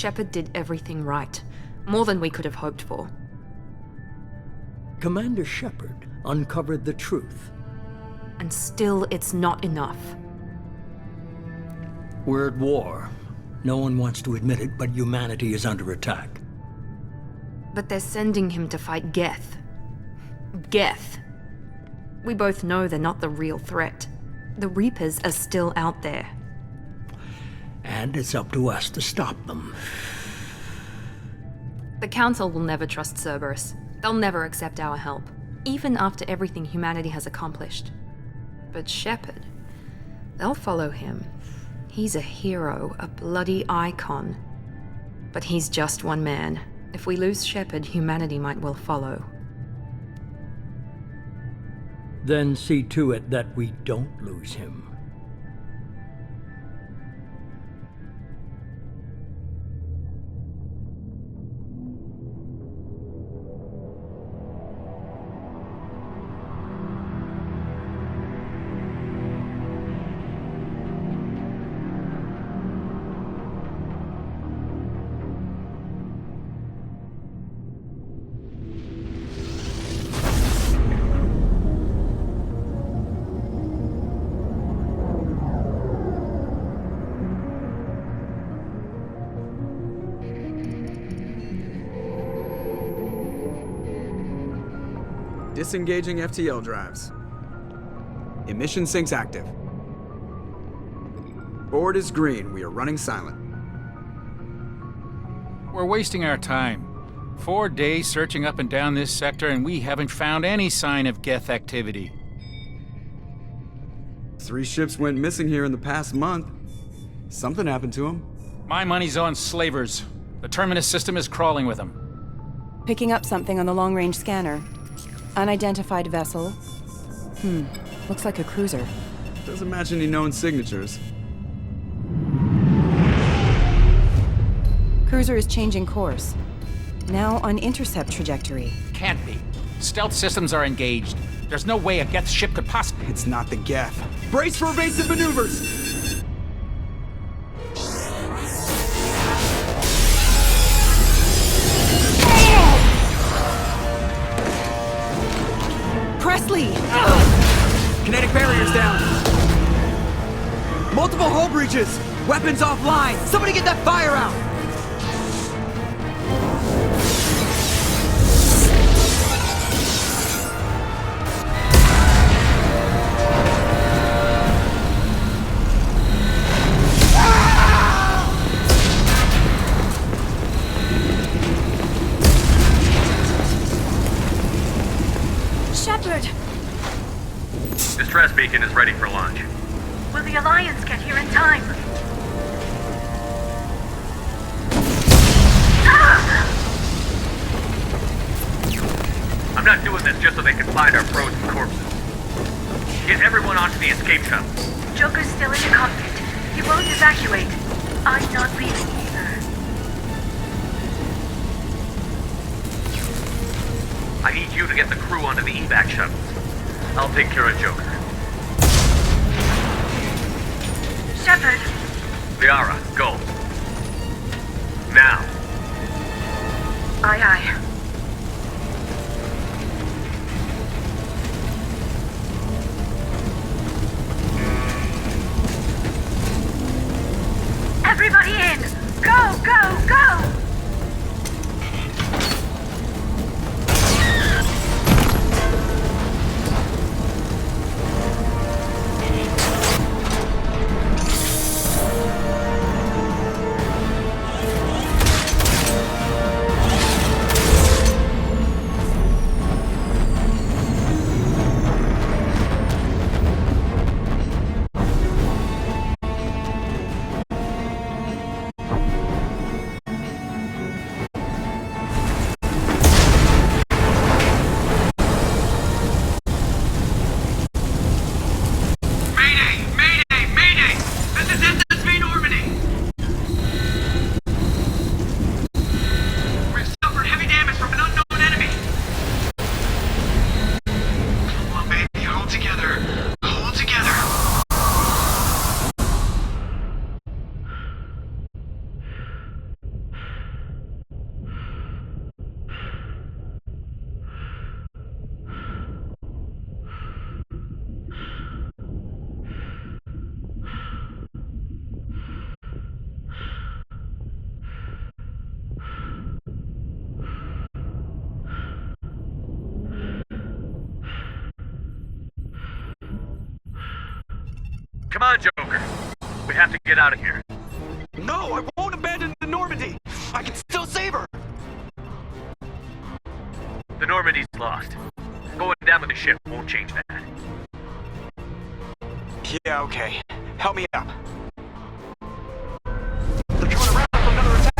Shepard did everything right. More than we could have hoped for. Commander Shepard uncovered the truth. And still, it's not enough. We're at war. No one wants to admit it, but humanity is under attack. But they're sending him to fight Geth. Geth. We both know they're not the real threat. The Reapers are still out there. And it's up to us to stop them. The Council will never trust Cerberus. They'll never accept our help, even after everything humanity has accomplished. But Shepard, they'll follow him. He's a hero, a bloody icon. But he's just one man. If we lose Shepard, humanity might well follow. Then see to it that we don't lose him. Disengaging FTL drives. Emission sinks active. Board is green. We are running silent. We're wasting our time. 4 days searching up and down this sector, and we haven't found any sign of Geth activity. 3 ships went missing here in the past month. Something happened to them. My money's on slavers. The Terminus system is crawling with them. Picking up something on the long-range scanner. Unidentified vessel. Looks like a cruiser. Doesn't match any known signatures. Cruiser is changing course. Now on intercept trajectory. Can't be. Stealth systems are engaged. There's no way a Geth ship could possibly... It's not the Geth. Brace for evasive maneuvers! Presley! Kinetic barriers down. Multiple hull breaches. Weapons offline. Somebody get that fire out. Shepard! Distress beacon is ready for launch. Will the Alliance get here in time? I'm not doing this just so they can find our frozen corpses. Get everyone onto the escape shuttle. Joker's still in the cockpit. He won't evacuate. I'm not leaving either. I need you to get the crew onto the evac shuttles. I'll take care of Joker. Shepard! Liara, go. Now. Aye, aye. Everybody in! Go, go, go! Come on, Joker. We have to get out of here. No, I won't abandon the Normandy. I can still save her. The Normandy's lost. Going down with the ship won't change that. Yeah, okay. Help me up. They're coming around for another attack.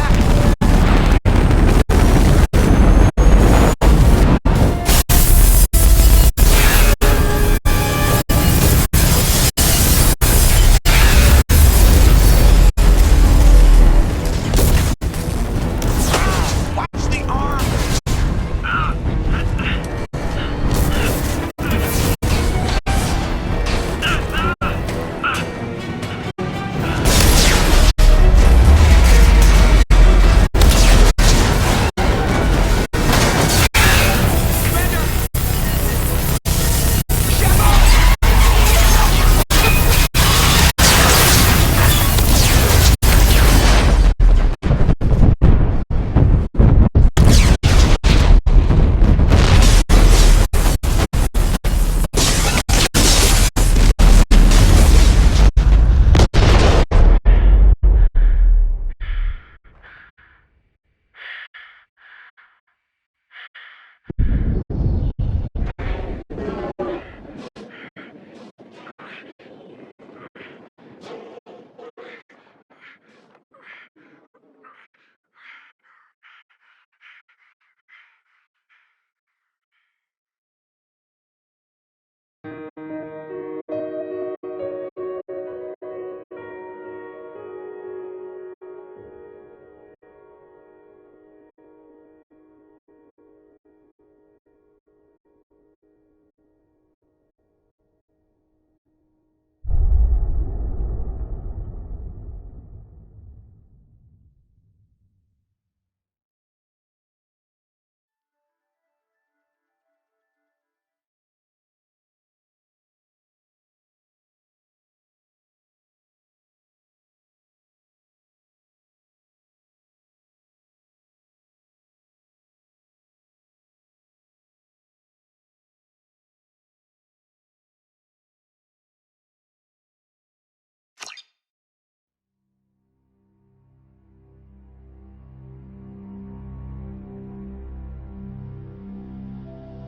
Watch the arm.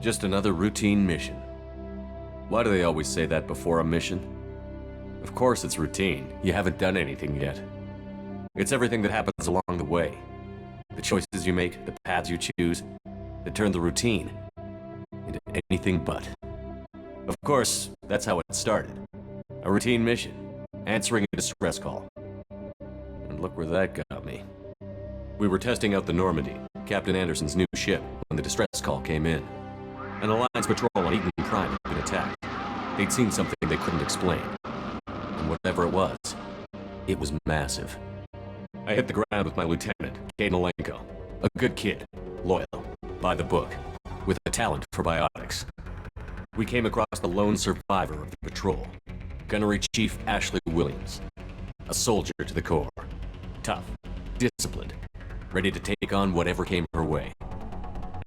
Just another routine mission. Why do they always say that before a mission? Of course it's routine. You haven't done anything yet. It's everything that happens along the way. The choices you make, the paths you choose, that turn the routine into anything but. Of course, that's how it started. A routine mission, answering a distress call. And look where that got me. We were testing out the Normandy, Captain Anderson's new ship, when the distress call came in. An Alliance patrol on Eden Prime had been attacked. They'd seen something they couldn't explain. And whatever it was massive. I hit the ground with my lieutenant, Caden Alenko. A good kid, loyal, by the book, with a talent for biotics. We came across the lone survivor of the patrol, Gunnery Chief Ashley Williams. A soldier to the core. Tough, disciplined, ready to take on whatever came her way.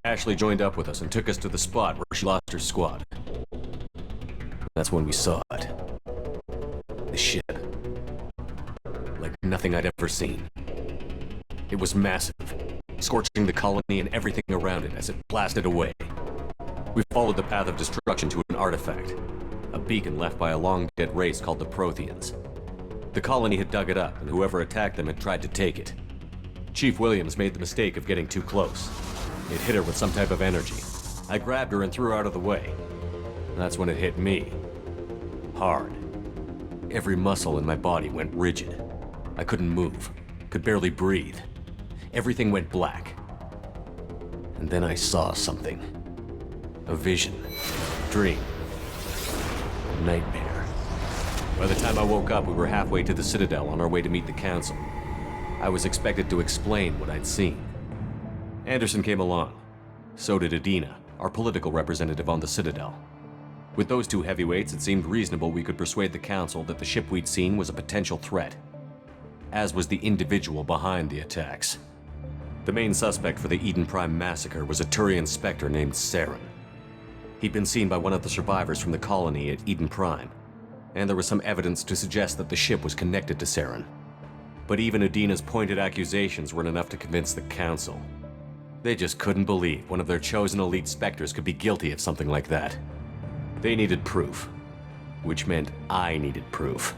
Ashley joined up with us and took us to the spot where she lost her squad. That's when we saw it. The ship. Like nothing I'd ever seen. It was massive, scorching the colony and everything around it as it blasted away. We followed the path of destruction to an artifact, a beacon left by a long-dead race called the Protheans. The colony had dug it up, and whoever attacked them had tried to take it. Chief Williams made the mistake of getting too close. It hit her with some type of energy. I grabbed her and threw her out of the way. That's when it hit me. Hard. Every muscle in my body went rigid. I couldn't move, could barely breathe. Everything went black. And then I saw something. A vision. Dream. A nightmare. By the time I woke up, we were halfway to the Citadel on our way to meet the Council. I was expected to explain what I'd seen. Anderson came along. So did Adina, our political representative on the Citadel. With those two heavyweights, it seemed reasonable we could persuade the Council that the ship we'd seen was a potential threat, as was the individual behind the attacks. The main suspect for the Eden Prime massacre was a Turian Spectre named Saren. He'd been seen by one of the survivors from the colony at Eden Prime. and there was some evidence to suggest that the ship was connected to Saren. But even Udina's pointed accusations weren't enough to convince the Council. They just couldn't believe one of their chosen elite Spectres could be guilty of something like that. They needed proof, which meant I needed proof.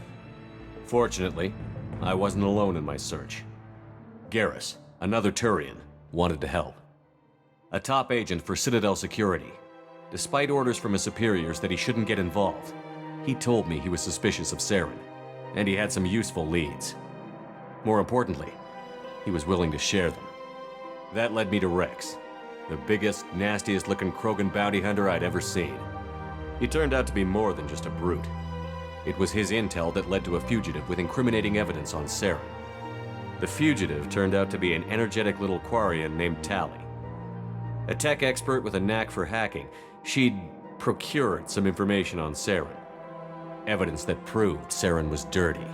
Fortunately, I wasn't alone in my search. Garrus, another Turian, wanted to help. A top agent for Citadel Security. Despite orders from his superiors that he shouldn't get involved, he told me he was suspicious of Saren, and he had some useful leads. More importantly, he was willing to share them. That led me to Rex, the biggest, nastiest-looking Krogan bounty hunter I'd ever seen. He turned out to be more than just a brute. It was his intel that led to a fugitive with incriminating evidence on Saren. The fugitive turned out to be an energetic little Quarian named Tali. A tech expert with a knack for hacking, she'd procured some information on Saren. Evidence that proved Saren was dirty.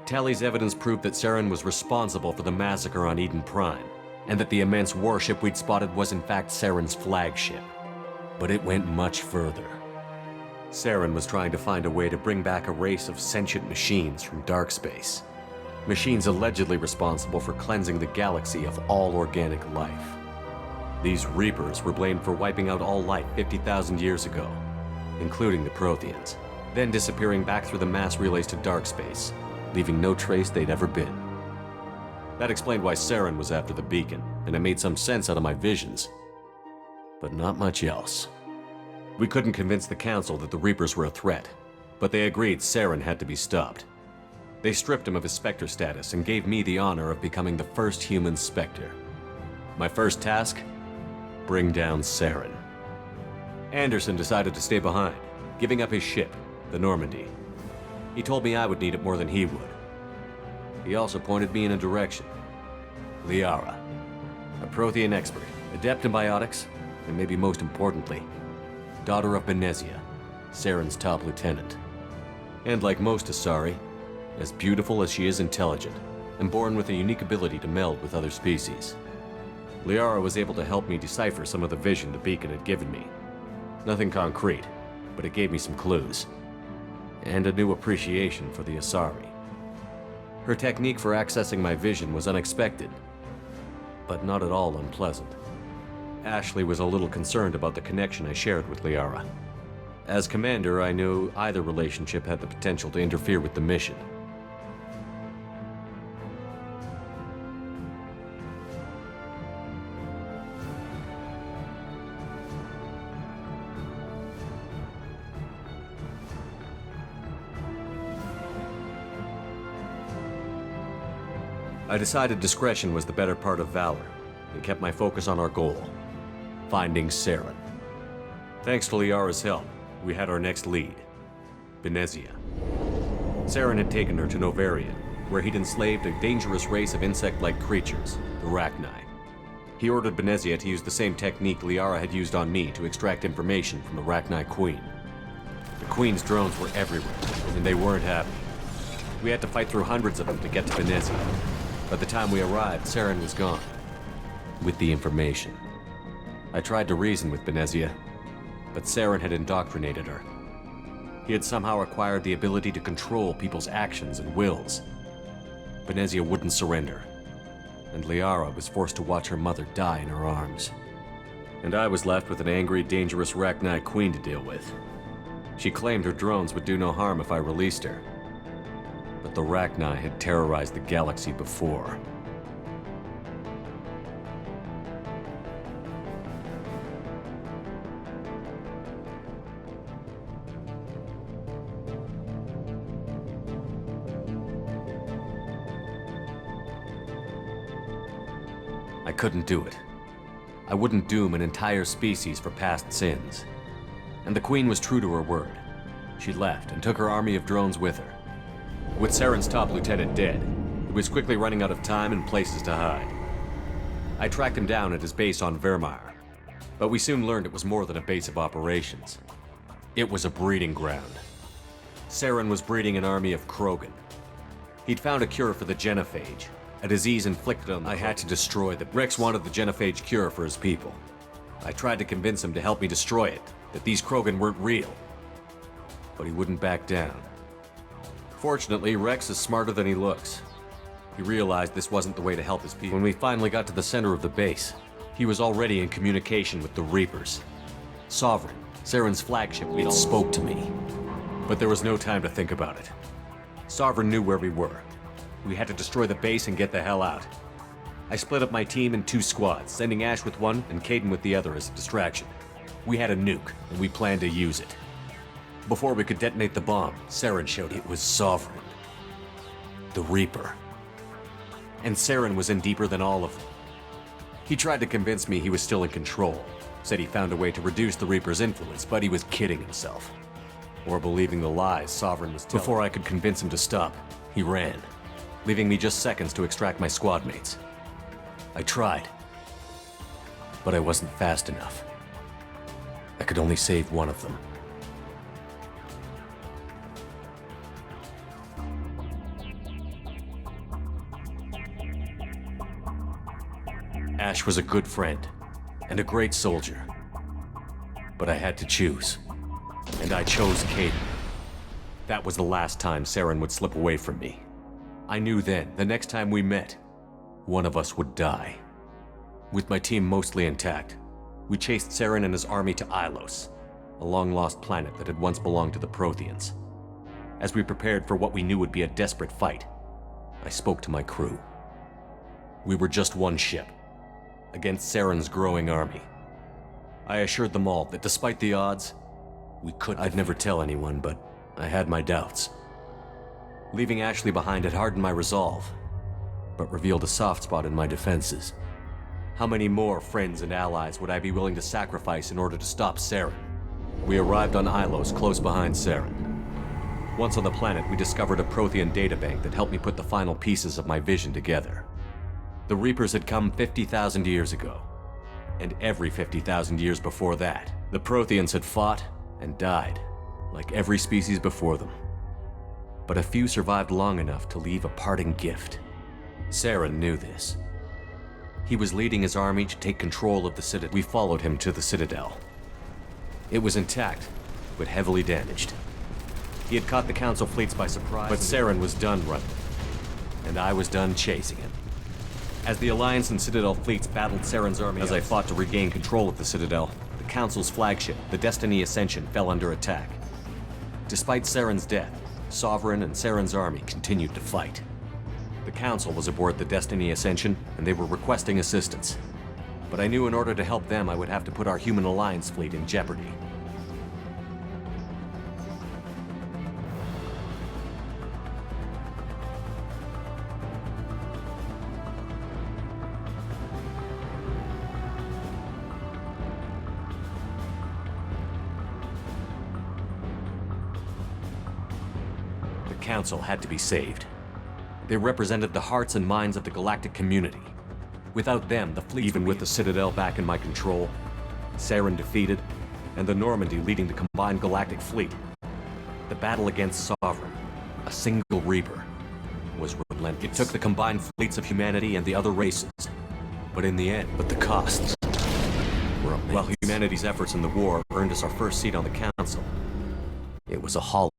Tali's evidence proved that Saren was responsible for the massacre on Eden Prime, and that the immense warship we'd spotted was in fact Saren's flagship. But it went much further. Saren was trying to find a way to bring back a race of sentient machines from dark space. Machines allegedly responsible for cleansing the galaxy of all organic life. These Reapers were blamed for wiping out all life 50,000 years ago, including the Protheans, then disappearing back through the mass relays to dark space, leaving no trace they'd ever been. That explained why Saren was after the beacon, and it made some sense out of my visions. But not much else. We couldn't convince the Council that the Reapers were a threat, but they agreed Saren had to be stopped. They stripped him of his Spectre status and gave me the honor of becoming the first human Spectre. My first task? Bring down Saren. Anderson decided to stay behind, giving up his ship, the Normandy. He told me I would need it more than he would. He also pointed me in a direction. Liara, a Prothean expert, adept in biotics, and maybe most importantly, daughter of Benezia, Saren's top lieutenant. And like most Asari, as beautiful as she is intelligent, and born with a unique ability to meld with other species. Liara was able to help me decipher some of the vision the beacon had given me. Nothing concrete, but it gave me some clues. And a new appreciation for the Asari. Her technique for accessing my vision was unexpected, but not at all unpleasant. Ashley was a little concerned about the connection I shared with Liara. As commander, I knew either relationship had the potential to interfere with the mission. I decided discretion was the better part of valor, and kept my focus on our goal, finding Saren. Thanks to Liara's help, we had our next lead, Benezia. Saren had taken her to Novarian, where he'd enslaved a dangerous race of insect-like creatures, the Rachni. He ordered Benezia to use the same technique Liara had used on me to extract information from the Rachni Queen. The Queen's drones were everywhere, and they weren't happy. We had to fight through hundreds of them to get to Benezia. By the time we arrived, Saren was gone, with the information. I tried to reason with Benezia, but Saren had indoctrinated her. He had somehow acquired the ability to control people's actions and wills. Benezia wouldn't surrender, and Liara was forced to watch her mother die in her arms. And I was left with an angry, dangerous Rachni Queen to deal with. She claimed her drones would do no harm if I released her. But the Rachni had terrorized the galaxy before. I couldn't do it. I wouldn't doom an entire species for past sins. And the Queen was true to her word. She left and took her army of drones with her. With Saren's top lieutenant dead, he was quickly running out of time and places to hide. I tracked him down at his base on Vermeer, but we soon learned it was more than a base of operations. It was a breeding ground. Saren was breeding an army of Krogan. He'd found a cure for the genophage, a disease inflicted on the I had to destroy the... Rex wanted the genophage cure for his people. I tried to convince him to help me destroy it, that these Krogan weren't real. but he wouldn't back down. Fortunately, Rex is smarter than he looks. He realized this wasn't the way to help his people. When we finally got to the center of the base, he was already in communication with the Reapers. Sovereign, Saren's flagship, spoke to me. But there was no time to think about it. Sovereign knew where we were. We had to destroy the base and get the hell out. I split up my team in 2 squads, sending Ash with one and Caden with the other as a distraction. We had a nuke, and we planned to use it. Before we could detonate the bomb, Saren showed it was Sovereign. The Reaper. And Saren was in deeper than all of them. He tried to convince me he was still in control, said he found a way to reduce the Reaper's influence, but he was kidding himself. Or believing the lies Sovereign was telling. Before I could convince him to stop, he ran, leaving me just seconds to extract my squad mates. I tried, but I wasn't fast enough. I could only save one of them. Ash was a good friend and a great soldier, but I had to choose, and I chose Caden. That was the last time Saren would slip away from me. I knew then, the next time we met, one of us would die. With my team mostly intact, we chased Saren and his army to Ilos, a long-lost planet that had once belonged to the Protheans. As we prepared for what we knew would be a desperate fight, I spoke to my crew. We were just one ship, against Saren's growing army. I assured them all that despite the odds, we could. I'd never tell anyone, but I had my doubts. Leaving Ashley behind had hardened my resolve, but revealed a soft spot in my defenses. How many more friends and allies would I be willing to sacrifice in order to stop Saren? We arrived on Ilos, close behind Saren. Once on the planet, we discovered a Prothean databank that helped me put the final pieces of my vision together. The Reapers had come 50,000 years ago, and every 50,000 years before that, the Protheans had fought and died, like every species before them. But a few survived long enough to leave a parting gift. Saren knew this. He was leading his army to take control of the Citadel. We followed him to the Citadel. It was intact, but heavily damaged. He had caught the Council fleets by surprise, but Saren was done running, and I was done chasing him. As the Alliance and Citadel fleets battled Saren's army, as I fought to regain control of the Citadel, the Council's flagship, the Destiny Ascension, fell under attack. Despite Saren's death, Sovereign and Saren's army continued to fight. The Council was aboard the Destiny Ascension, and they were requesting assistance. But I knew in order to help them, I would have to put our Human Alliance fleet in jeopardy. The Council had to be saved. They represented the hearts and minds of the galactic community. Without them, the fleet, even with the Citadel back in my control, Saren defeated, and the Normandy leading the combined galactic fleet, the battle against Sovereign, a single Reaper, was relentless. It took the combined fleets of humanity and the other races, but in the end, the costs were immense. While humanity's efforts in the war earned us our first seat on the Council, it was a hollow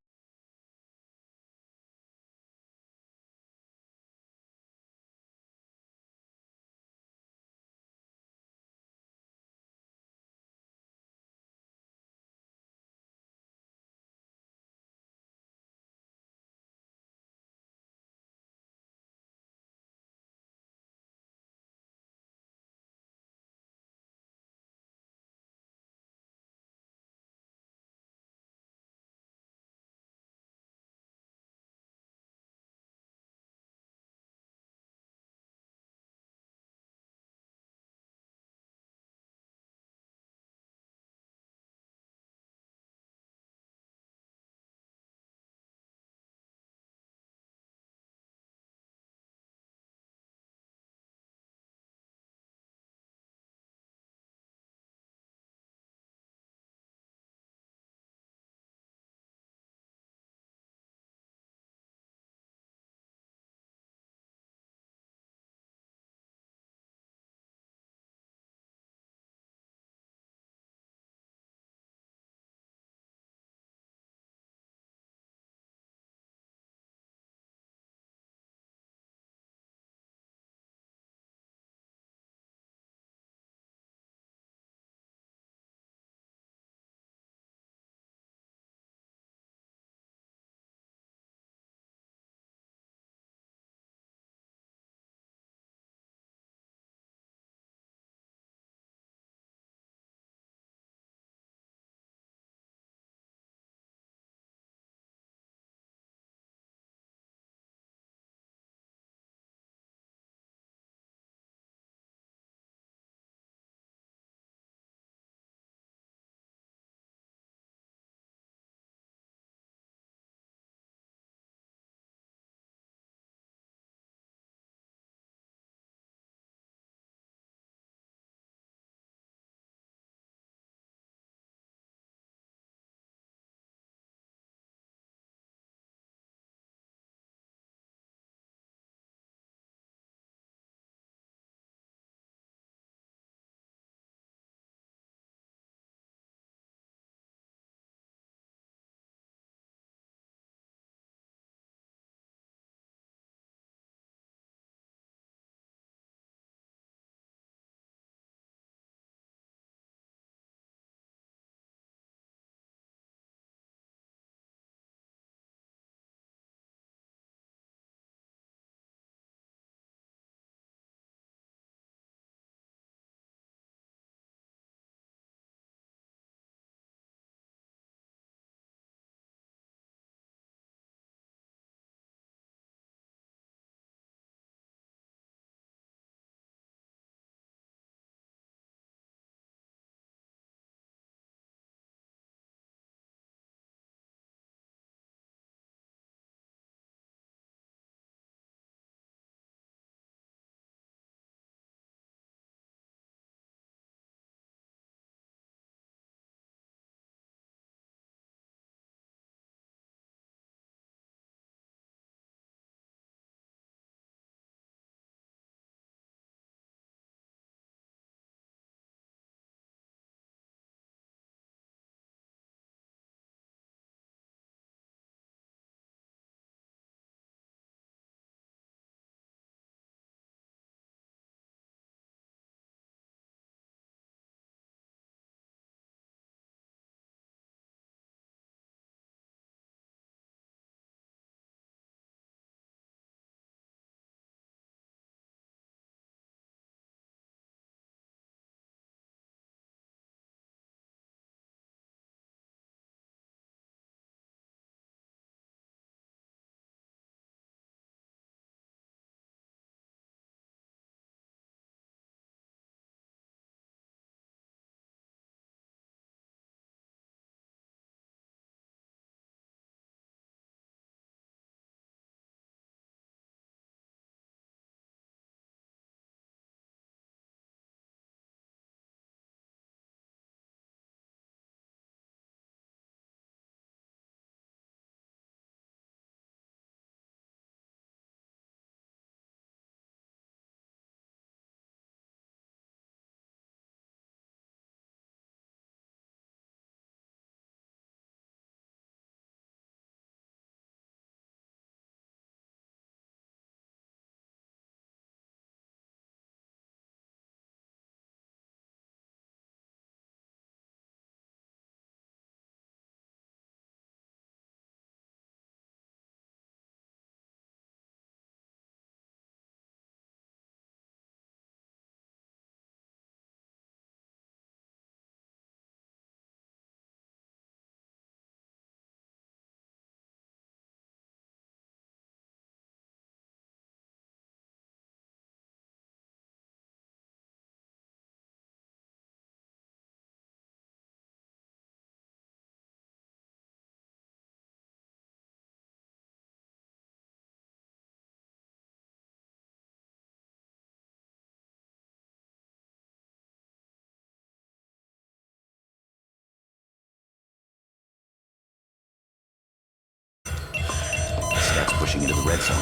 red zone.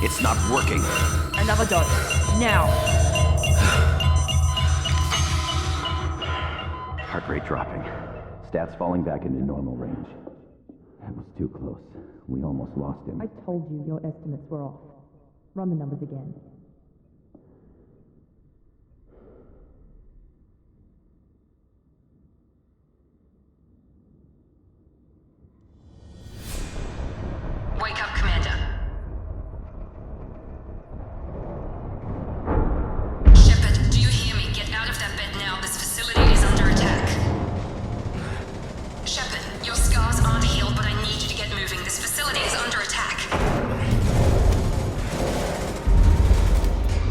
It's not working. Another dose. Now. Heart rate dropping. Stats falling back into normal range. That was too close. We almost lost him. I told you your estimates were off. Run the numbers again. Wake up, Commander. Shepard, do you hear me? Get out of that bed now. This facility is under attack. Shepard, your scars aren't healed, but I need you to get moving. This facility is under attack.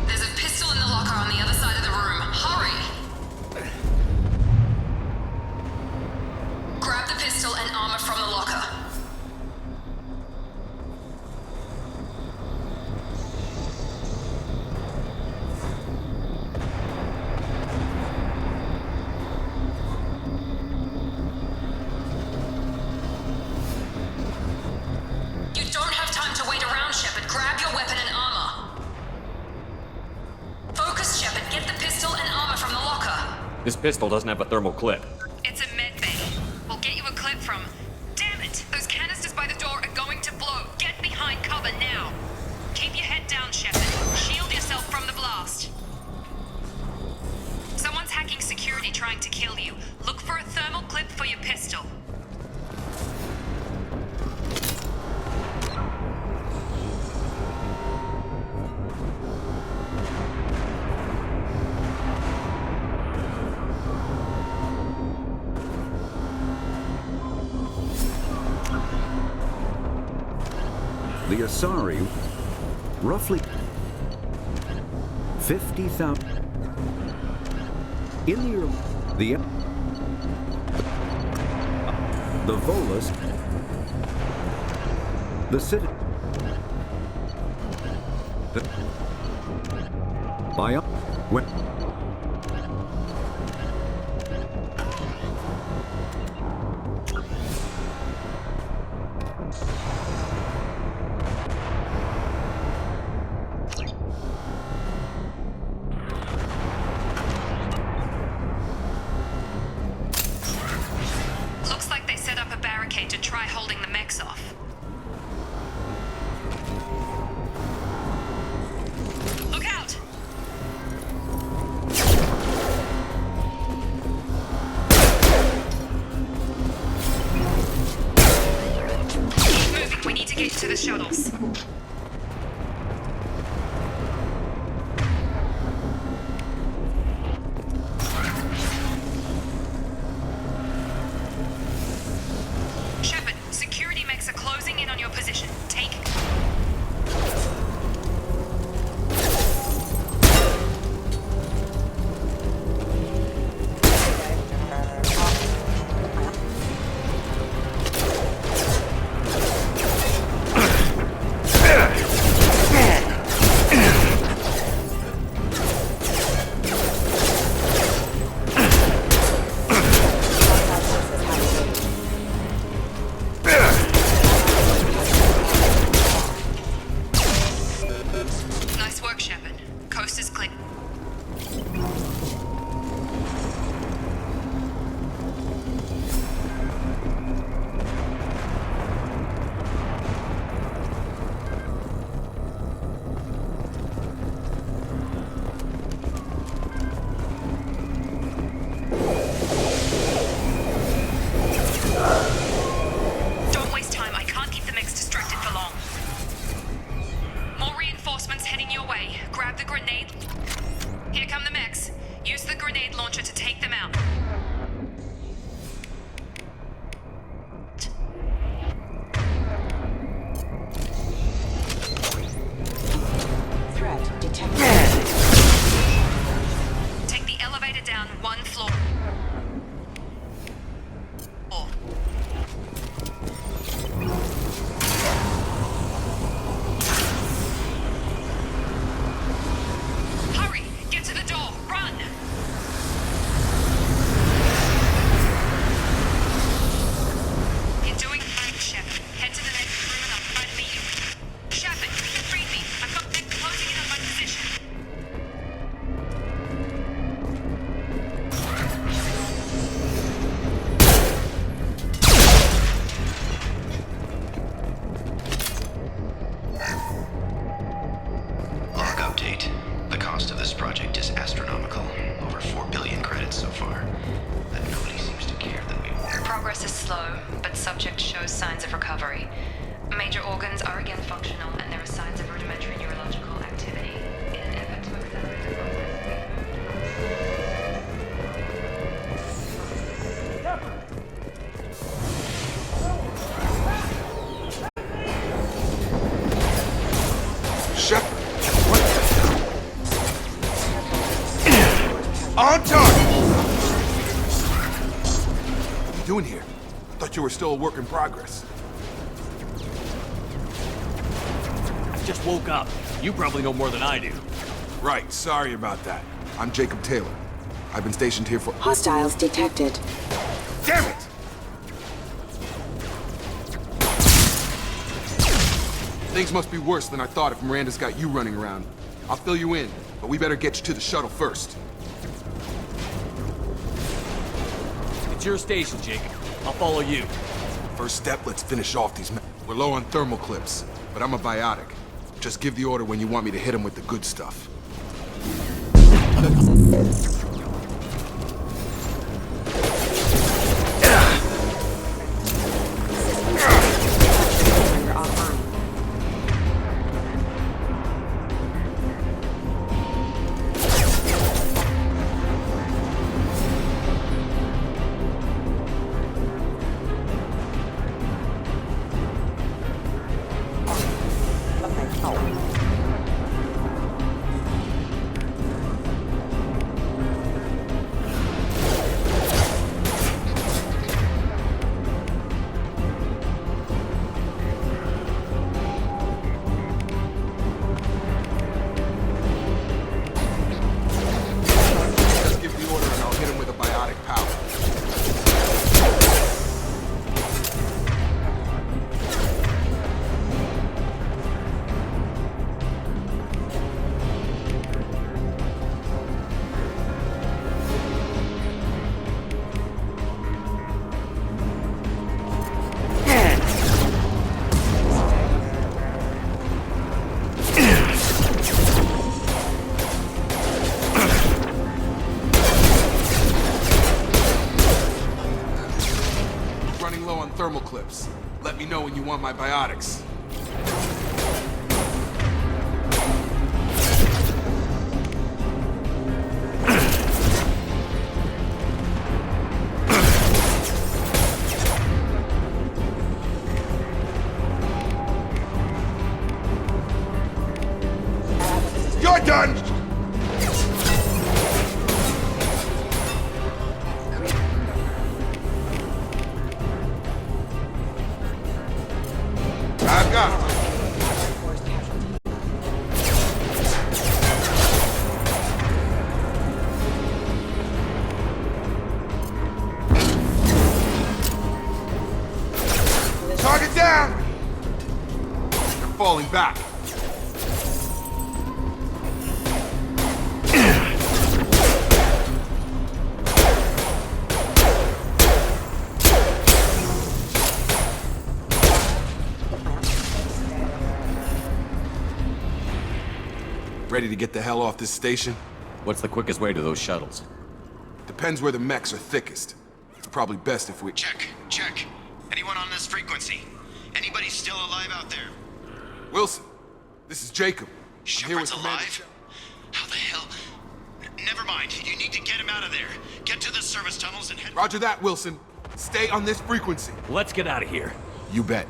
There's a pistol in the locker on the other side of the room. Hurry! Grab the pistol and armor from the locker. You don't have time to wait around, Shepard. Grab your weapon and armor. Focus, Shepard. Get the pistol and armor from the locker. This pistol doesn't have a thermal clip. It's a med bay. We'll get you a clip from... Damn it! Those canisters by the door are going to blow. Get behind cover now. Keep your head down, Shepard. Shield yourself from the blast. Someone's hacking security trying to kill you. Look for a thermal clip for your pistol. The Asari, roughly 50,000. In the Volus, the city, when Looks like they set up a barricade to try holding the mechs off. Look out! Keep moving. We need to get to the shuttles. Shepard, security mechs are closing in on your position. Take... Progress is slow, but subject shows signs of recovery. Major organs are again functional, and there are signs of rudimentary neurological activity. In an effort to accelerate the Shepard, what the... On target! What are you doing here? Thought you were still a work in progress. Just woke up. You probably know more than I do. Right, sorry about that. I'm Jacob Taylor. I've been stationed here for... Hostiles detected. Damn it! Things must be worse than I thought if Miranda's got you running around. I'll fill you in, but we better get you to the shuttle first. It's your station, Jacob. I'll follow you. First step, let's finish off these men. We're low on thermal clips, but I'm a biotic. Just give the order when you want me to hit them with the good stuff. Thermal clips. Let me know when you want my biotics. You're done! I've got it. Target down! They're falling back. Ready to get the hell off this station? What's the quickest way to those shuttles? Depends where the mechs are thickest. It's probably best if we... Check. Anyone on this frequency? Anybody still alive out there? Wilson, this is Jacob. Shepard's alive? How the hell? Never mind. You need to get him out of there. Get to the service tunnels and head... Roger that, Wilson. Stay on this frequency. Let's get out of here. You bet.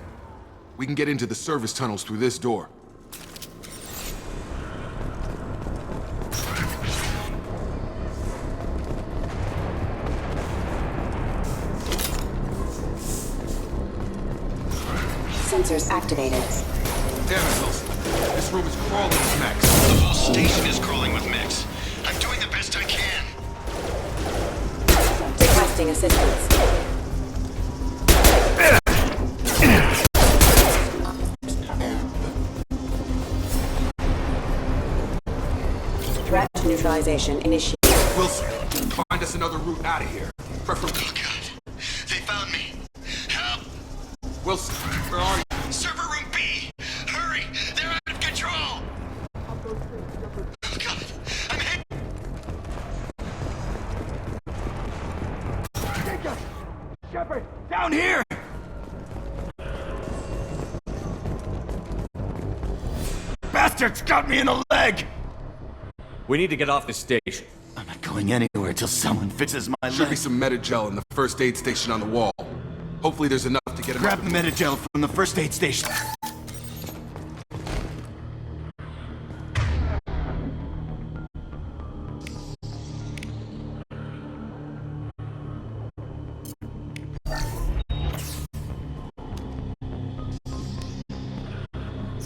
We can get into the service tunnels through this door. Sensors activated. Damn it, Wilson. This room is crawling with mechs. The whole station is crawling with mechs. I'm doing the best I can. Requesting assistance. Threat neutralization initiated. Wilson, find us another route out of here. Preferably... Oh, God. They found me. Help! Wilson, where are you? Server room B! Hurry! They're out of control! Oh, God. I'm hit! Jacob! Shepard! Down here! Bastard's got me in the leg! We need to get off this station. I'm not going anywhere till someone fixes my Should leg. be some Metagel in the first aid station on the wall. Hopefully there's enough to get him. Grab the Metagel from the first aid station.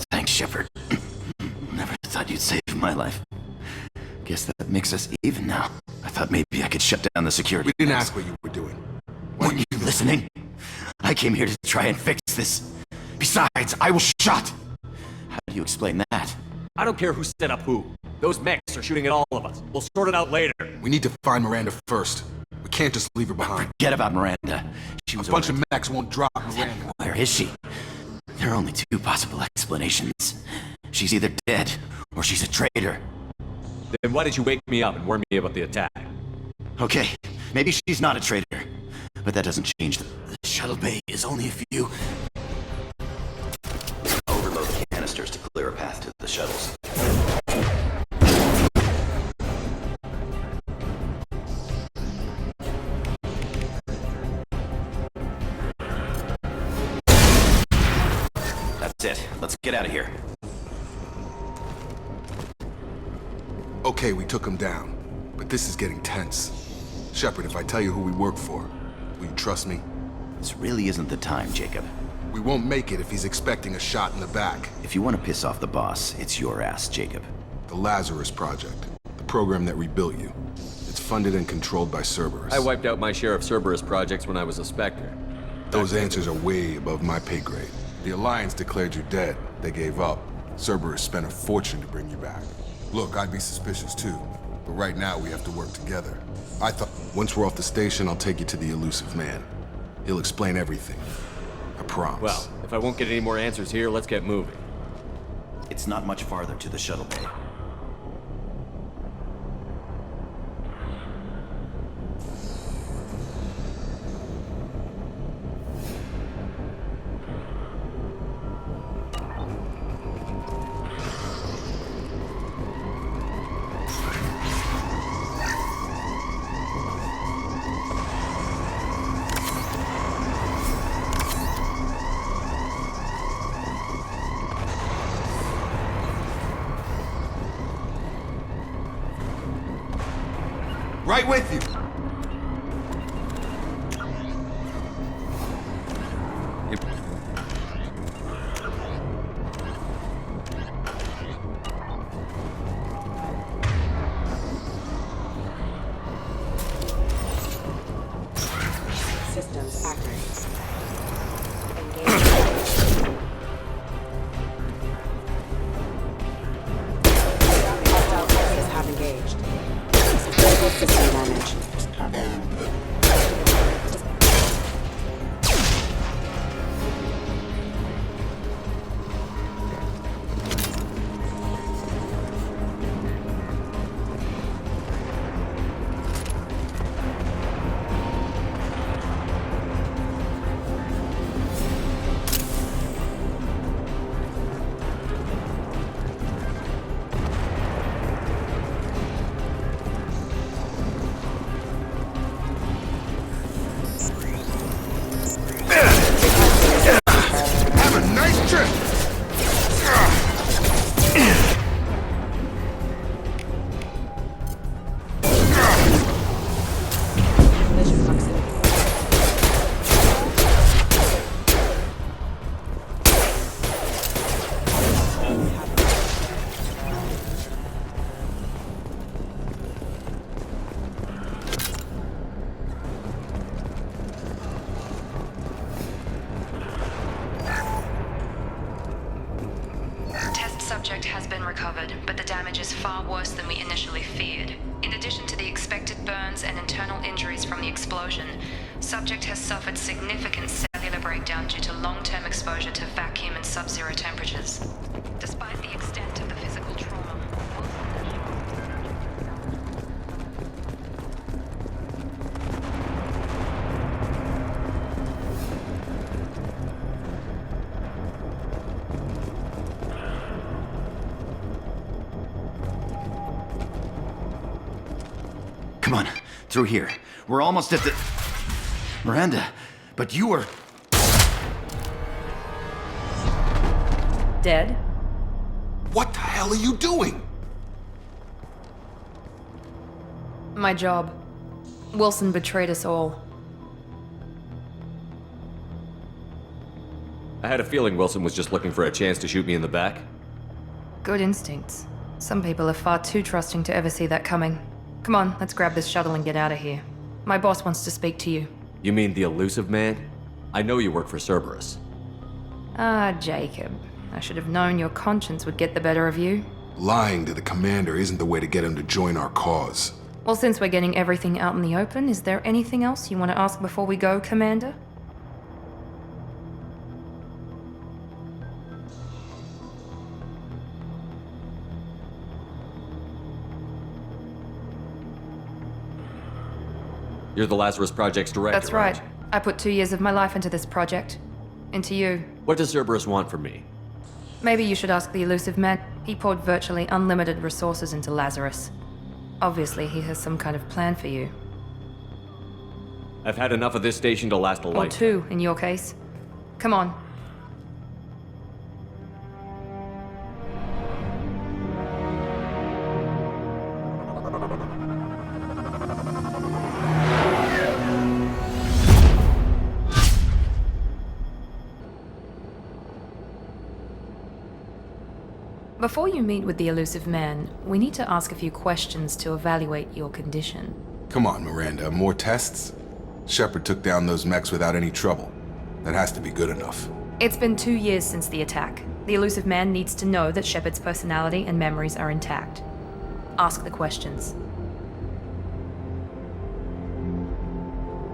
Thanks, Shepard. Never thought you'd save my life. Guess that makes us even now. I thought maybe I could shut down the security. We didn't ask what you were doing. Weren't you listening? I came here to try and fix this. Besides, I was shot. How do you explain that? I don't care who set up who. Those mechs are shooting at all of us. We'll sort it out later. We need to find Miranda first. We can't just leave her behind. Forget about Miranda. She was A bunch of mechs won't drop Miranda. Where is she? There are only two possible explanations. She's either dead, or she's a traitor. Then why did you wake me up and warn me about the attack? Okay, maybe she's not a traitor. But that doesn't change. The shuttle bay is only a few. Overload the canisters to clear a path to the shuttles. That's it. Let's get out of here. Okay, we took him down. But this is getting tense. Shepard, if I tell you who we work for, will you trust me? This really isn't the time, Jacob. We won't make it if he's expecting a shot in the back. If you want to piss off the boss, it's your ass, Jacob. The Lazarus Project. The program that rebuilt you. It's funded and controlled by Cerberus. I wiped out my share of Cerberus projects when I was a Spectre. Those answers are way above my pay grade. The Alliance declared you dead. They gave up. Cerberus spent a fortune to bring you back. Look, I'd be suspicious too. But right now, we have to work together. I thought, once we're off the station, I'll take you to the Elusive Man. He'll explain everything. I promise. Well, if I won't get any more answers here, let's get moving. It's not much farther to the shuttle bay. Right with you. Systems active. Hostile forces have engaged. Critical system damage. Have a nice trip! Mission proximity. Test subject has been recovered, but the damage is far worse than we initially feared. In addition to the expected burns and internal injuries from the explosion, subject has suffered significant cellular breakdown due to long-term exposure to vacuum and sub-zero temperatures. Despite the extent of the physical trauma, Come on, through here. We're almost at the... Miranda, but you were... Dead? What the hell are you doing? My job. Wilson betrayed us all. I had a feeling Wilson was just looking for a chance to shoot me in the back. Good instincts. Some people are far too trusting to ever see that coming. Come on, let's grab this shuttle and get out of here. My boss wants to speak to you. You mean the elusive man? I know you work for Cerberus. Ah, Jacob. I should have known your conscience would get the better of you. Lying to the commander isn't the way to get him to join our cause. Well, since we're getting everything out in the open, is there anything else you want to ask before we go, Commander? You're the Lazarus Project's director, That's right. I put 2 years of my life into this project. Into you. What does Cerberus want from me? Maybe you should ask the elusive man. He poured virtually unlimited resources into Lazarus. Obviously, he has some kind of plan for you. I've had enough of this station to last a Or lifetime. 2, in your case. Come on. Before you meet with the elusive man, we need to ask a few questions to evaluate your condition. Come on, Miranda, more tests? Shepard took down those mechs without any trouble. That has to be good enough. It's been 2 years since the attack. The elusive man needs to know that Shepard's personality and memories are intact. Ask the questions.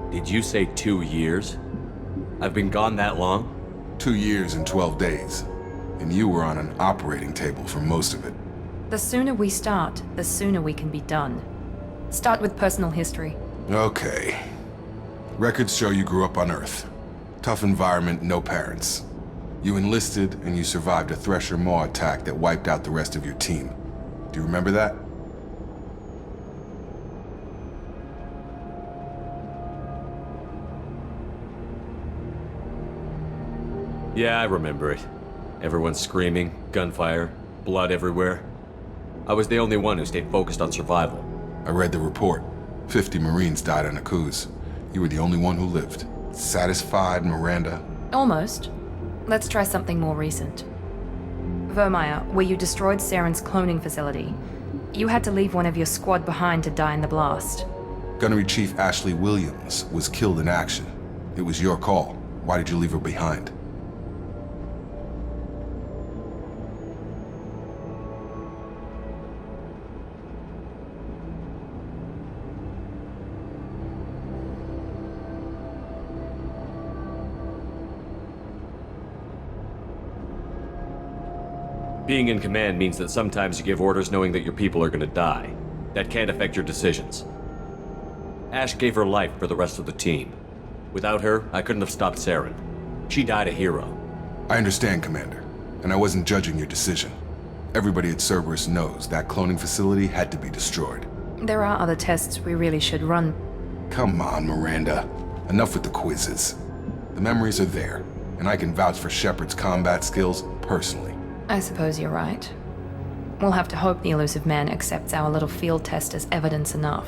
Did you say 2 years? I've been gone that long? 2 years and 12 days. And you were on an operating table for most of it. The sooner we start, the sooner we can be done. Start with personal history. Okay. Records show you grew up on Earth. Tough environment, no parents. You enlisted and you survived a Thresher Maw attack that wiped out the rest of your team. Do you remember that? Yeah, I remember it. Everyone's screaming, gunfire, blood everywhere. I was the only one who stayed focused on survival. I read the report. 50 Marines died on Akuz. You were the only one who lived. Satisfied, Miranda? Almost. Let's try something more recent. Vermeer, where you destroyed Saren's cloning facility. You had to leave one of your squad behind to die in the blast. Gunnery Chief Ashley Williams was killed in action. It was your call. Why did you leave her behind? Being in command means that sometimes you give orders knowing that your people are gonna die. That can't affect your decisions. Ash gave her life for the rest of the team. Without her, I couldn't have stopped Saren. She died a hero. I understand, Commander, and I wasn't judging your decision. Everybody at Cerberus knows that cloning facility had to be destroyed. There are other tests we really should run. Come on, Miranda. Enough with the quizzes. The memories are there, and I can vouch for Shepard's combat skills personally. I suppose you're right. We'll have to hope the elusive man accepts our little field test as evidence enough.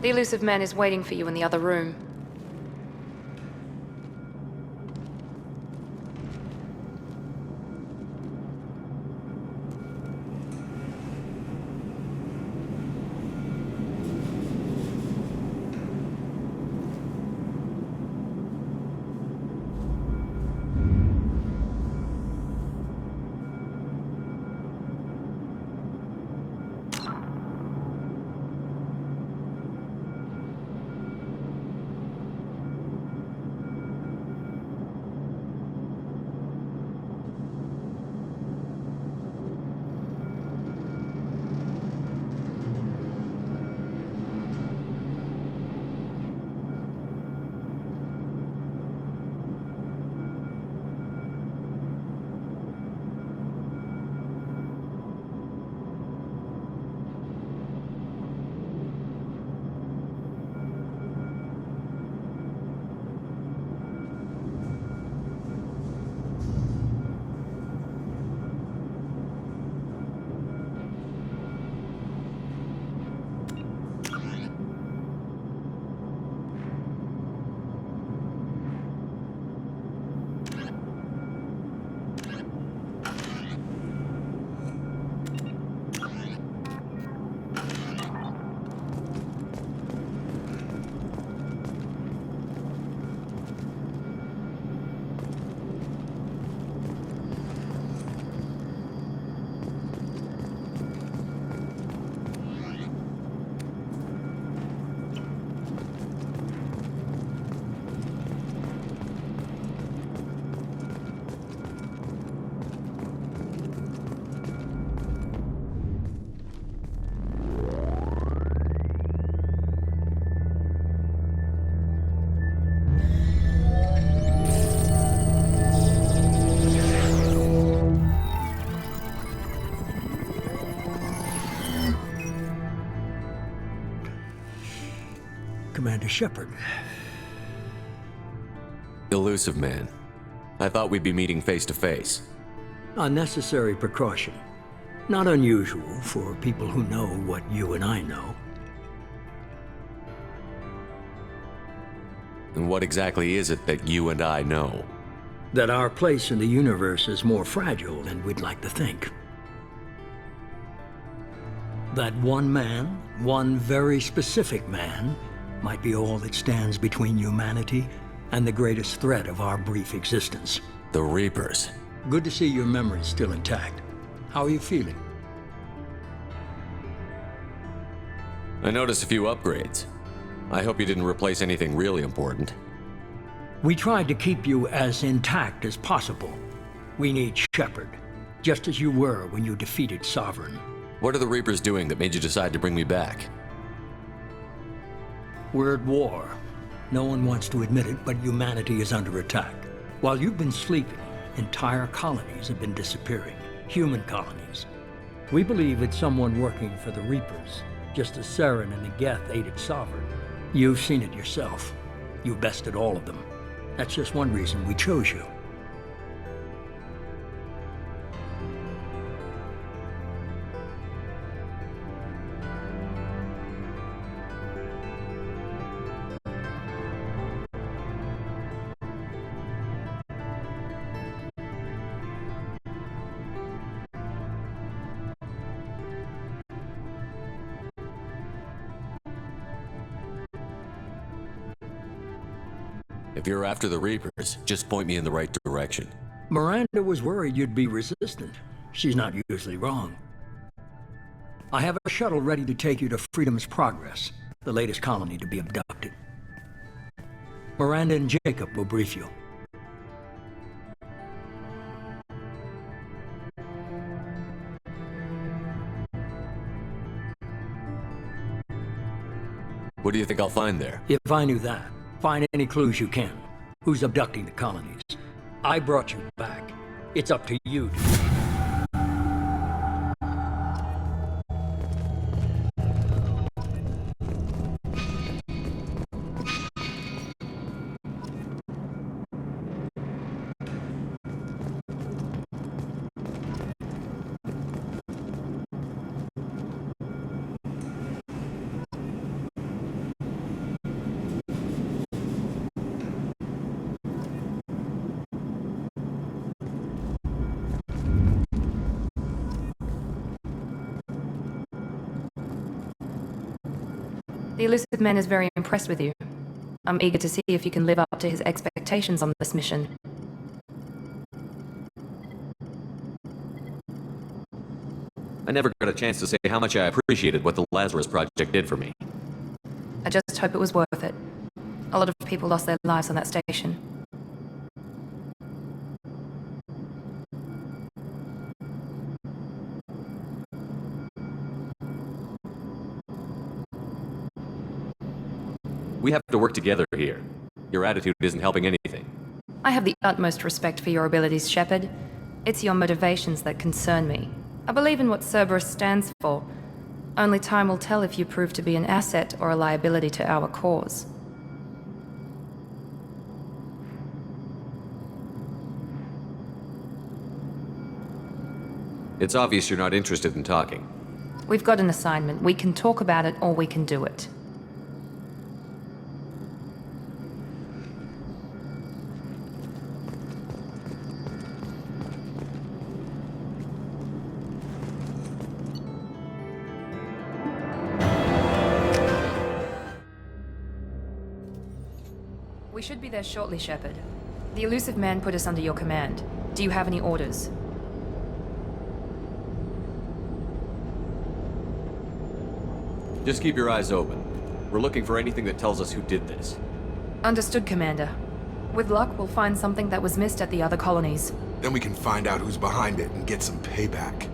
The elusive man is waiting for you in the other room. Commander Shepard. Elusive Man. I thought we'd be meeting face to face. Unnecessary precaution. Not unusual for people who know what you and I know. And what exactly is it that you and I know? That our place in the universe is more fragile than we'd like to think. That one man, one very specific man, might be all that stands between humanity and the greatest threat of our brief existence. The Reapers. Good to see your memory's still intact. How are you feeling? I noticed a few upgrades. I hope you didn't replace anything really important. We tried to keep you as intact as possible. We need Shepard, just as you were when you defeated Sovereign. What are the Reapers doing that made you decide to bring me back? We're at war. No one wants to admit it, but humanity is under attack. While you've been sleeping, entire colonies have been disappearing. Human colonies. We believe it's someone working for the Reapers, just as Saren and the Geth aided Sovereign. You've seen it yourself. You bested all of them. That's just one reason we chose you. If you're after the Reapers, just point me in the right direction. Miranda was worried you'd be resistant. She's not usually wrong. I have a shuttle ready to take you to Freedom's Progress, the latest colony to be abducted. Miranda and Jacob will brief you. What do you think I'll find there? If I knew that, find any clues you can. Who's abducting the colonies? I brought you back. It's up to you to... The Elusive Man is very impressed with you. I'm eager to see if you can live up to his expectations on this mission. I never got a chance to say how much I appreciated what the Lazarus Project did for me. I just hope it was worth it. A lot of people lost their lives on that station. We have to work together here. Your attitude isn't helping anything. I have the utmost respect for your abilities, Shepard. It's your motivations that concern me. I believe in what Cerberus stands for. Only time will tell if you prove to be an asset or a liability to our cause. It's obvious you're not interested in talking. We've got an assignment. We can talk about it or we can do it. We should be there shortly, Shepard. The Elusive Man put us under your command. Do you have any orders? Just keep your eyes open. We're looking for anything that tells us who did this. Understood, Commander. With luck, we'll find something that was missed at the other colonies. Then we can find out who's behind it and get some payback.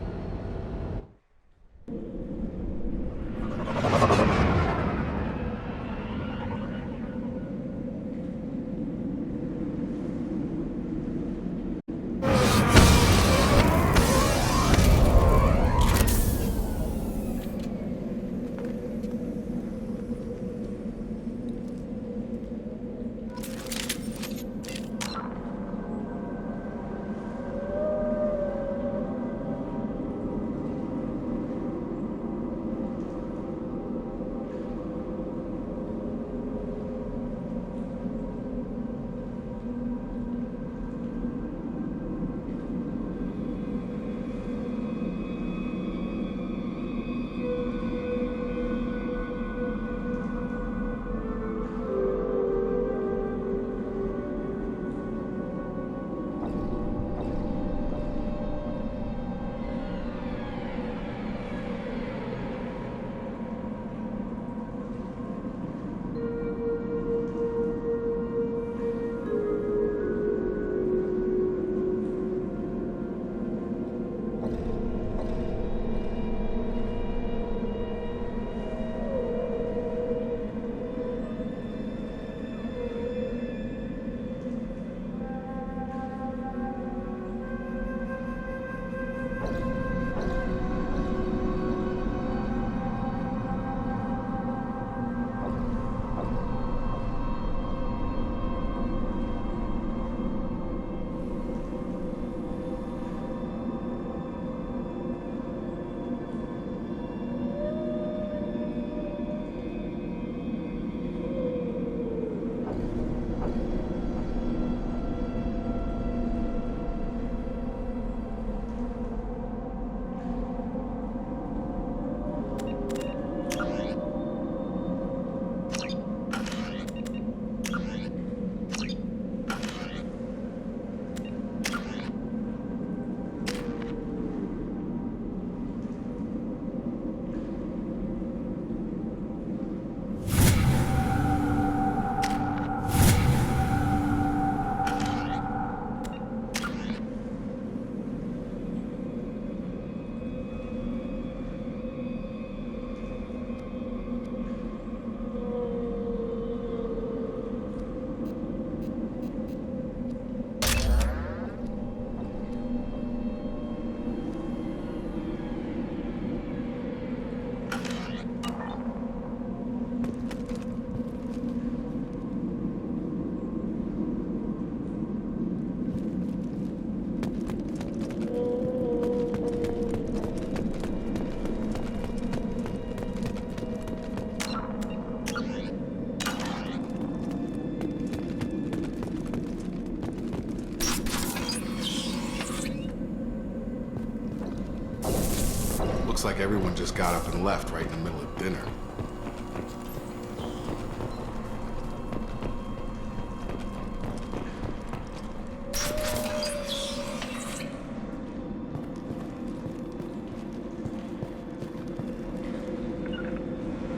Looks like everyone just got up and left right in the middle of dinner.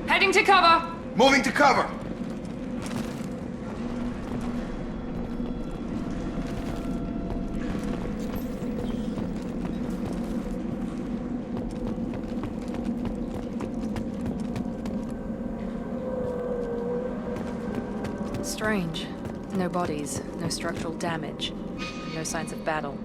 Heading to cover! Moving to cover! Strange. No bodies, no structural damage, no signs of battle.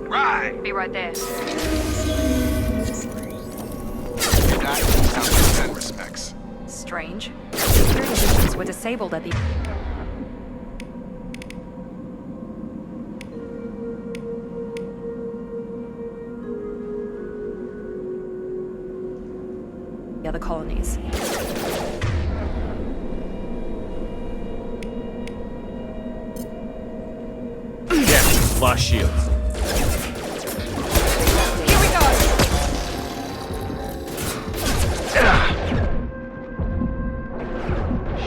Right! Be right there. That sounds in respects. Strange. Security systems were disabled at the... the other colonies. Yeah, lost shields. Here we go!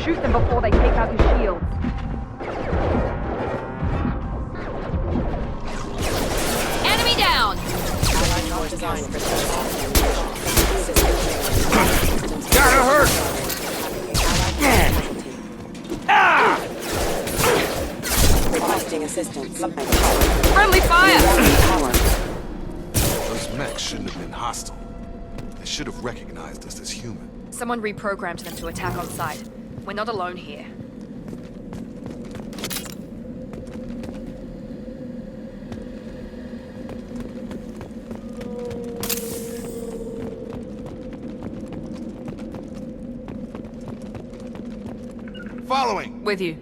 Shoot them before they take out your shields. Enemy down! Gotta hurt! Requesting assistance. Friendly fire! Those mechs shouldn't have been hostile. They should have recognized us as human. Someone reprogrammed them to attack on sight. We're not alone here. Following! With you.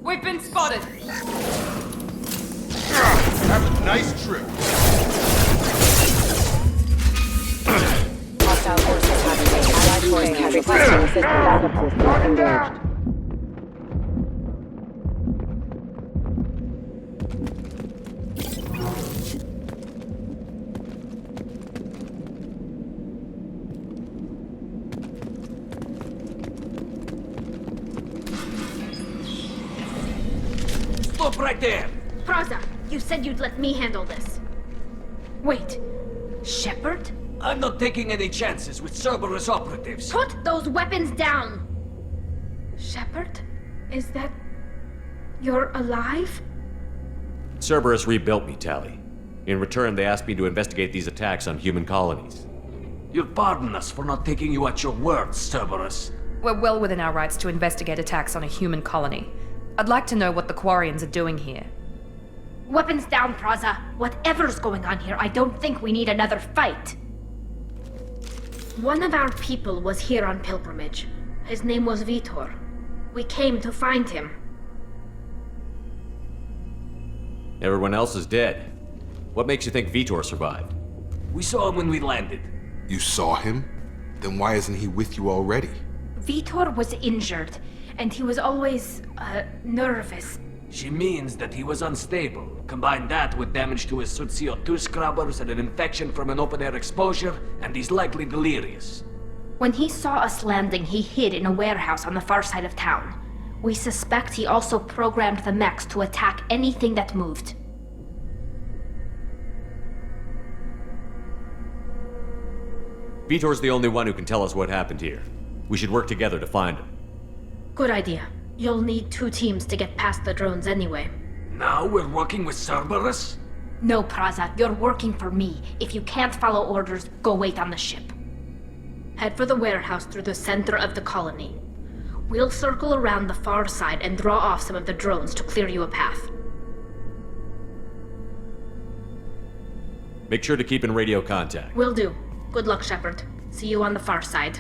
We've been spotted! Have a nice trip. Hostile forces have engaged. Allied forces requesting assistance. Engaged. Stop right there! Praza, you said you'd let me handle this. Wait, Shepard? I'm not taking any chances with Cerberus operatives. Put those weapons down! Shepard? Is that... you're alive? Cerberus rebuilt me, Tali. In return, they asked me to investigate these attacks on human colonies. You'll pardon us for not taking you at your word, Cerberus. We're well within our rights to investigate attacks on a human colony. I'd like to know what the Quarians are doing here. Weapons down, Praza. Whatever's going on here, I don't think we need another fight. One of our people was here on pilgrimage. His name was Vitor. We came to find him. Everyone else is dead. What makes you think Vitor survived? We saw him when we landed. You saw him? Then why isn't he with you already? Vitor was injured, and he was always, nervous. She means that he was unstable. Combine that with damage to his suit CO2 scrubbers and an infection from an open-air exposure, and he's likely delirious. When he saw us landing, he hid in a warehouse on the far side of town. We suspect he also programmed the mechs to attack anything that moved. Vitor's the only one who can tell us what happened here. We should work together to find him. Good idea. You'll need 2 teams to get past the drones anyway. Now we're working with Cerberus? No, Praza, you're working for me. If you can't follow orders, go wait on the ship. Head for the warehouse through the center of the colony. We'll circle around the far side and draw off some of the drones to clear you a path. Make sure to keep in radio contact. Will do. Good luck, Shepard. See you on the far side.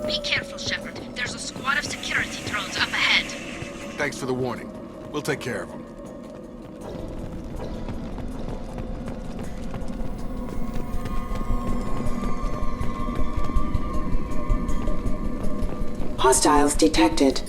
Be careful, Shepard. There's a squad of security drones up ahead. Thanks for the warning. We'll take care of them. Hostiles detected.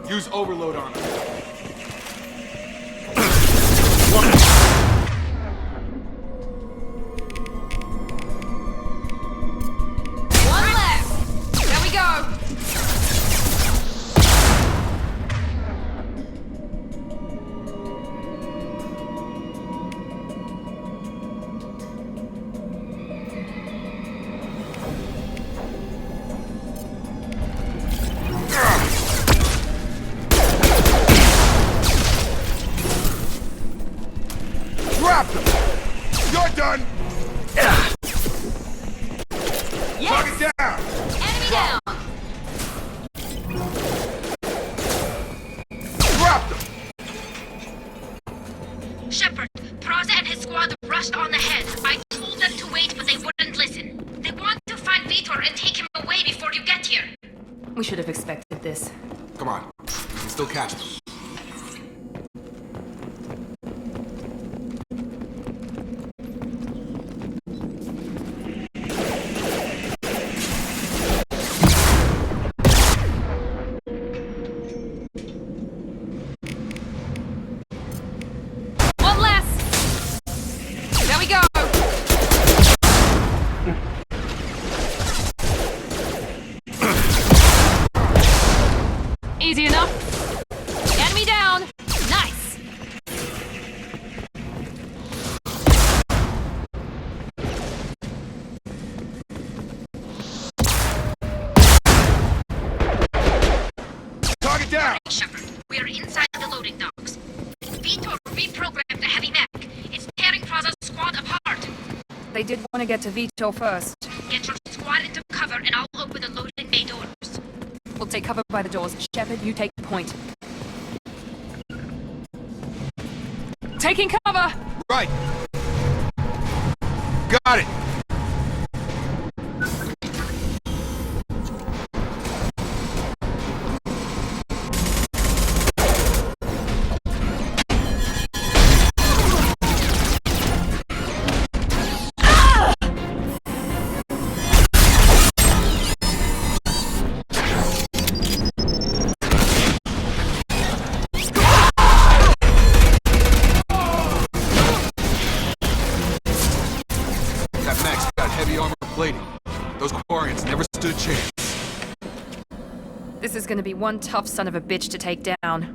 Use overload on him. One left! There we go! Drop them! You're done! Yes! Target down! Enemy down! Drop them! Shepard, Praza and his squad rushed on ahead. I told them to wait, but they wouldn't listen. They want to find Vitor and take him away before you get here. We should have expected this. Come on. We can still catch them. One less! There we go! Easy enough. Enemy down! Nice! Target down! Shepard, we are inside the loading docks. Vitor reprogrammed the heavy mech. It's tearing Praza's squad apart. They did want to get to Vitor first. Get your squad into cover and I'll open the loading bay doors. We'll take cover by the doors. Shepard, you take point. Taking cover! Right! Got it! heavy armor plating. Those Quarians never stood a chance. This is gonna be one tough son of a bitch to take down.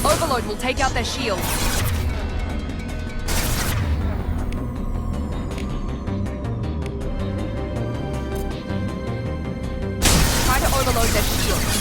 Overload will take out their shield. Try to overload their shield.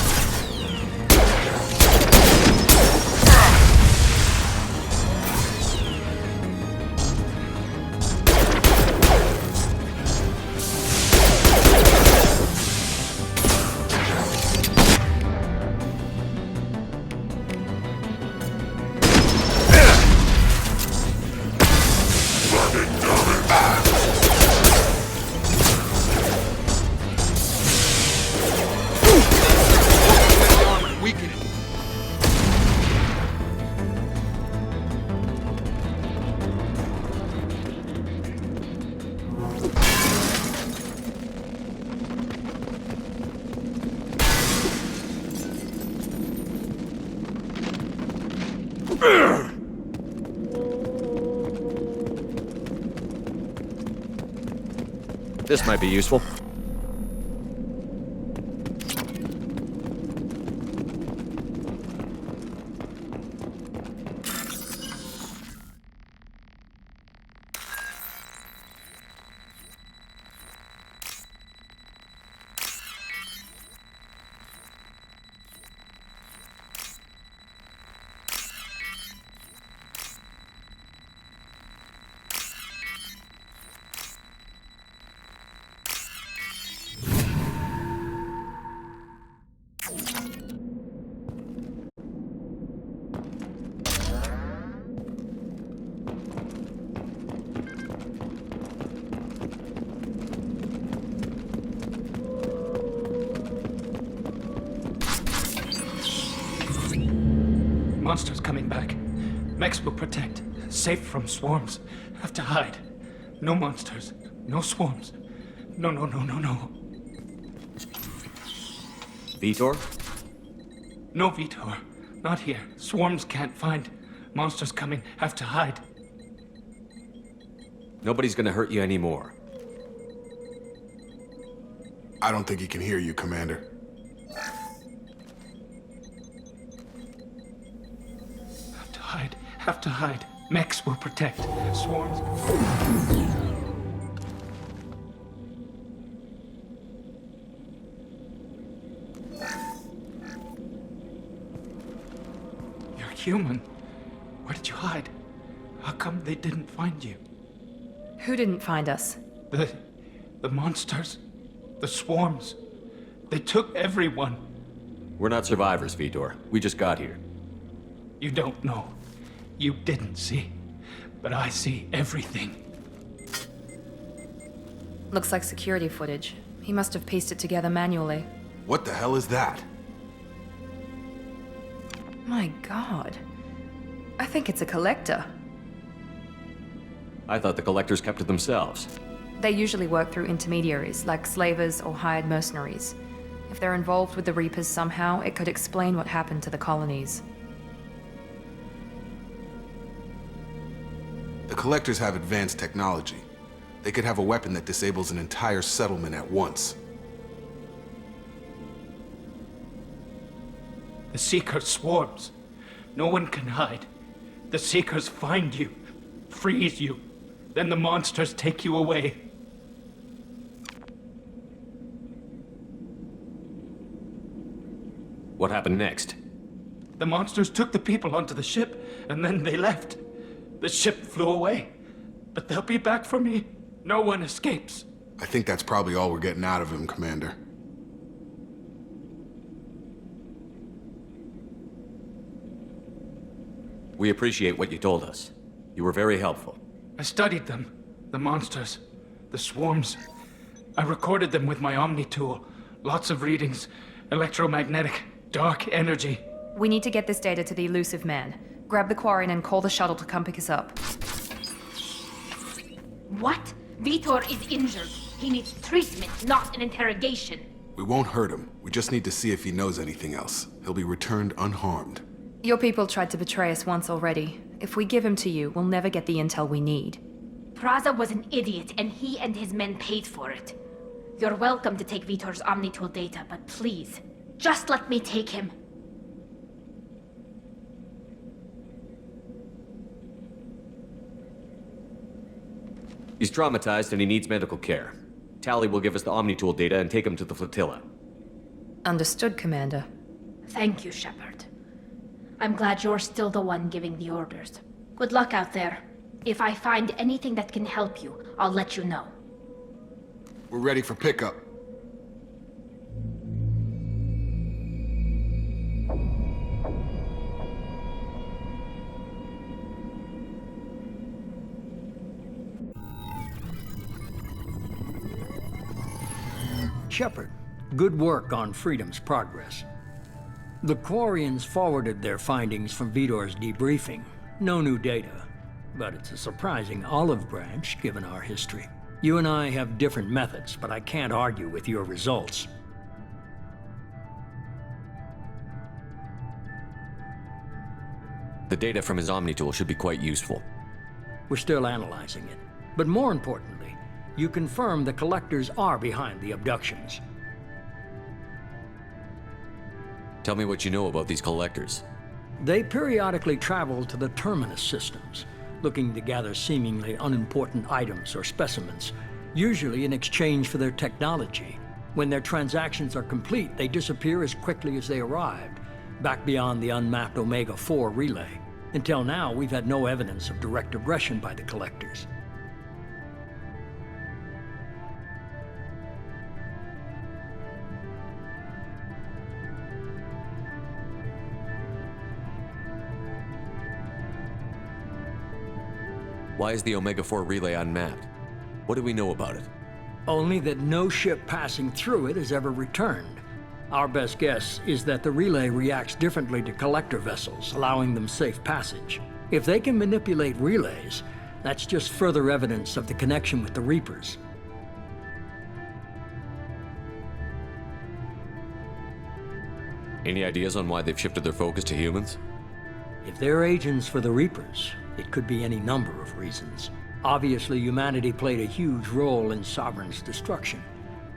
This might be useful. Monsters coming back. Mechs will protect. Safe from swarms. Have to hide. No monsters. No swarms. No. Vitor? No Vitor. Not here. Swarms can't find. Monsters coming. Have to hide. Nobody's gonna hurt you anymore. I don't think he can hear you, Commander. Have to hide. Mechs will protect. Swarms. You're human. Where did you hide? How come they didn't find you? Who didn't find us? The monsters. The swarms. They took everyone. We're not survivors, Vitor. We just got here. You don't know. You didn't see. But I see everything. Looks like security footage. He must have pieced it together manually. What the hell is that? My god. I think it's a collector. I thought the collectors kept to themselves. They usually work through intermediaries, like slavers or hired mercenaries. If they're involved with the Reapers somehow, it could explain what happened to the colonies. The collectors have advanced technology. They could have a weapon that disables an entire settlement at once. The Seekers swarms. No one can hide. The Seekers find you, freeze you, then the monsters take you away. What happened next? The monsters took the people onto the ship, and then they left. The ship flew away. But they'll be back for me. No one escapes. I think that's probably all we're getting out of him, Commander. We appreciate what you told us. You were very helpful. I studied them. The monsters. The swarms. I recorded them with my Omni tool. Lots of readings. Electromagnetic. Dark energy. We need to get this data to the elusive man. Grab the Quarian and call the shuttle to come pick us up. What? Vitor is injured. He needs treatment, not an interrogation. We won't hurt him. We just need to see if he knows anything else. He'll be returned unharmed. Your people tried to betray us once already. If we give him to you, we'll never get the intel we need. Praza was an idiot, and he and his men paid for it. You're welcome to take Vitor's Omnitool data, but please, just let me take him. He's traumatized and he needs medical care. Tali will give us the Omnitool data and take him to the flotilla. Understood, Commander. Thank you, Shepard. I'm glad you're still the one giving the orders. Good luck out there. If I find anything that can help you, I'll let you know. We're ready for pickup. Shepard, good work on Freedom's progress. The Quarians forwarded their findings from Vitor's debriefing. No new data, but it's a surprising olive branch given our history. You and I have different methods, but I can't argue with your results. The data from his Omnitool should be quite useful. We're still analyzing it. But more importantly, you confirm the Collectors are behind the abductions. Tell me what you know about these Collectors. They periodically travel to the Terminus systems, looking to gather seemingly unimportant items or specimens, usually in exchange for their technology. When their transactions are complete, they disappear as quickly as they arrived, back beyond the unmapped Omega-4 relay. Until now, we've had no evidence of direct aggression by the Collectors. Why is the Omega-4 relay unmapped? What do we know about it? Only that no ship passing through it has ever returned. Our best guess is that the relay reacts differently to collector vessels, allowing them safe passage. If they can manipulate relays, that's just further evidence of the connection with the Reapers. Any ideas on why they've shifted their focus to humans? If they're agents for the Reapers, it could be any number of reasons. Obviously, humanity played a huge role in Sovereign's destruction.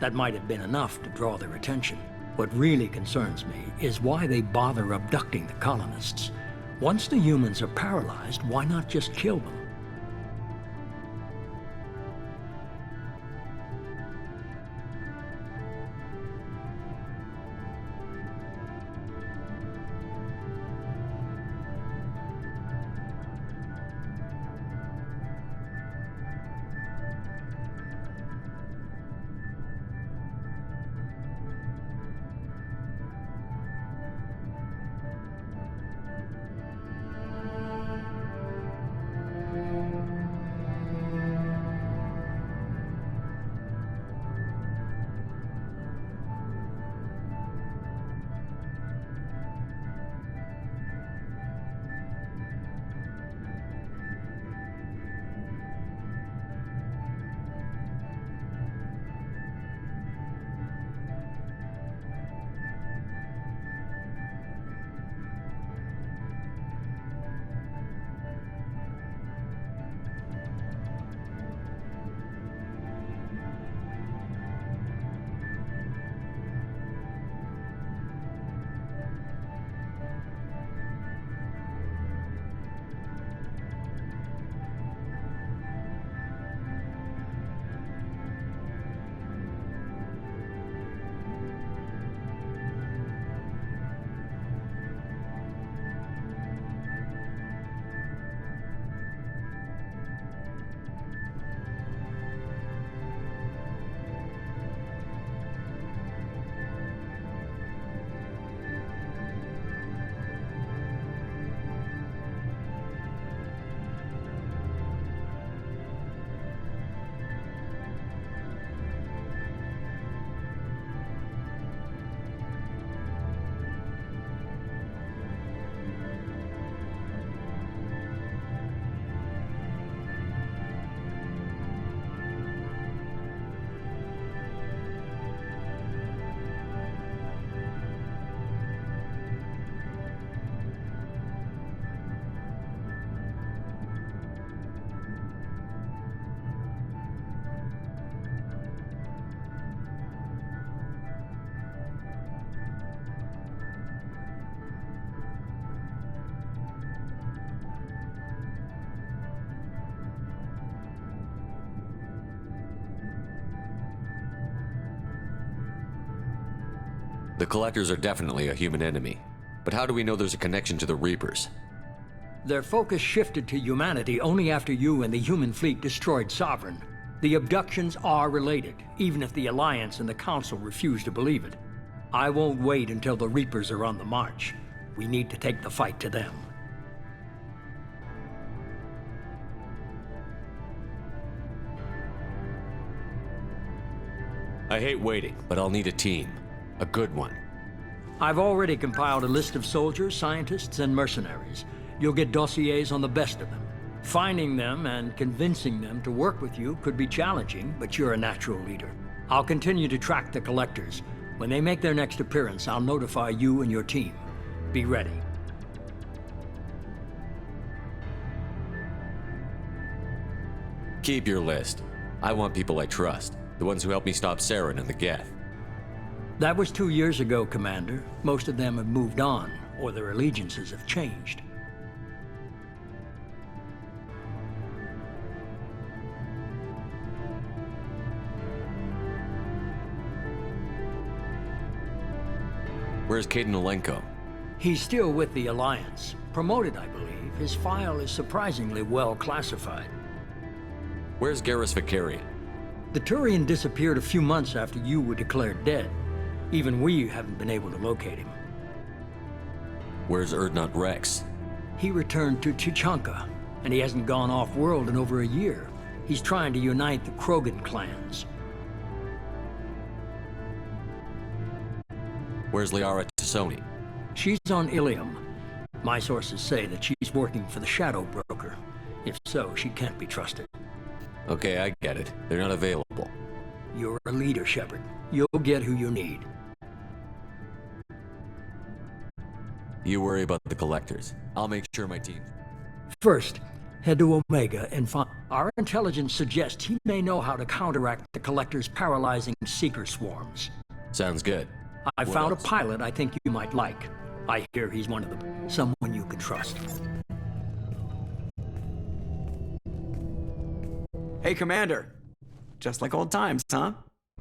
That might have been enough to draw their attention. What really concerns me is why they bother abducting the colonists. Once the humans are paralyzed, why not just kill them? The Collectors are definitely a human enemy. But how do we know there's a connection to the Reapers? Their focus shifted to humanity only after you and the human fleet destroyed Sovereign. The abductions are related, even if the Alliance and the Council refuse to believe it. I won't wait until the Reapers are on the march. We need to take the fight to them. I hate waiting, but I'll need a team. A good one. I've already compiled a list of soldiers, scientists, and mercenaries. You'll get dossiers on the best of them. Finding them and convincing them to work with you could be challenging, but you're a natural leader. I'll continue to track the Collectors. When they make their next appearance, I'll notify you and your team. Be ready. Keep your list. I want people I trust. The ones who helped me stop Saren and the Geth. That was 2 years ago, Commander. Most of them have moved on, or their allegiances have changed. Where's Caden Olenko? He's still with the Alliance. Promoted, I believe. His file is surprisingly well classified. Where's Garrus Vakarian? The Turian disappeared a few months after you were declared dead. Even we haven't been able to locate him. Where's Urdnot Rex? He returned to Tuchanka, and he hasn't gone off-world in over a year. He's trying to unite the Krogan clans. Where's Liara Tassoni? She's on Ilium. My sources say that she's working for the Shadow Broker. If so, she can't be trusted. Okay, I get it. They're not available. You're a leader, Shepard. You'll get who you need. You worry about the Collectors. I'll make sure my team... First, head to Omega and find... Our intelligence suggests he may know how to counteract the Collectors' paralyzing Seeker swarms. Sounds good. I found a pilot I think you might like. I hear he's one of them. Someone you can trust. Hey, Commander. Just like old times, huh?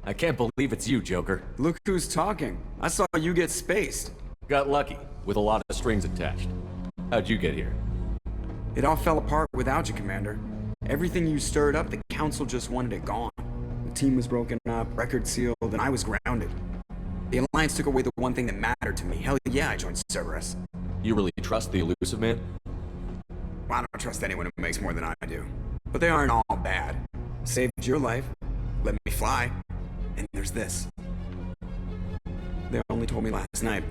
I can't believe it's you, Joker. Look who's talking. I saw you get spaced. Got lucky, with a lot of strings attached. How'd you get here? It all fell apart without you, Commander. Everything you stirred up, the Council just wanted it gone. The team was broken up, record sealed, and I was grounded. The Alliance took away the one thing that mattered to me. Hell yeah, I joined Cerberus. You really trust the Illusive Man? Well, I don't trust anyone who makes more than I do. But they aren't all bad. Saved your life, let me fly, and there's this. They only told me last night.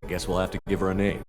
Guess we'll have to give her a name.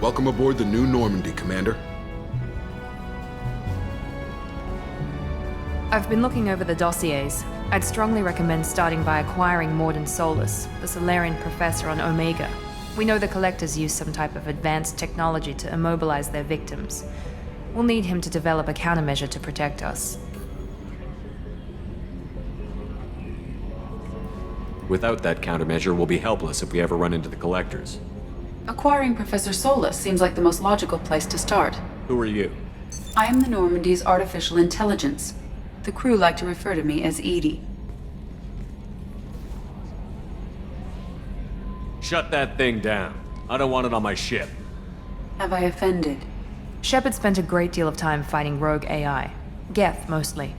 Welcome aboard the New Normandy, Commander. I've been looking over the dossiers. I'd strongly recommend starting by acquiring Morden Solus, the Solarian professor on Omega. We know the Collectors use some type of advanced technology to immobilize their victims. We'll need him to develop a countermeasure to protect us. Without that countermeasure, we'll be helpless if we ever run into the Collectors. Acquiring Professor Solus seems like the most logical place to start. Who are you? I am the Normandy's artificial intelligence. The crew like to refer to me as Edie. Shut that thing down. I don't want it on my ship. Have I offended? Shepard spent a great deal of time fighting rogue AI. Geth, mostly.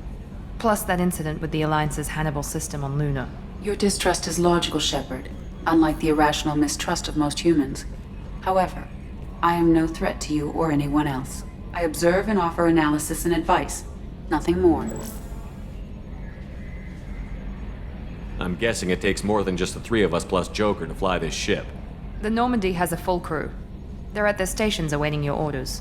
Plus that incident with the Alliance's Hannibal system on Luna. Your distrust is logical, Shepard, unlike the irrational mistrust of most humans. However, I am no threat to you or anyone else. I observe and offer analysis and advice. Nothing more. I'm guessing it takes more than just the three of us plus Joker to fly this ship. The Normandy has a full crew. They're at their stations awaiting your orders.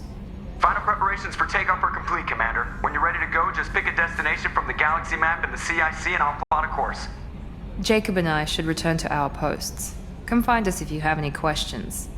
Final preparations for takeoff are complete, Commander. When you're ready to go, just pick a destination from the galaxy map and the CIC and I'll plot a course. Jacob and I should return to our posts. Come find us if you have any questions.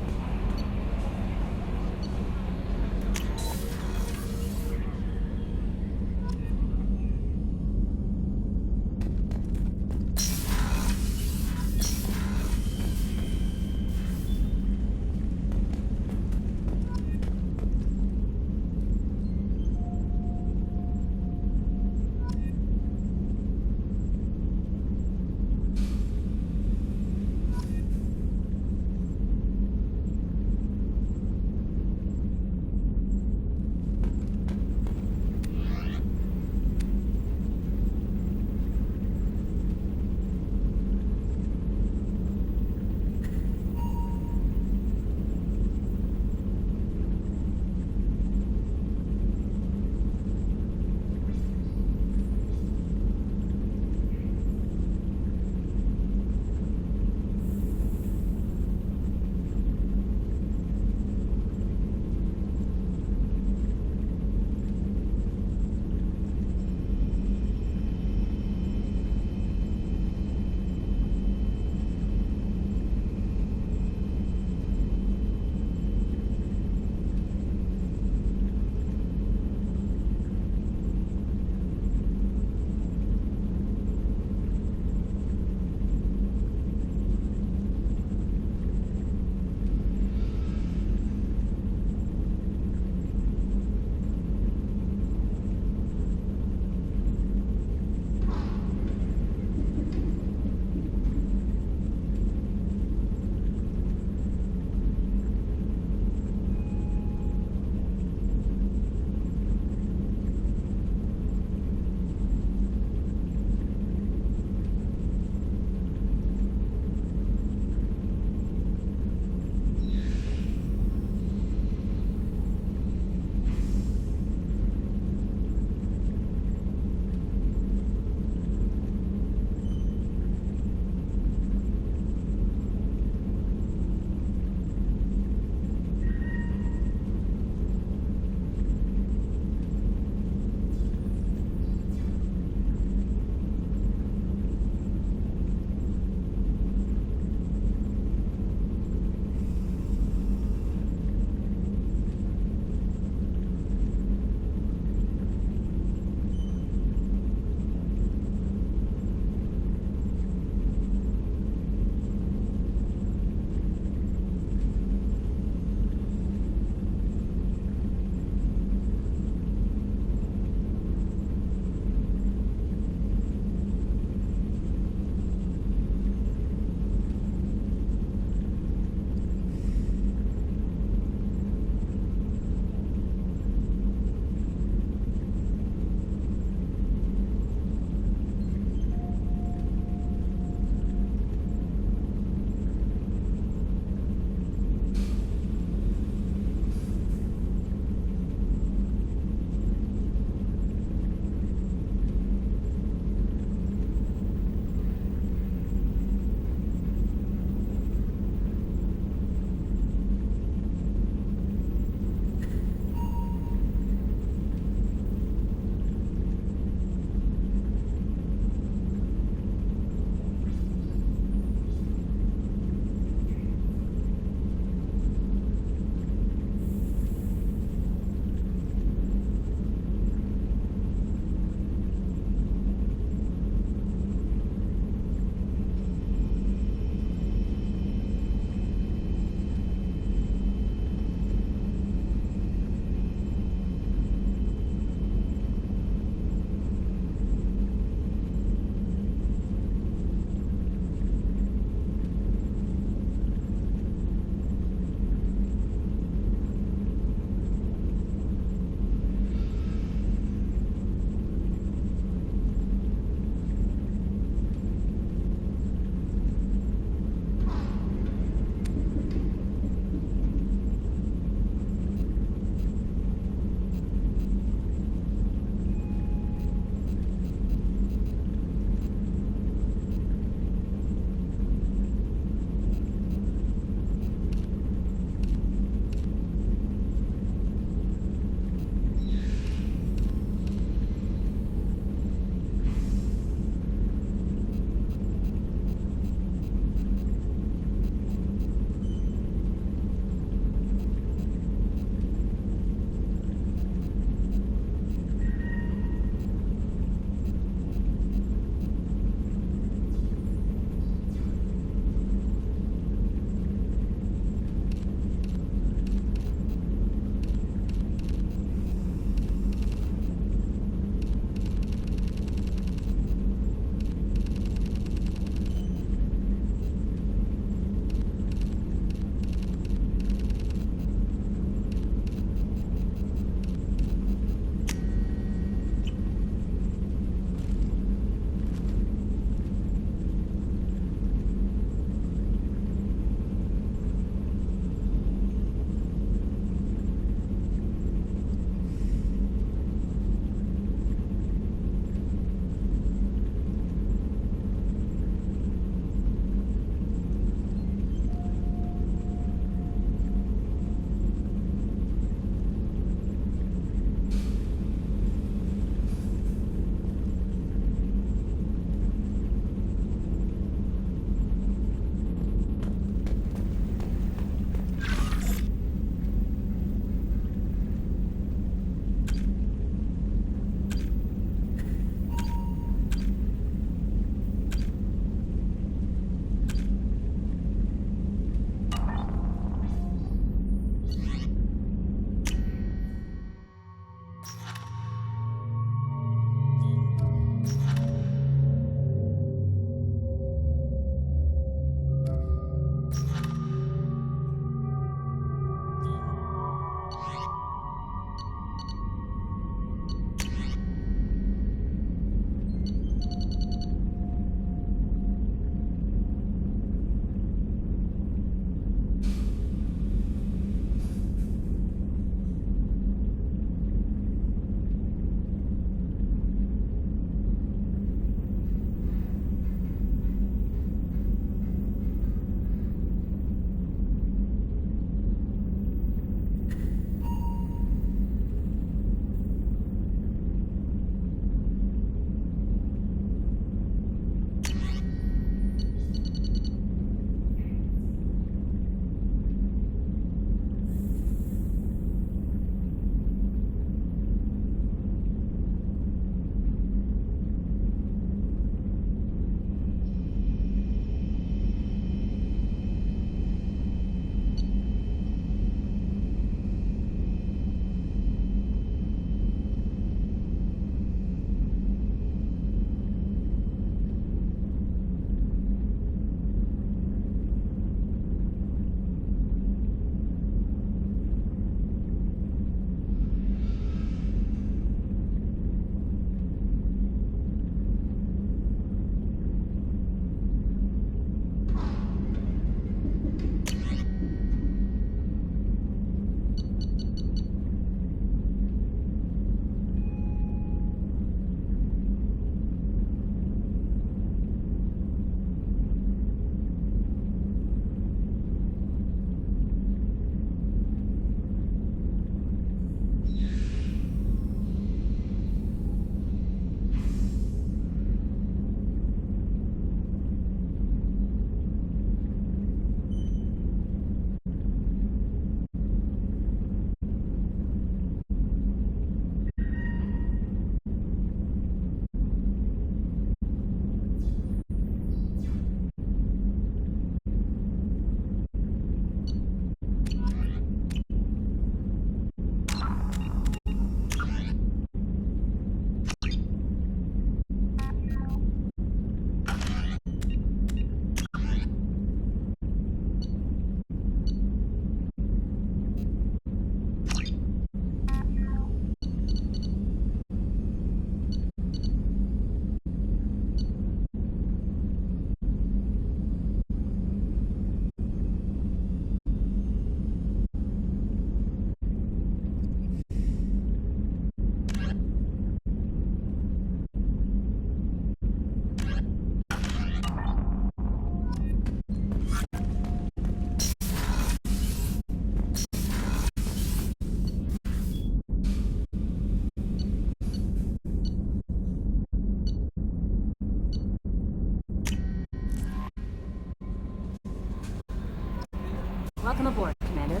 Welcome aboard, Commander.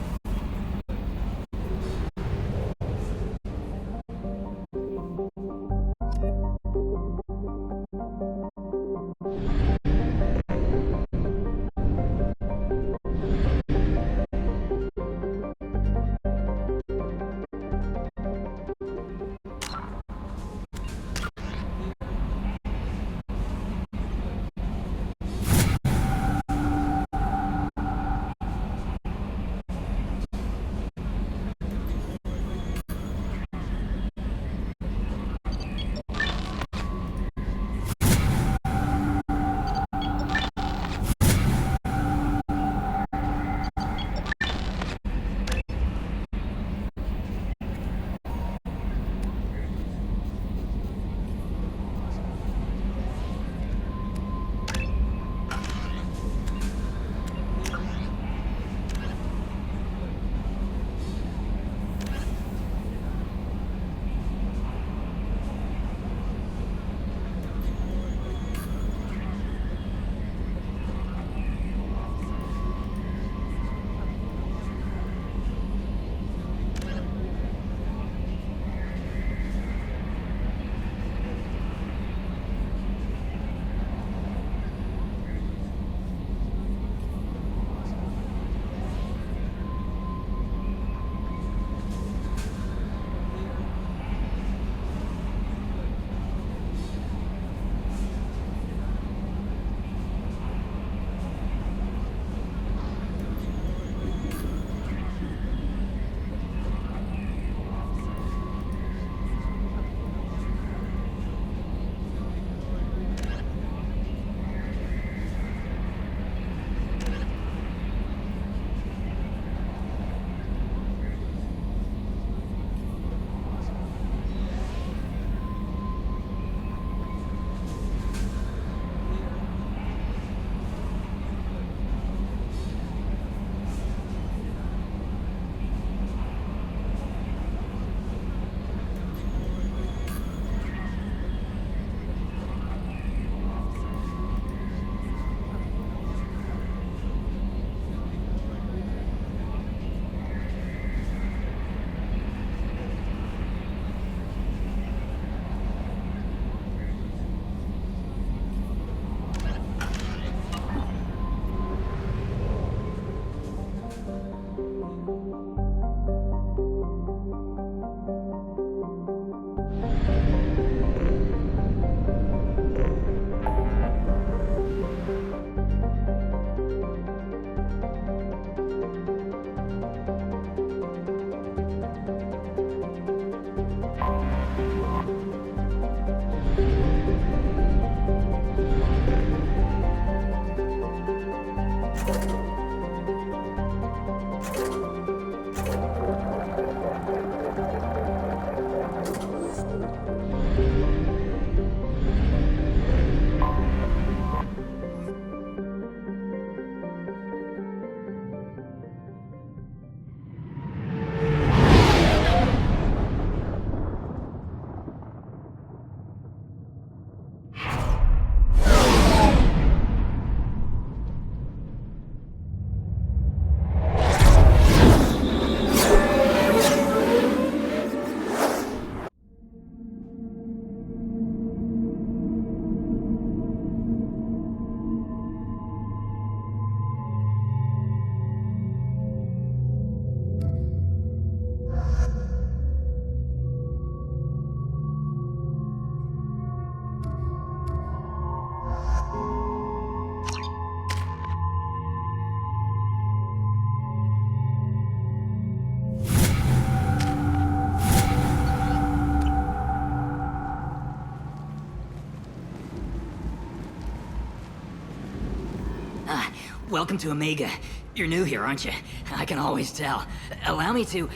Welcome to Omega. You're new here, aren't you? I can always tell. Allow me to...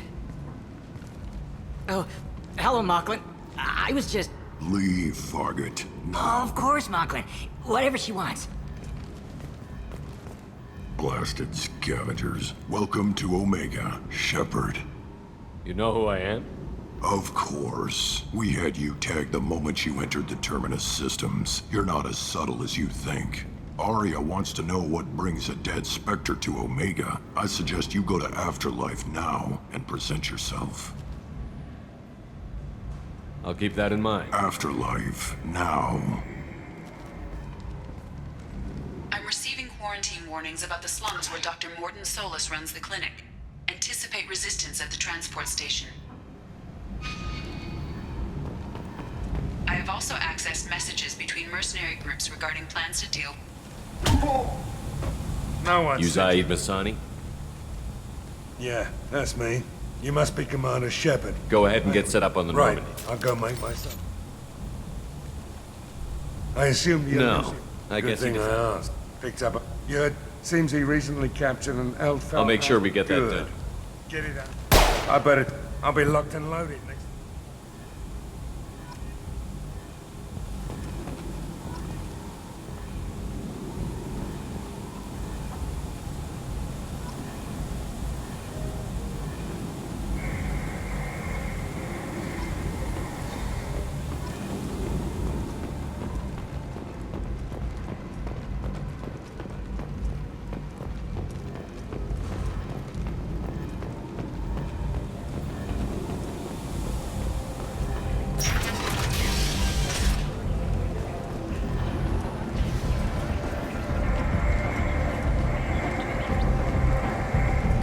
Oh, hello, Mocklin. I was just... Leave, Fargate. Oh, of course, Mocklin. Whatever she wants. Blasted scavengers. Welcome to Omega, Shepard. You know who I am? Of course. We had you tagged the moment you entered the Terminus systems. You're not as subtle as you think. Arya wants to know what brings a dead Spectre to Omega. I suggest you go to Afterlife now and present yourself. I'll keep that in mind. Afterlife now. I'm receiving quarantine warnings about the slums where Dr. Mordin Solus runs the clinic. Anticipate resistance at the transport station. I have also accessed messages between mercenary groups regarding plans to deal. No one. You Zaid Masani? Yeah, that's me. You must be Commander Shepard. Go ahead and get set up on the Right. Normandy. I'll go make myself. I assume you. No, I Good guess he thing doesn't. I asked. Picked up a. You heard? Seems he recently captured an elf. I'll make sure we get that Good. done. Get it out. I bet it. I'll be locked and loaded next.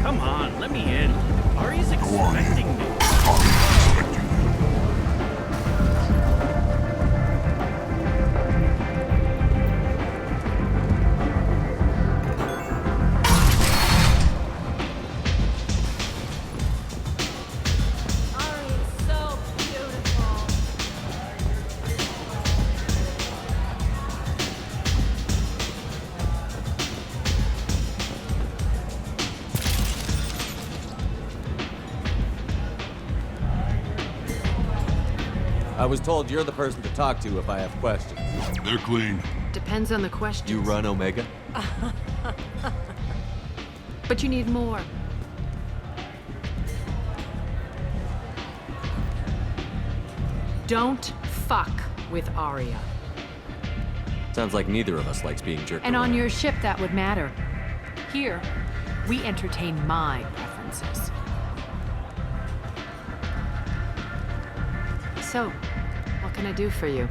Come on, let me in. Ari's expecting me. I was told you're the person to talk to if I have questions. They're clean. Depends on the question. You run Omega? But you need more. Don't fuck with Arya. Sounds like neither of us likes being jerked And around. on your ship, that would matter. Here, we entertain my preferences. So, what can I do for you?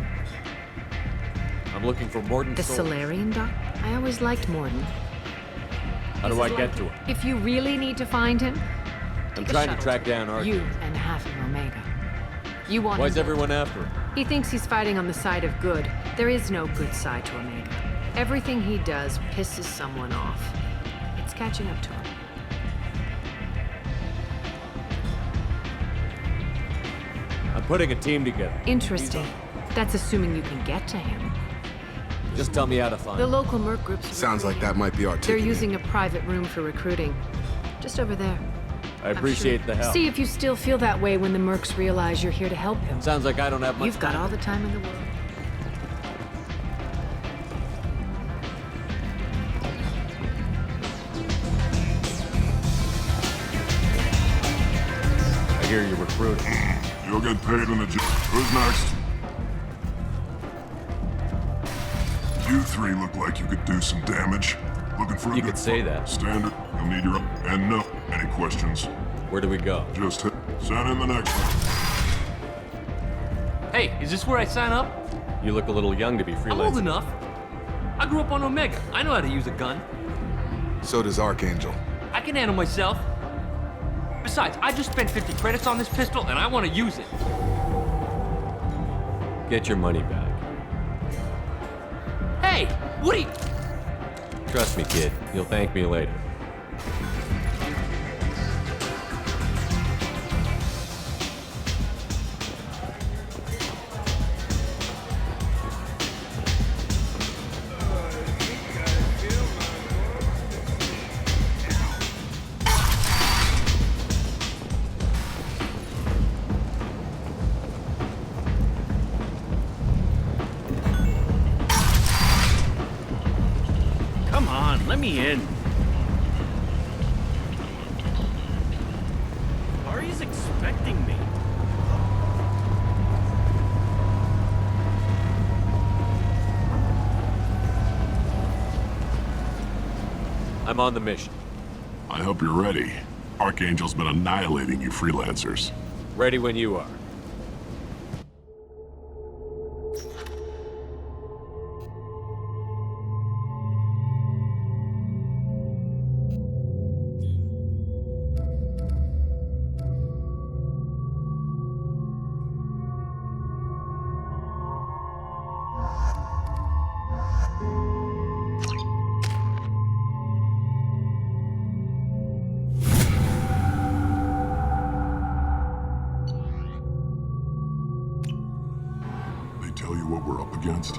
I'm looking for Mordin The Solus. Solarian doc? I always liked Mordin. How do I get to him? If you really need to find him, I'm take a trying to shuttle. track down Ark. You and half of Omega. You want Why him is dead. everyone after him? He thinks he's fighting on the side of good. There is no good side to Omega. Everything he does pisses someone off. It's catching up to him. I'm putting a team together. Interesting. That's assuming you can get to him. Just tell me how to find The him. local merc groups are Sounds like recruiting. that might be our They're ticket. using a private room for recruiting. Just over there. I appreciate the help. See if you still feel that way when the mercs realize you're here to help him. Sounds like I don't have much You've got time. all the time in the world. I hear you're recruiting. You'll get paid in the Who's next? You three look like you could do some damage. Looking for a You good could say that. Standard. You'll need your and no. Any questions? Where do we go? Just hit. Send in the next one. Hey, is this where I sign up? You look a little young to be I'm freelancing. old enough. I grew up on Omega. I know how to use a gun. So does Archangel. I can handle myself. Besides, I just spent 50 credits on this pistol, and I want to use it. Get your money back. Hey, what are you... Trust me, kid. You'll thank me later. Come on, let me in. Ari's expecting me. I'm on the mission. I hope you're ready. Archangel's been annihilating you freelancers. Ready when you are. Tell you what we're up against?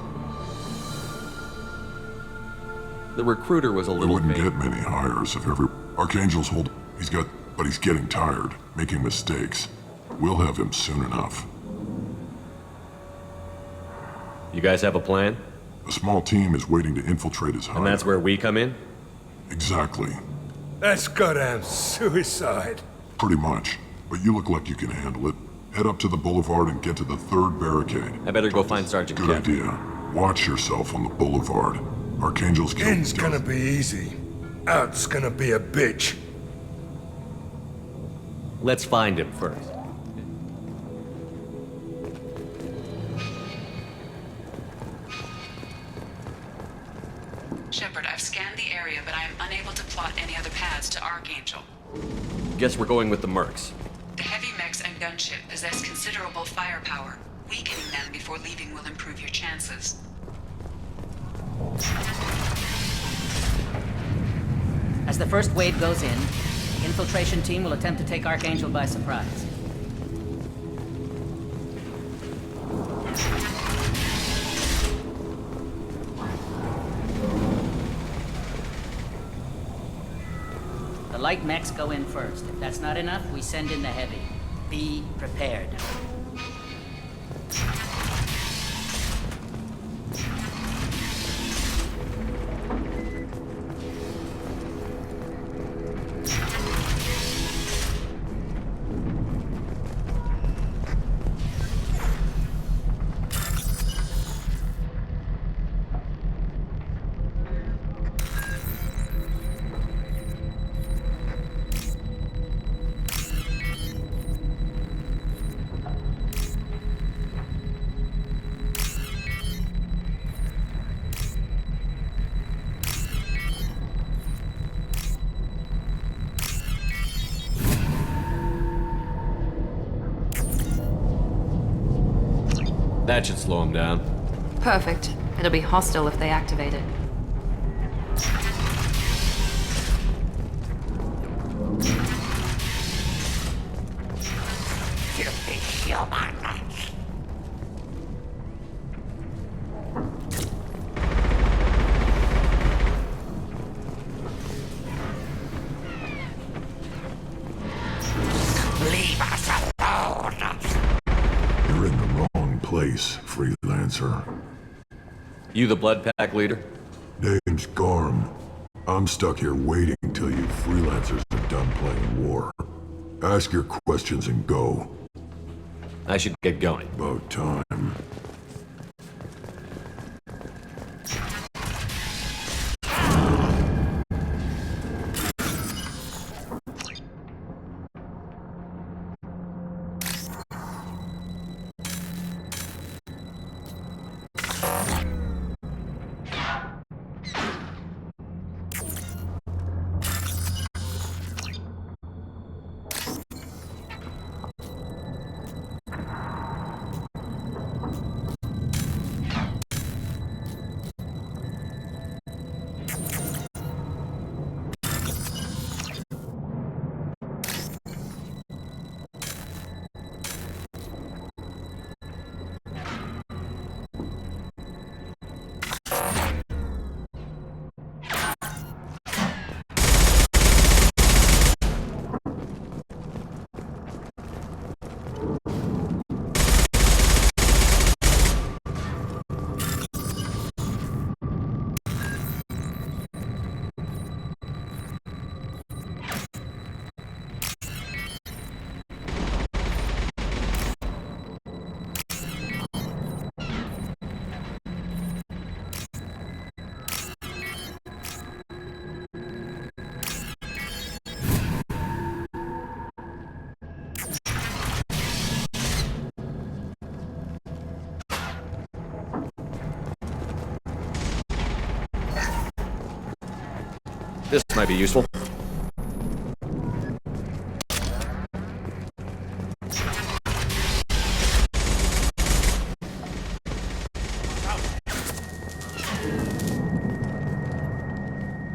The recruiter was a We little wouldn't vague. get many hires if every... Archangel's hold... But he's getting tired, making mistakes. We'll have him soon enough. You guys have a plan? A small team is waiting to infiltrate his hideout. And that's where we come in? Exactly. That's goddamn suicide. Pretty much. But you look like you can handle it. Head up to the boulevard and get to the third barricade. I better go find Sergeant Good Kemp. idea. Watch yourself on the boulevard. Archangel's killed. In's gonna be easy. Out's gonna be a bitch. Let's find him first. Shepard, I've scanned the area, but I am unable to plot any other paths to Archangel. Guess we're going with the Mercs. The heavy mechs and gunship possess considerable firepower. Weakening them before leaving will improve your chances. As the first wave goes in, the infiltration team will attempt to take Archangel by surprise. The light mechs go in first. If that's not enough, we send in the heavy. Be prepared. That should slow him down. Perfect. It'll be hostile if they activate it. Leave us alone! You're in the wrong place, freelancer. You the Blood Pack leader? Name's Garm. I'm stuck here waiting till you freelancers are done playing war. Ask your questions and go. I should get going. About time. This might be useful.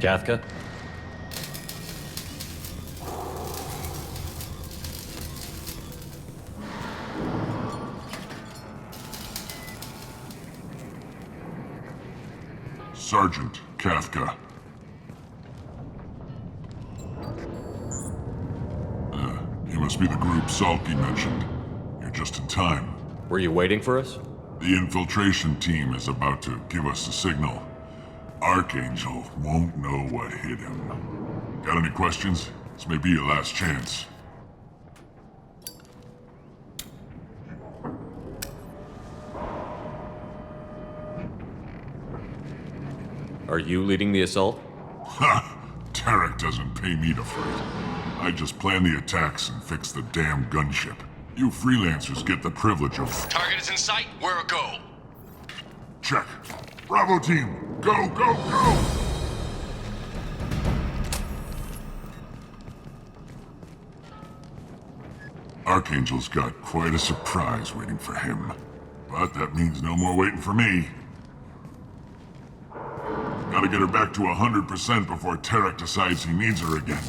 Kafka? Sergeant Kafka. You must be the group Salky mentioned. You're just in time. Were you waiting for us? The infiltration team is about to give us a signal. Archangel won't know what hit him. Got any questions? This may be your last chance. Are you leading the assault? Ha! Tarek doesn't pay me to fight. I just plan the attacks and fix the damn gunship. You freelancers get the privilege of... Target is in sight. Where a go? Check. Bravo team, go, go, go! Archangel's got quite a surprise waiting for him. But that means no more waiting for me. Gotta get her back to 100% before Tarek decides he needs her again.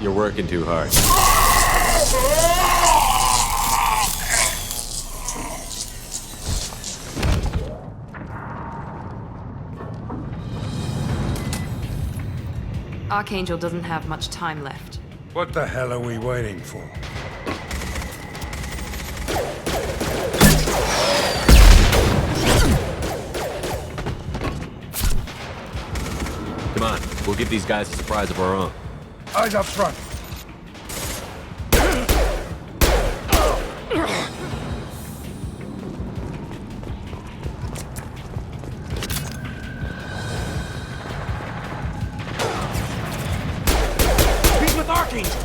You're working too hard. Archangel doesn't have much time left. What the hell are we waiting for? Come on, we'll give these guys a surprise of our own. Eyes up front. He's with Archangel!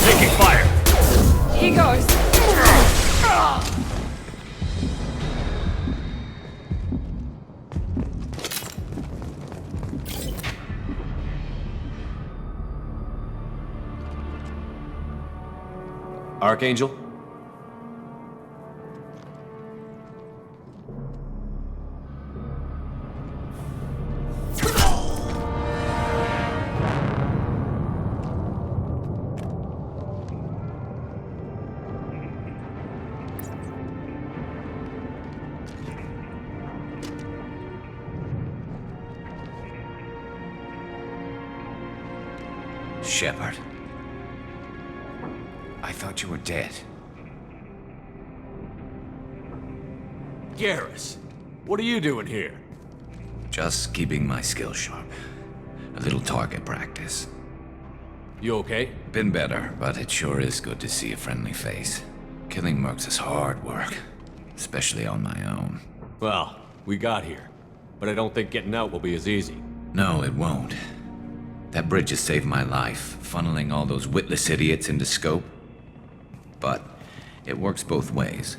Taking fire. He goes. Archangel? Shepard. I thought you were dead. Garrus, what are you doing here? Just keeping my skills sharp. A little target practice. You okay? Been better, but it sure is good to see a friendly face. Killing mercs is hard work, especially on my own. Well, we got here, but I don't think getting out will be as easy. No, it won't. That bridge has saved my life, funneling all those witless idiots into scope. But it works both ways.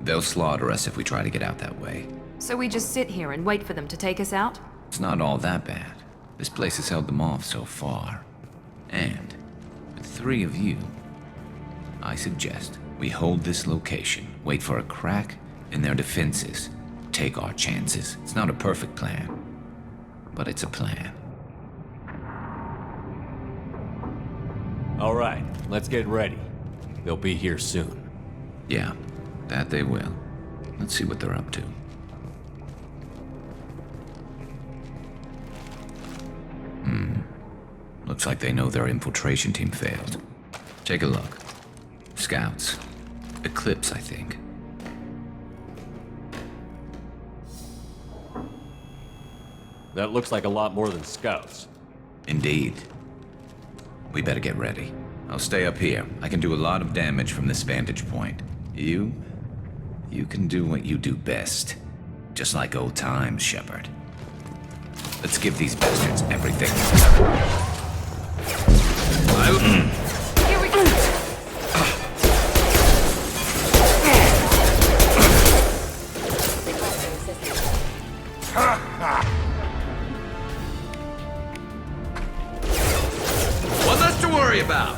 They'll slaughter us if we try to get out that way. So we just sit here and wait for them to take us out? It's not all that bad. This place has held them off so far. And with 3 of you, I suggest we hold this location, wait for a crack in their defenses, take our chances. It's not a perfect plan, but it's a plan. All right, let's get ready. They'll be here soon. Yeah, that they will. Let's see what they're up to. Looks like they know their infiltration team failed. Take a look. Scouts. Eclipse, I think. That looks like a lot more than scouts. Indeed. We better get ready. I'll stay up here. I can do a lot of damage from this vantage point. You can do what you do best. Just like old times, Shepard. Let's give these bastards everything. Here we go. One less to worry about.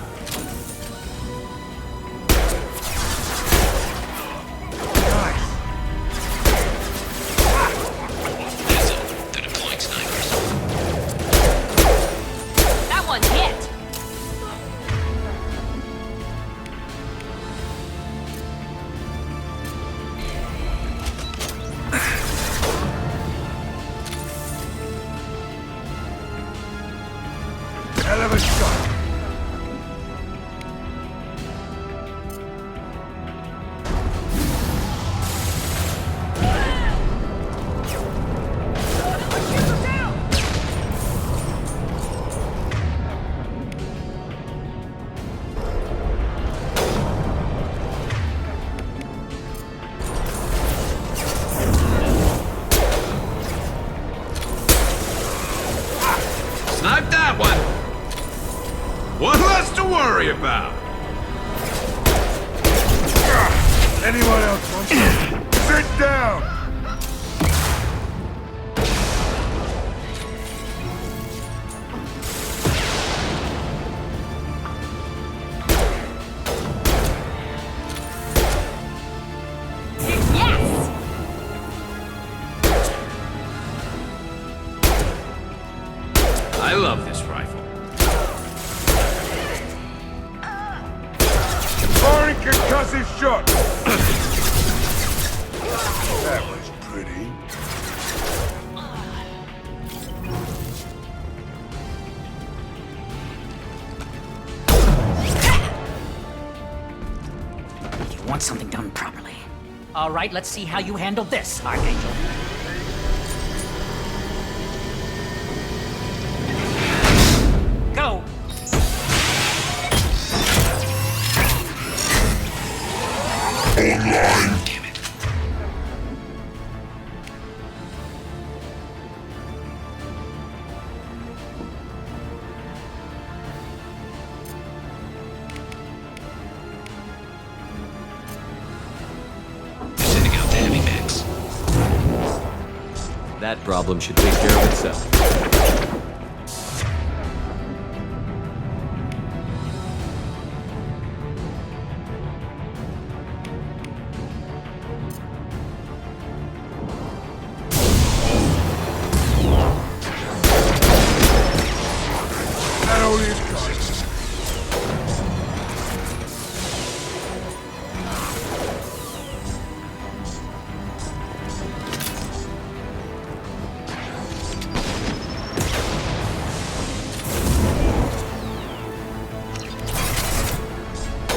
That one hit. Hell of a shot. Snipe that one. One less to worry about. Anyone else wants to? Sit down! Yes! I love this rifle. Barney concussive shot! That was pretty. You want something done properly. All right, let's see how you handle this, Archangel. Go! Online. Damn it. Sending out the heavy mix. That problem should take care of itself. That only is kind.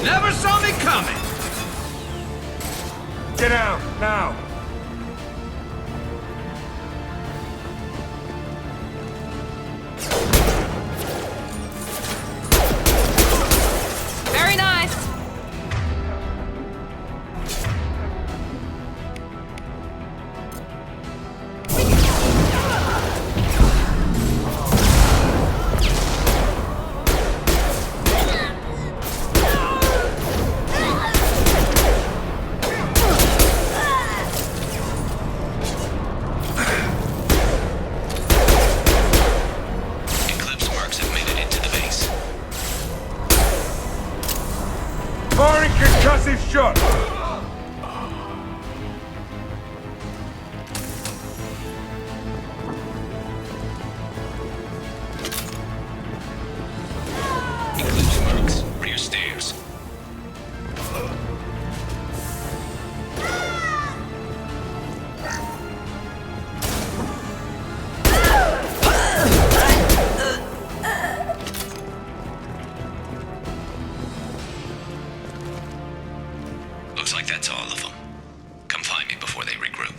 Never saw me coming. Get out, now! Very nice. before they regroup.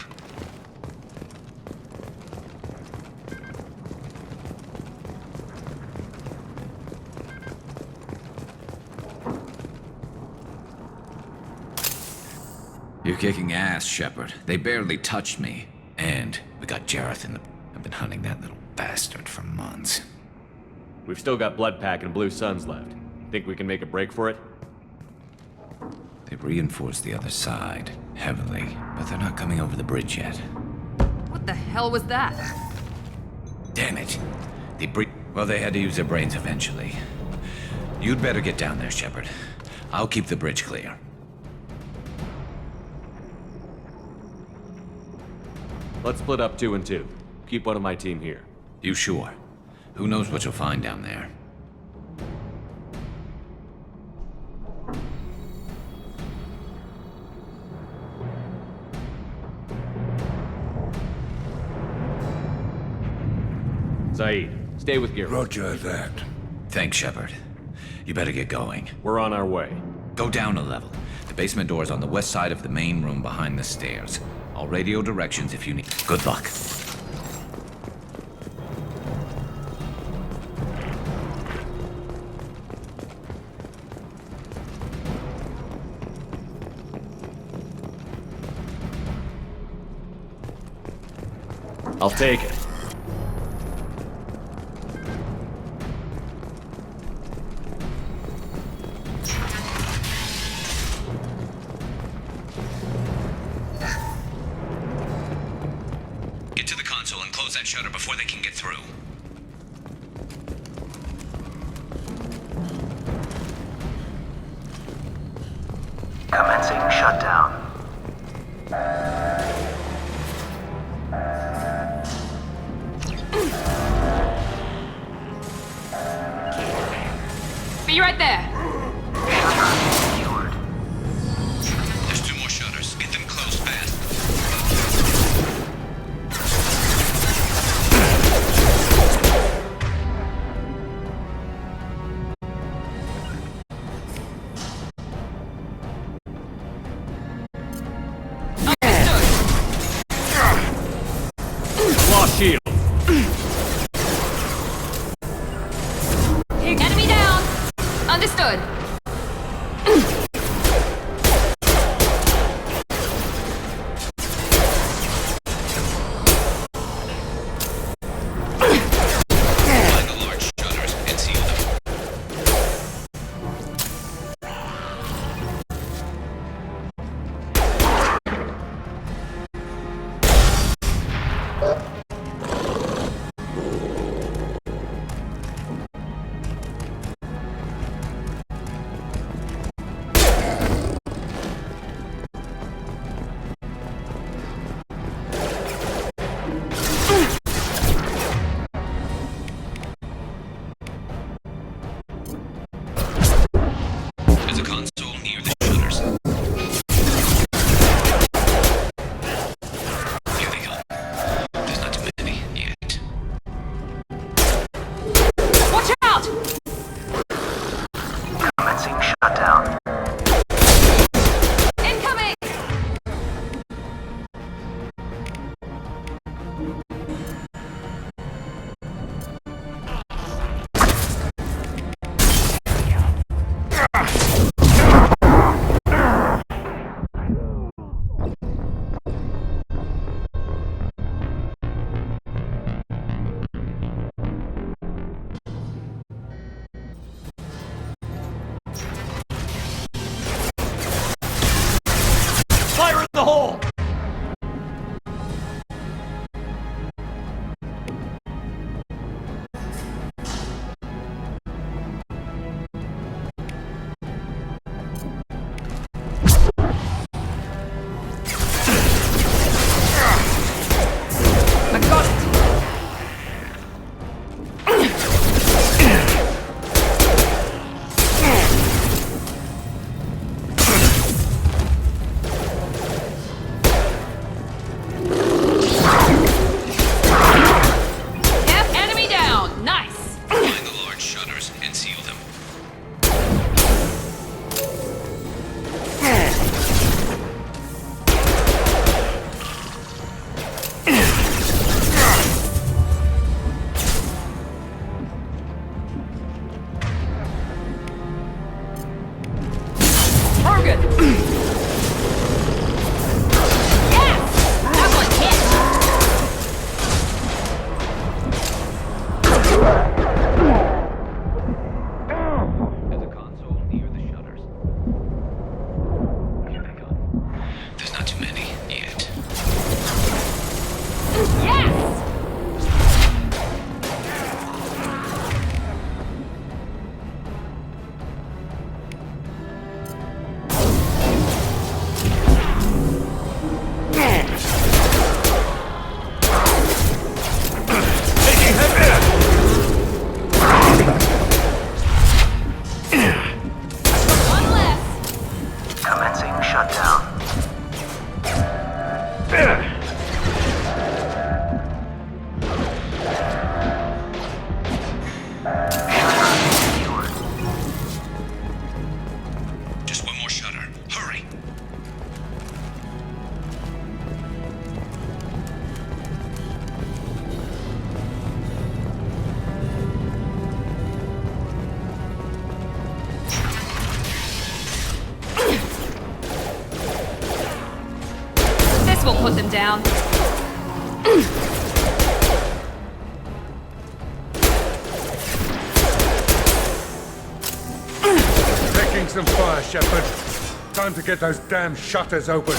You're kicking ass, Shepard. They barely touched me. And we got Jareth in the... I've been hunting that little bastard for months. We've still got Bloodpack and Blue Suns left. Think we can make a break for it? They've reinforced the other side, heavily, but they're not coming over the bridge yet. What the hell was that? Damn it! Well, they had to use their brains eventually. You'd better get down there, Shepard. I'll keep the bridge clear. Let's split up 2 and 2. Keep one of my team here. You sure? Who knows what you'll find down there? Zaid, stay with Garrett. Roger that. Thanks, Shepard. You better get going. We're on our way. Go down a level. The basement door's on the west side of the main room behind the stairs. I'll radio directions if you need. Good luck. I'll take it. Get to the console and close that shutter before they can get through. Commencing shutdown. Be right there. There's 2 more shutters. Get them closed fast. Lost shield. Enemy down. Understood. Find the large shutters and seal them. There's a console near the shutters. Here they come. There's not too many yet. Watch out! Commencing shutdown. Incoming! Fire in the hole! I got it. Just one more shutter. Hurry! This will put them down. Taking some fire, Shepard. Time to get those damn shutters open.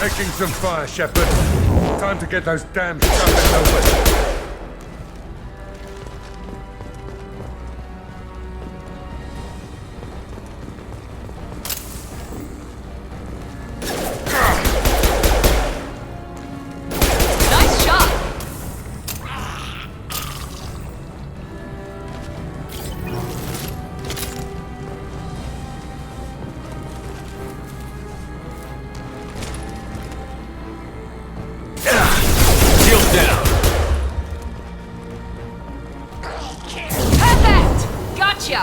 Taking some fire, Shepard. Time to get those damn shutters open. Nice shot. Shield down. Perfect. Gotcha.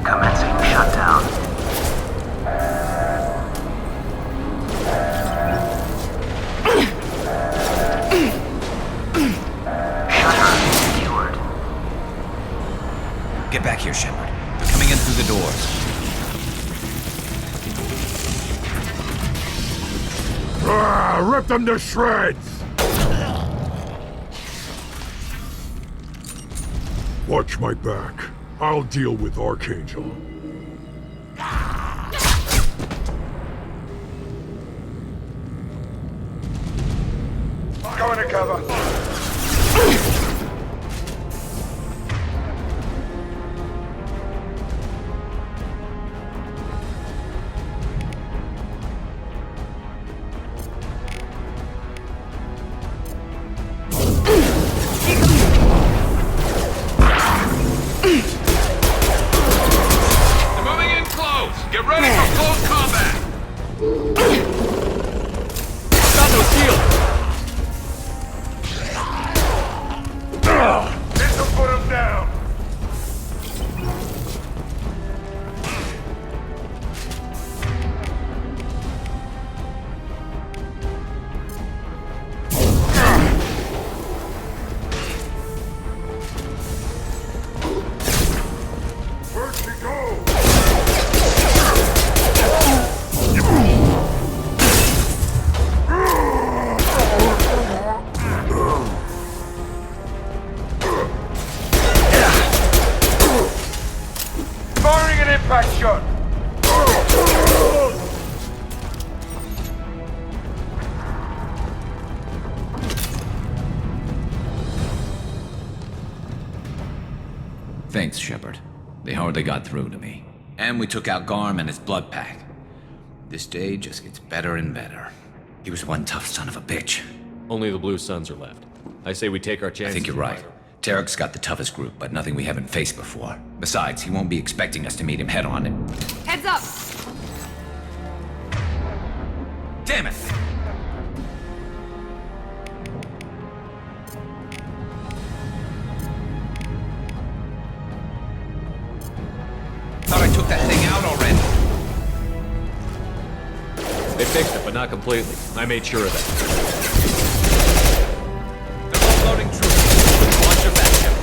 Commencing shutdown. Shutter secured. Get back here, Shepard. They're coming in through the doors. Rip them to shreds! Watch my back. I'll deal with Archangel. Go into cover. They're moving in close. Get ready for close combat. Got no shield. This will put them down. Where'd she go? Firing an impact shot. Thanks, Shepard. They hardly got through to me. And we took out Garm and his blood pack. This day just gets better and better. He was one tough son of a bitch. Only the Blue Suns are left. I say we take our chances. I think you're right. Tarek's got the toughest group, but nothing we haven't faced before. Besides, he won't be expecting us to meet him head-on and... Heads up! Damn it! Thought I took that thing out already. They fixed it, but not completely. I made sure of that. They're all loading troops. Watch your back, Shepard.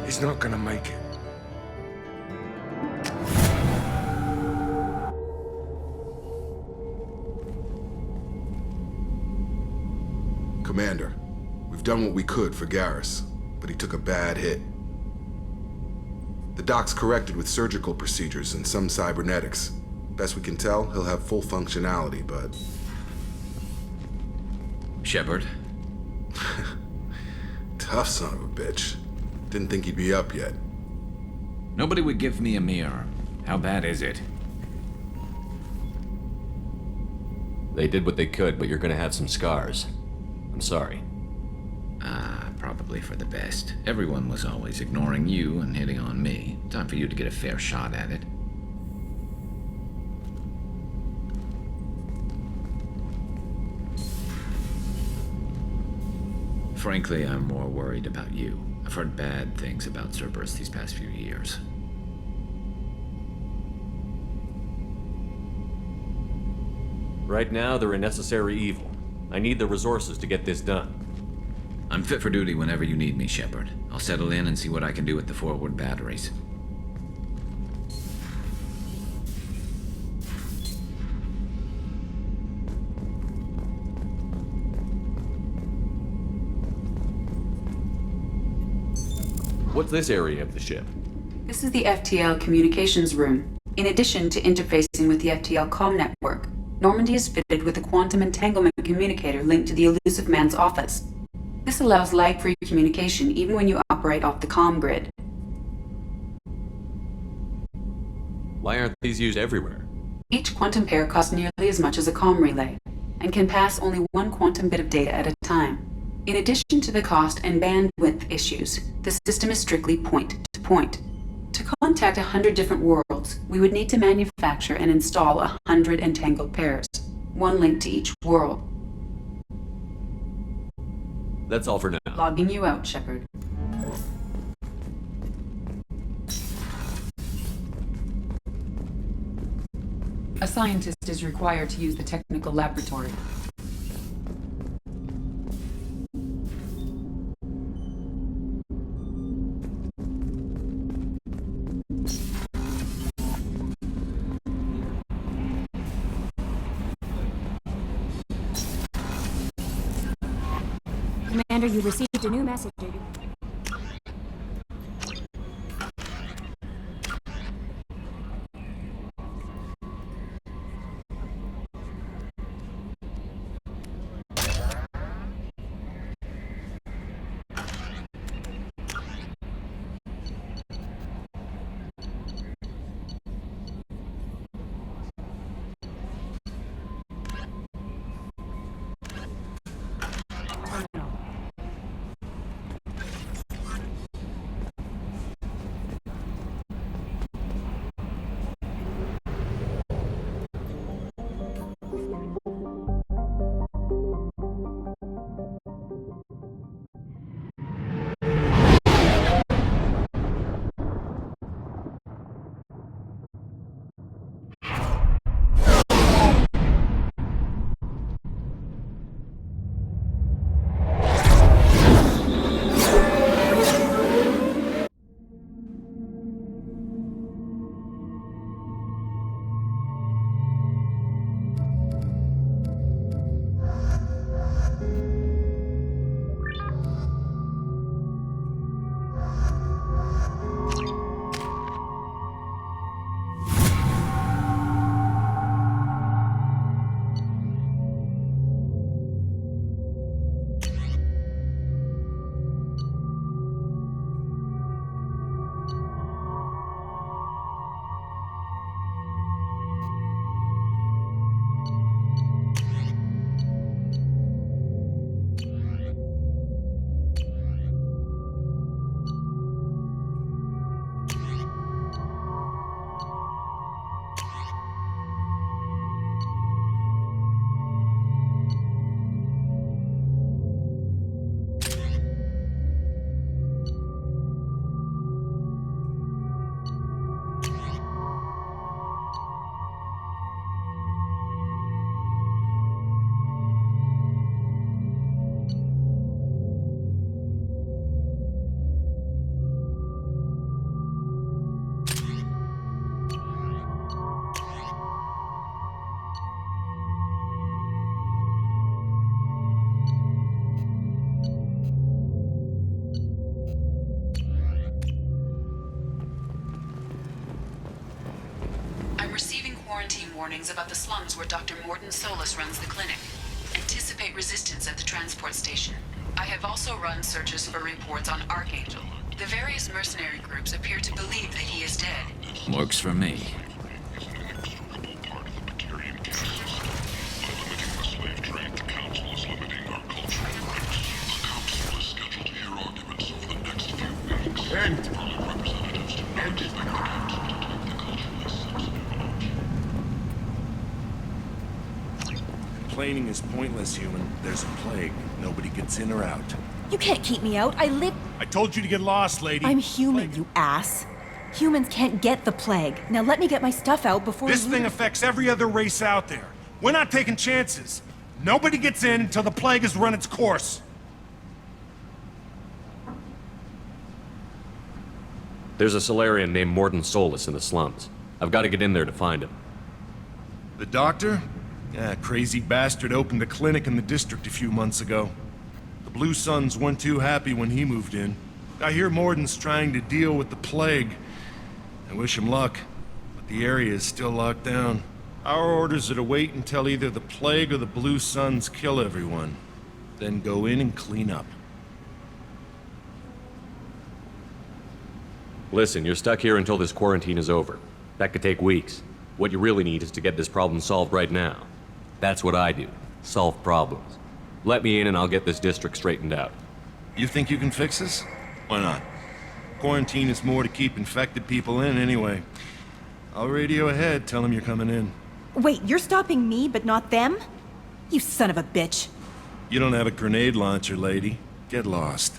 He's not gonna make it. Commander, we've done what we could for Garrus, but he took a bad hit. The doc's corrected with surgical procedures and some cybernetics. Best we can tell, he'll have full functionality, but... Shepard? Tough son of a bitch. Didn't think he'd be up yet. Nobody would give me a mirror. How bad is it? They did what they could, but you're gonna have some scars. I'm sorry. Probably probably for the best. Everyone was always ignoring you and hitting on me. Time for you to get a fair shot at it. Frankly, I'm more worried about you. I've heard bad things about Cerberus these past few years. Right now, they're a necessary evil. I need the resources to get this done. I'm fit for duty whenever you need me, Shepard. I'll settle in and see what I can do with the forward batteries. What's this area of the ship? This is the FTL communications room. In addition to interfacing with the FTL comm network, Normandy is fitted with a quantum entanglement communicator linked to the Elusive Man's office. This allows lag-free communication even when you operate off the comm grid. Why aren't these used everywhere? Each quantum pair costs nearly as much as a comm relay, and can pass only one quantum bit of data at a time. In addition to the cost and bandwidth issues, the system is strictly point-to-point. To contact 100 different worlds, we would need to manufacture and install 100 entangled pairs, one link to each world. That's all for now. Logging you out, Shepard. A scientist is required to use the technical laboratory. Commander, you received a new message. Warnings about the slums where Dr. Mordin Solus runs the clinic. Anticipate resistance at the transport station. I have also run searches for reports on Archangel. The various mercenary groups appear to believe that he is dead. Works for me. Slave trade, the Council is limiting our cultural rights. The Council is scheduled here on Kent! Complaining is pointless, human. There's a plague. Nobody gets in or out. You can't keep me out. I live. I told you to get lost, lady. I'm human, you ass. Humans can't get the plague. Now let me get my stuff out before This thing affects every other race out there. We're not taking chances. Nobody gets in until the plague has run its course. There's a Solarian named Mordin Solus in the slums. I've got to get in there to find him. The doctor? Yeah, crazy bastard opened a clinic in the district a few months ago. The Blue Suns weren't too happy when he moved in. I hear Mordin's trying to deal with the plague. I wish him luck, but the area is still locked down. Our orders are to wait until either the plague or the Blue Suns kill everyone. Then go in and clean up. Listen, you're stuck here until this quarantine is over. That could take weeks. What you really need is to get this problem solved right now. That's what I do. Solve problems. Let me in and I'll get this district straightened out. You think you can fix this? Why not? Quarantine is more to keep infected people in anyway. I'll radio ahead, tell them you're coming in. Wait, you're stopping me, but not them? You son of a bitch. You don't have a grenade launcher, lady. Get lost.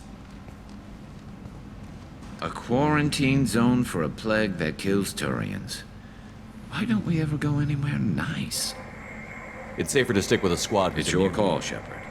A quarantine zone for a plague that kills Turians. Why don't we ever go anywhere nice? It's safer to stick with a squad. It's your call, Shepard.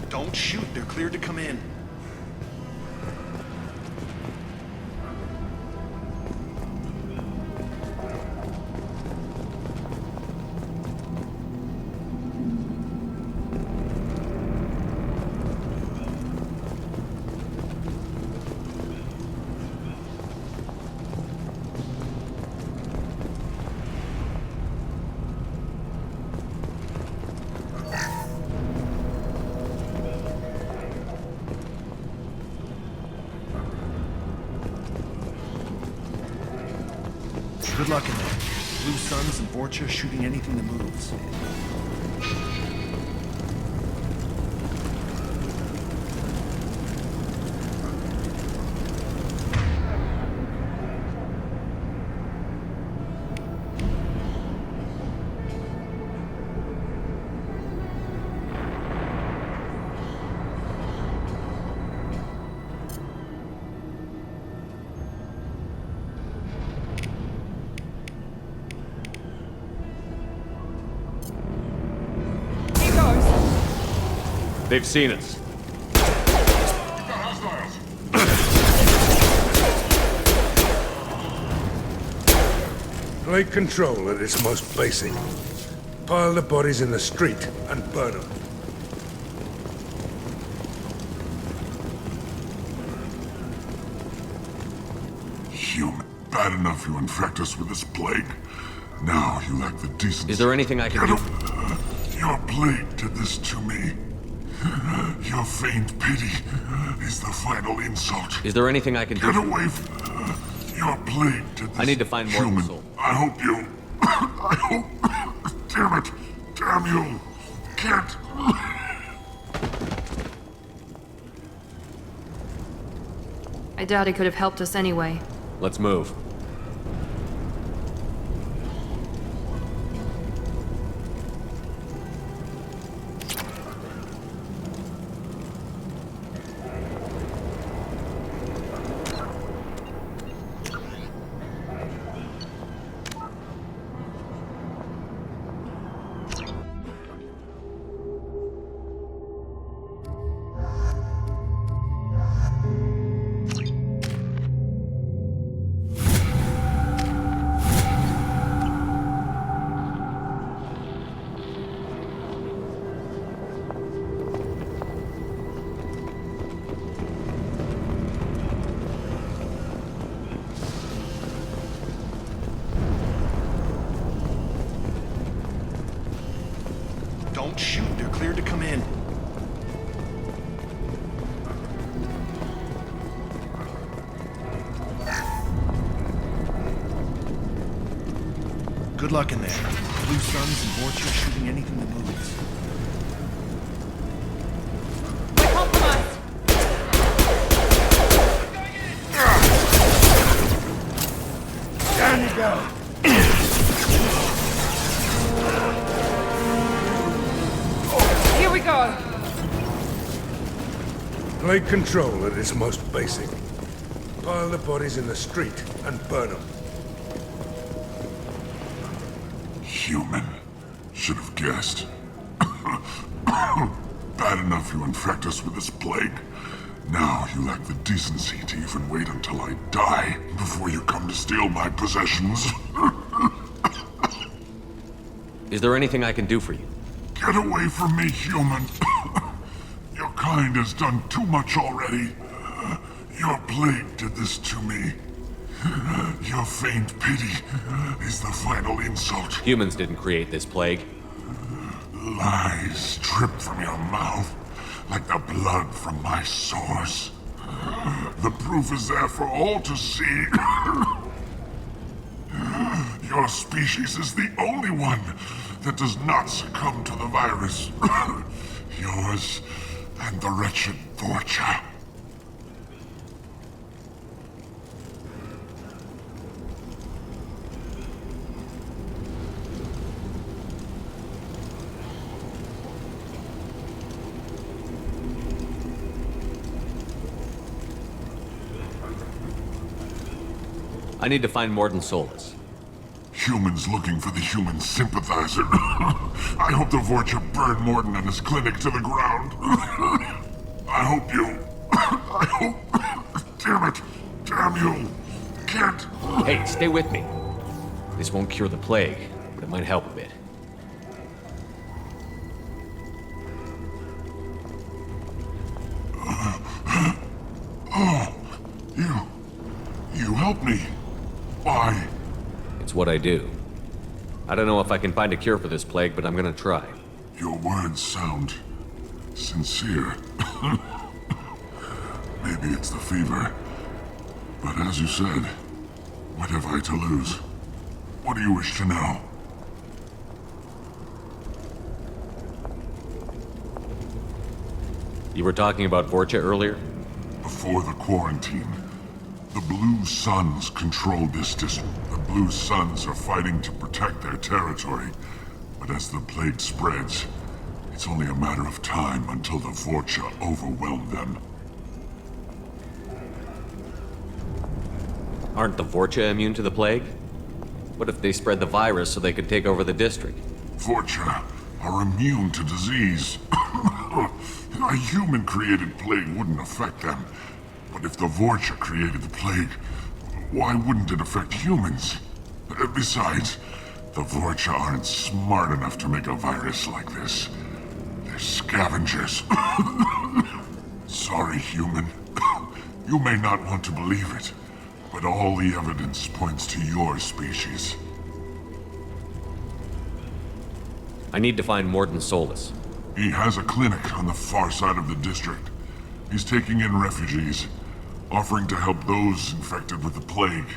Don't shoot, they're cleared to come in. Good luck in there. Blue Suns and Vorcha shooting anything that moves. They've seen us. Take control at its most basic. Pile the bodies in the street and burn them. Human. Bad enough you infect us with this plague. Now you lack the decency. Is there anything I can do? Your plague did this to me. Your feigned pity is the final insult. Is there anything I can do? Get away from... Your plague did this. I need to find more human. soul. I hope you... I hope... Damn it. Damn you. Can't... I doubt he could have helped us anyway. Let's move. cleared to come in. Good luck in there. Blue Suns and Vorcha shooting anything that moves. Down you go. Here we go. Plague control at its most basic. Pile the bodies in the street and burn them. Human. Should have guessed. Bad enough you infect us with this plague. Now you lack the decency to even wait until I die before you come to steal my possessions. Is there anything I can do for you? Get away from me, human. Your kind has done too much already. Your plague did this to me. Your faint pity is the final insult. Humans didn't create this plague. Lies drip from your mouth like the blood from my sores. The proof is there for all to see. Your species is the only one that does not succumb to the virus. Yours and the wretched Vorcha. I need to find Mordin Solus. Humans looking for the human sympathizer. I hope the Vorcha burned Mordin and his clinic to the ground. I hope you... I hope... Damn it! Damn you! Can't... Hey, stay with me. This won't cure the plague, but it might help a bit. Oh, you helped me. Why? It's what I do. I don't know if I can find a cure for this plague, but I'm gonna try. Your words sound sincere. Maybe it's the fever. But as you said, what have I to lose? What do you wish to know? You were talking about Vorcha earlier? Before the quarantine, the Blue Suns controlled this district. The Blue Suns are fighting to protect their territory. But as the plague spreads, it's only a matter of time until the Vorcha overwhelm them. Aren't the Vorcha immune to the plague? What if they spread the virus so they could take over the district? Vorcha are immune to disease. A human-created plague wouldn't affect them. But if the Vorcha created the plague, why wouldn't it affect humans? Besides, the Vorcha aren't smart enough to make a virus like this. They're scavengers. Sorry, human. You may not want to believe it, but all the evidence points to your species. I need to find Mordin Solus. He has a clinic on the far side of the district. He's taking in refugees, offering to help those infected with the plague.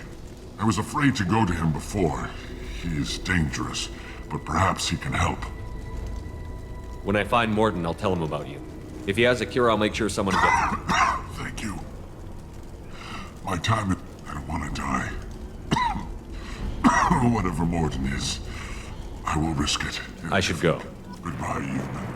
I was afraid to go to him before. He is dangerous, but perhaps he can help. When I find Mordin, I'll tell him about you. If he has a cure, I'll make sure someone gets it. Thank you. My time is... I don't want to die. Whatever Mordin is, I will risk it. I should go. Goodbye, human.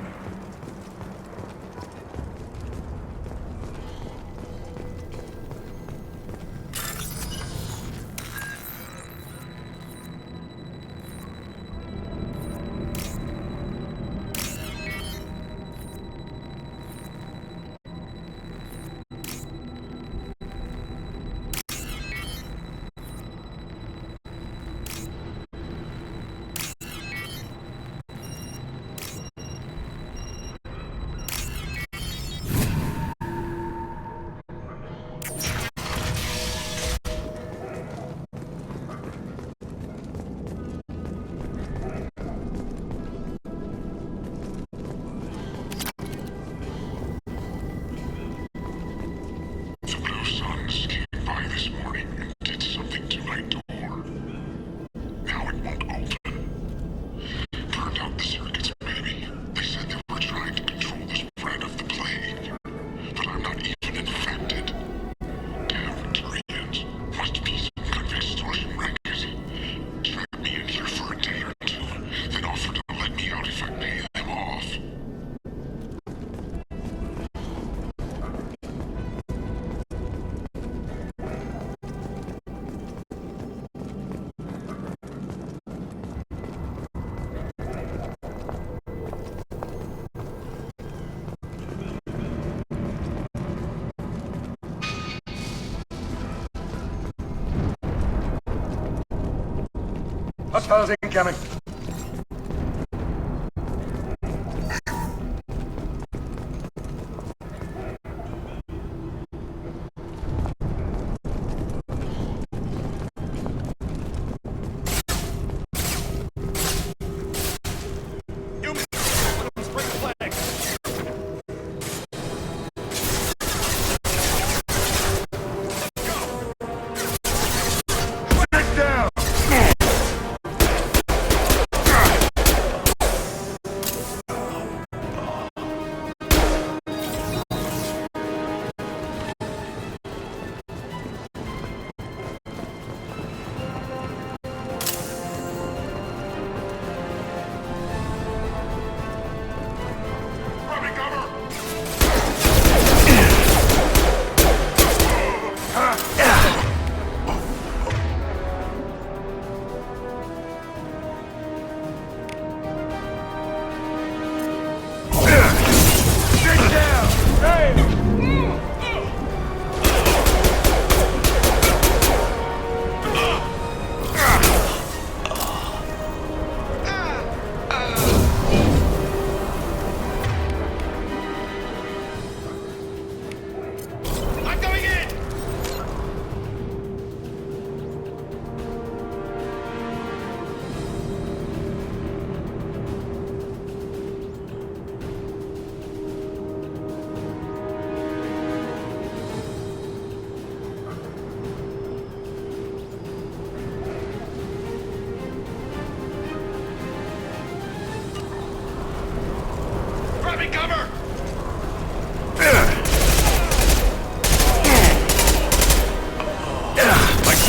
Hostiles incoming.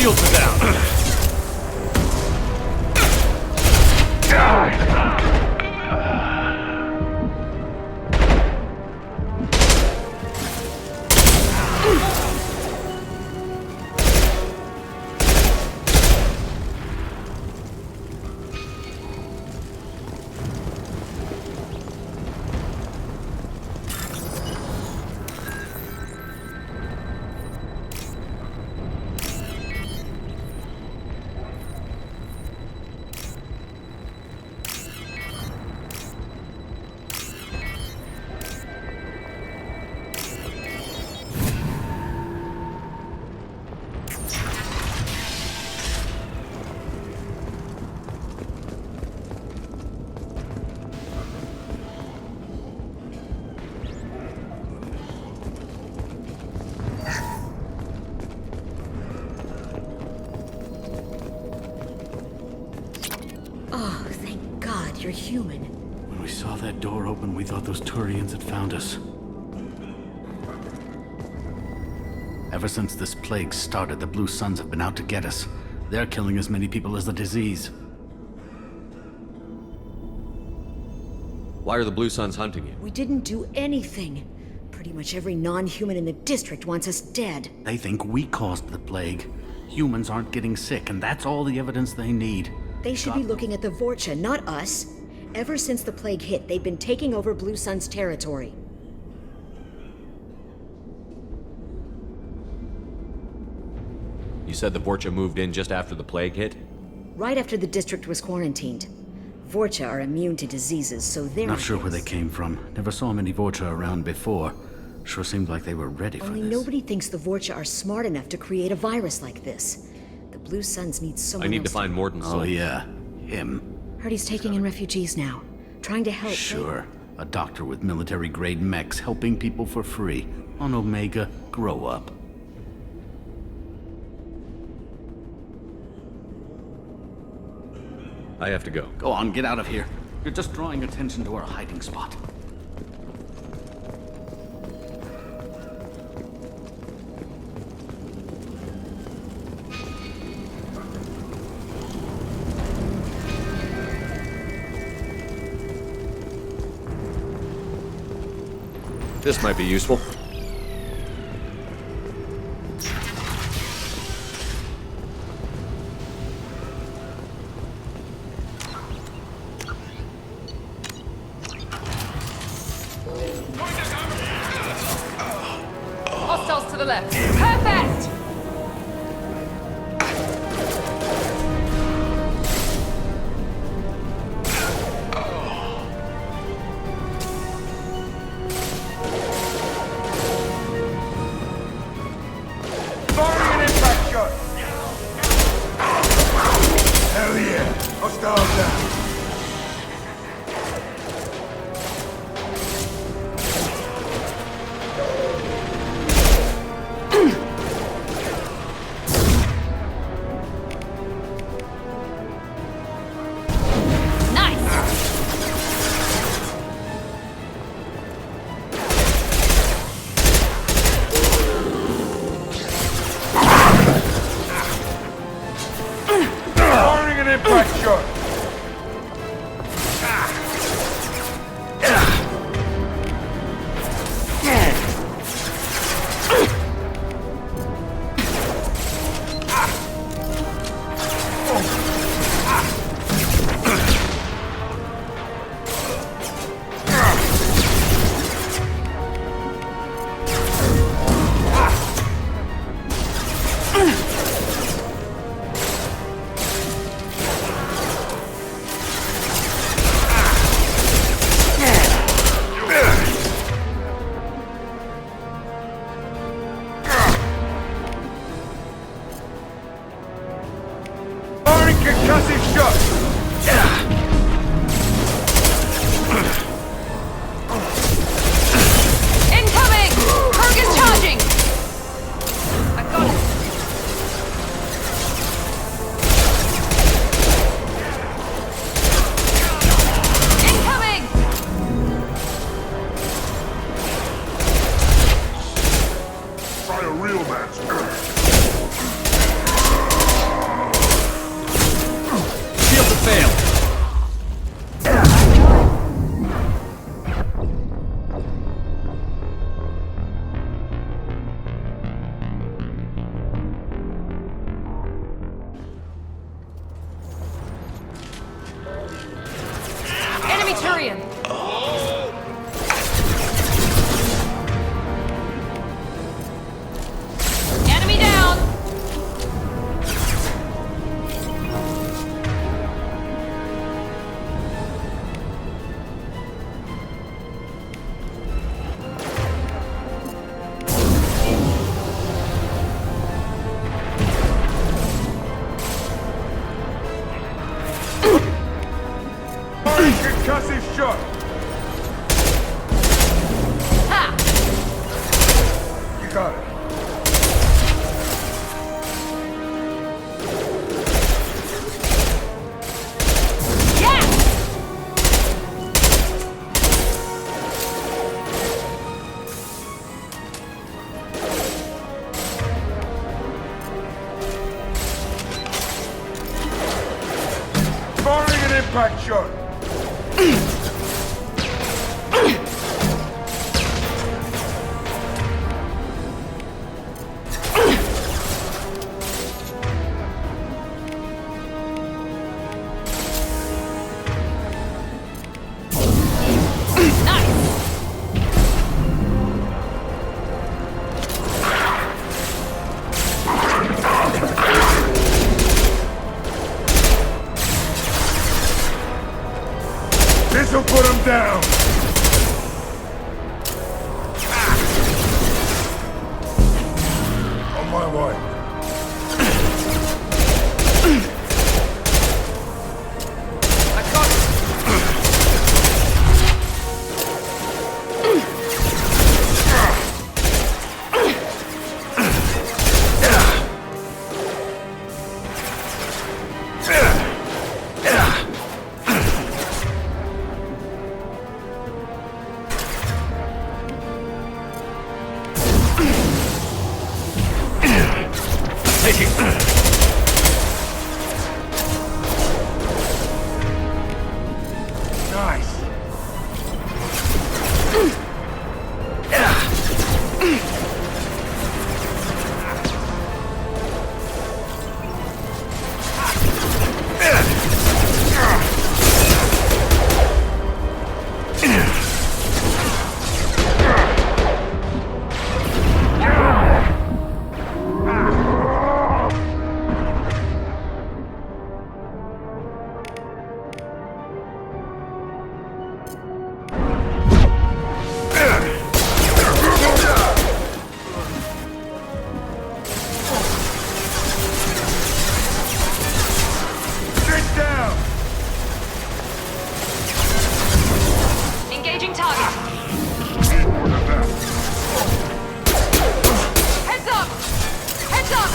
Shields are down. Oh, thank God you're human. When we saw that door open, we thought those Turians had found us. Ever since this plague started, the Blue Suns have been out to get us. They're killing as many people as the disease. Why are the Blue Suns hunting you? We didn't do anything. Pretty much every non-human in the district wants us dead. They think we caused the plague. Humans aren't getting sick, and that's all the evidence they need. They should be looking at the Vorcha, not us. Ever since the plague hit, they've been taking over Blue Sun's territory. You said the Vorcha moved in just after the plague hit? Right after the district was quarantined. Vorcha are immune to diseases, so they're Not sure where they came from. Never saw many Vorcha around before. Sure seemed like they were ready for Only this. nobody thinks the Vorcha are smart enough to create a virus like this. The Blue Suns need someone I need else to find Morton. Oh yeah, him. Heard he's taking in refugees now. Trying to help. Sure. A doctor with military-grade mechs helping people for free. On Omega, grow up. I have to go. Go on, get out of here. You're just drawing attention to our hiding spot. This might be useful. Hostiles to the left. Perfect! a real man's earth. Shield to fail. Enemy Turian! Enemy down! Concussive shot! Ha! You got it. Firing an impact shot! This'll put him down! On my way. I got Nice. Sit down! engaging target. Heads up! Heads up!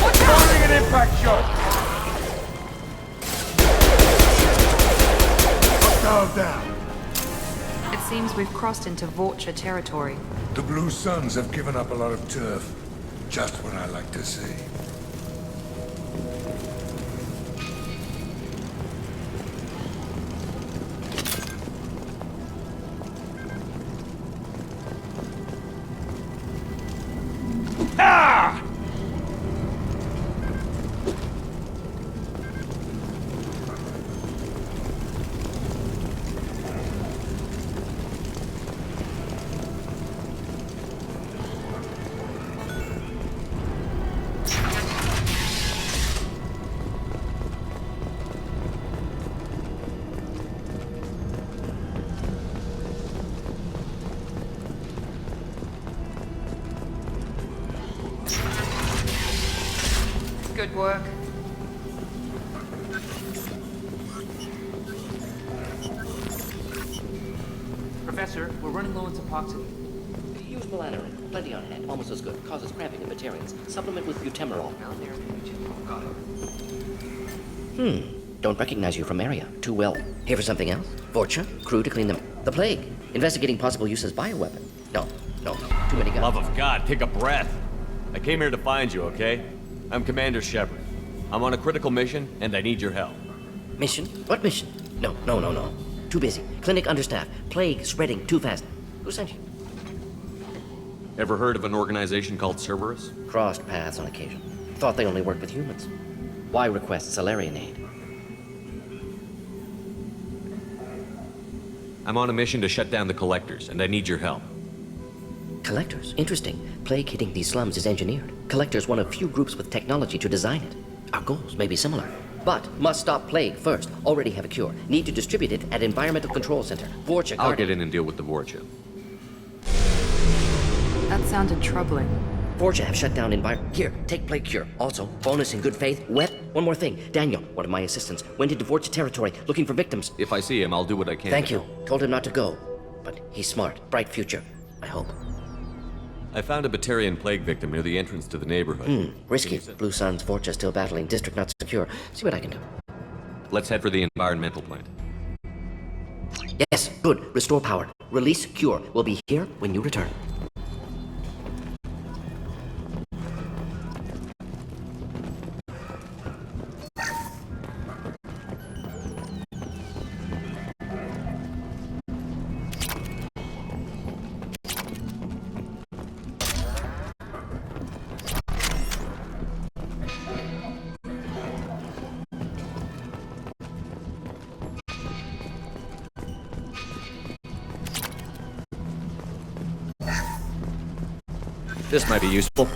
Watch out! Firing an impact shot! Hostile down. It seems we've crossed into Vorcha territory. The Blue Suns have given up a lot of turf. Just what I like to see. Ah! Good work. Professor, we're running low on Suboxone. Use Melanorin. Plenty on hand. Almost as good. Causes cramping in Batarians. Supplement with butemerol. Got it. Don't recognize you from area. Too well. Here for something else? Vorcha? Crew to clean them. The plague. Investigating possible use as bioweapon. No. Too many guns. Love of God, take a breath. I came here to find you, okay? I'm Commander Shepard. I'm on a critical mission, and I need your help. Mission? What mission? No. Too busy. Clinic understaffed. Plague spreading too fast. Who sent you? Ever heard of an organization called Cerberus? Crossed paths on occasion. Thought they only worked with humans. Why request Salarian aid? I'm on a mission to shut down the Collectors, and I need your help. Collectors? Interesting. Plague hitting these slums is engineered. Collectors one of few groups with technology to design it. Our goals may be similar. But must stop Plague first. Already have a cure. Need to distribute it at Environmental Control Center. Vorcha I'll guarding. get in and deal with the Vorcha. That sounded troubling. Vorcha have shut down Here, take Plague Cure. Also, bonus in good faith. One more thing. Daniel, one of my assistants, went into Vorcha territory looking for victims. If I see him, I'll do what I can. Thank you. Told him not to go. But he's smart. Bright future. I hope. I found a Batarian plague victim near the entrance to the neighborhood. Risky. Blue Suns, Vorcha still battling. District not secure. See what I can do. Let's head for the environmental plant. Yes, good. Restore power. Release Cure. We'll be here when you return. This might be useful.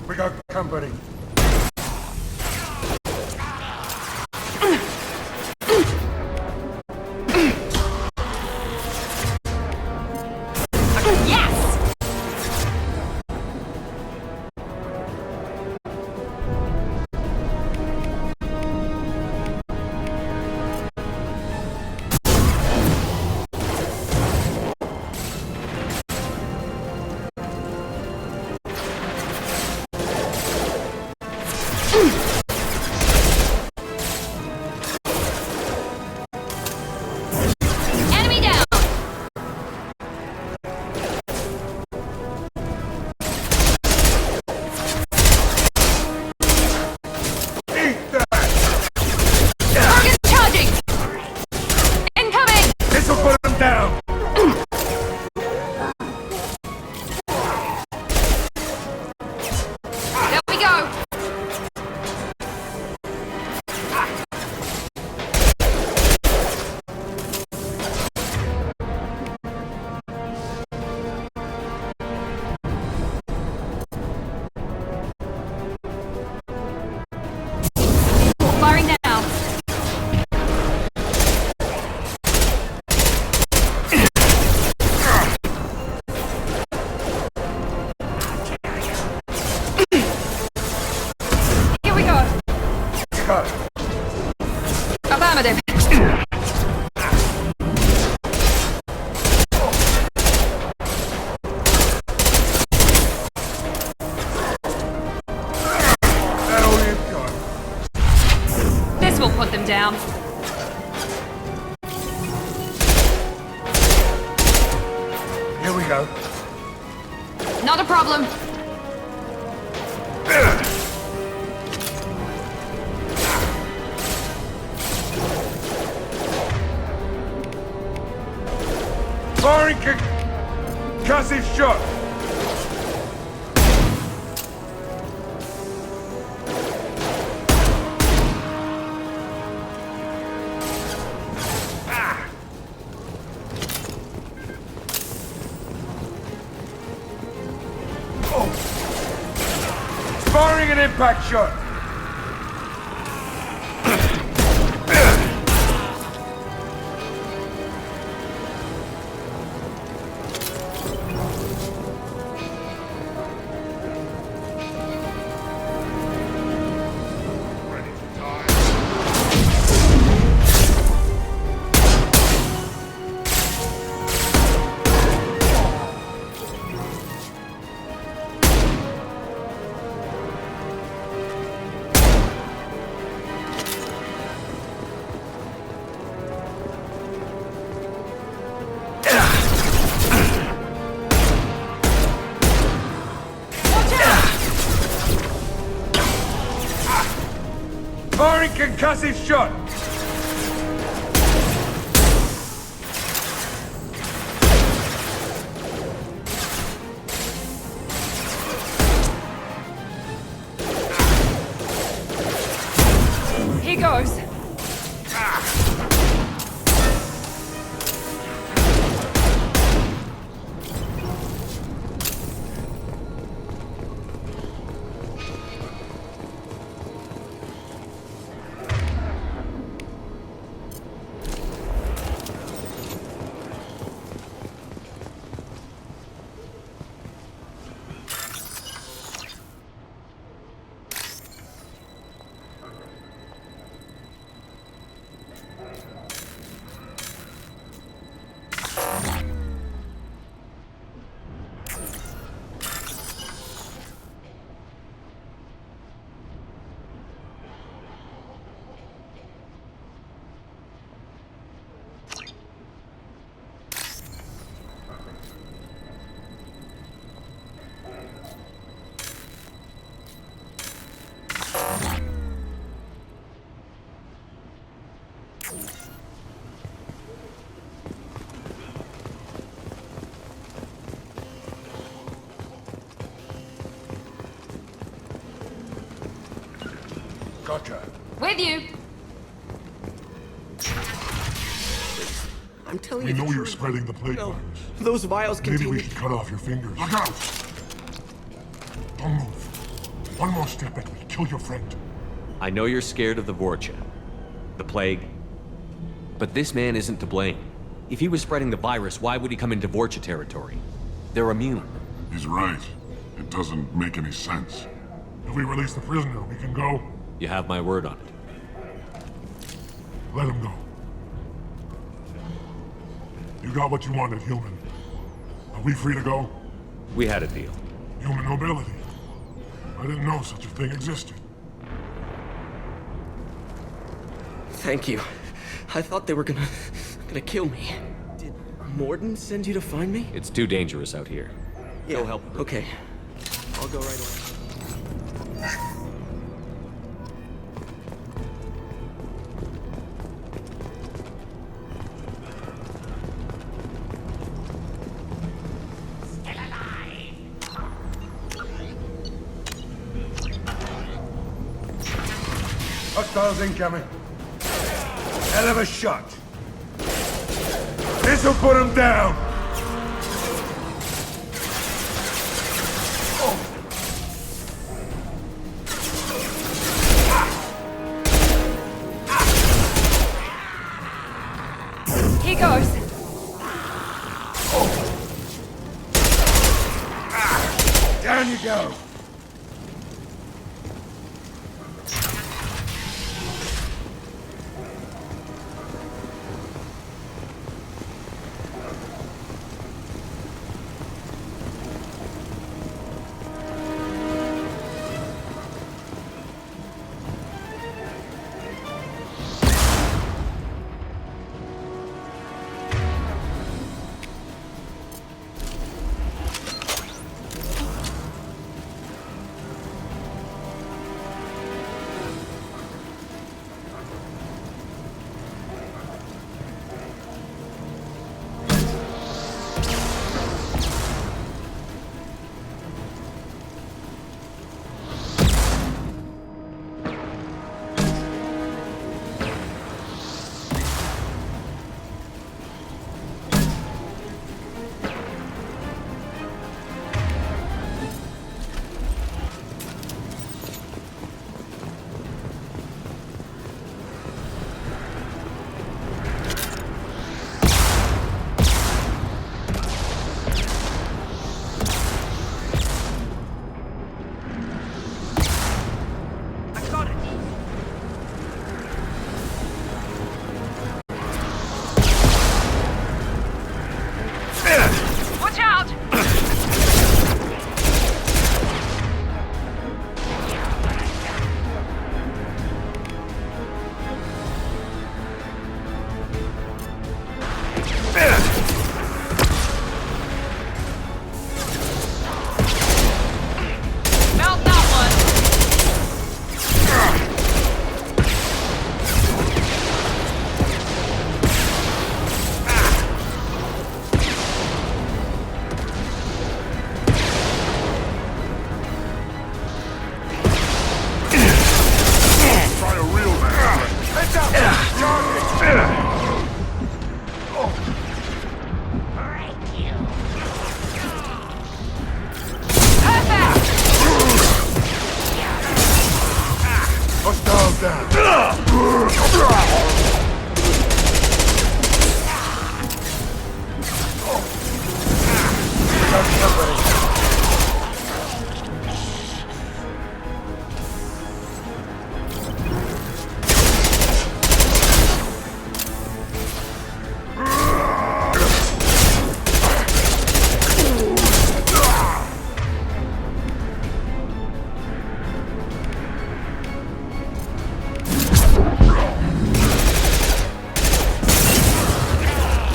We got company. Affirmative. down. Here we go. Not a problem. Firing concussive shot. Firing an impact shot. Firing concussive shot. Here goes. Gotcha. With you. I'm telling We you. know the you're truth. spreading the plague No, virus. those vials Maybe contain. we should cut off your fingers. Look out! Don't move. One more step and we kill your friend. I know you're scared of the Vorcha, the plague, but this man isn't to blame. If he was spreading the virus, why would he come into Vorcha territory? They're immune. He's right. It doesn't make any sense. If we release the prisoner, we can go. You have my word on it. Let him go. You got what you wanted, human. Are we free to go? We had a deal. Human nobility. I didn't know such a thing existed. Thank you. I thought they were gonna kill me. Did Morden send you to find me? It's too dangerous out here. Yeah. Go help. Okay. I'll go right away. Hostiles incoming. Hell of a shot. This'll put him down. Here goes. Down you go.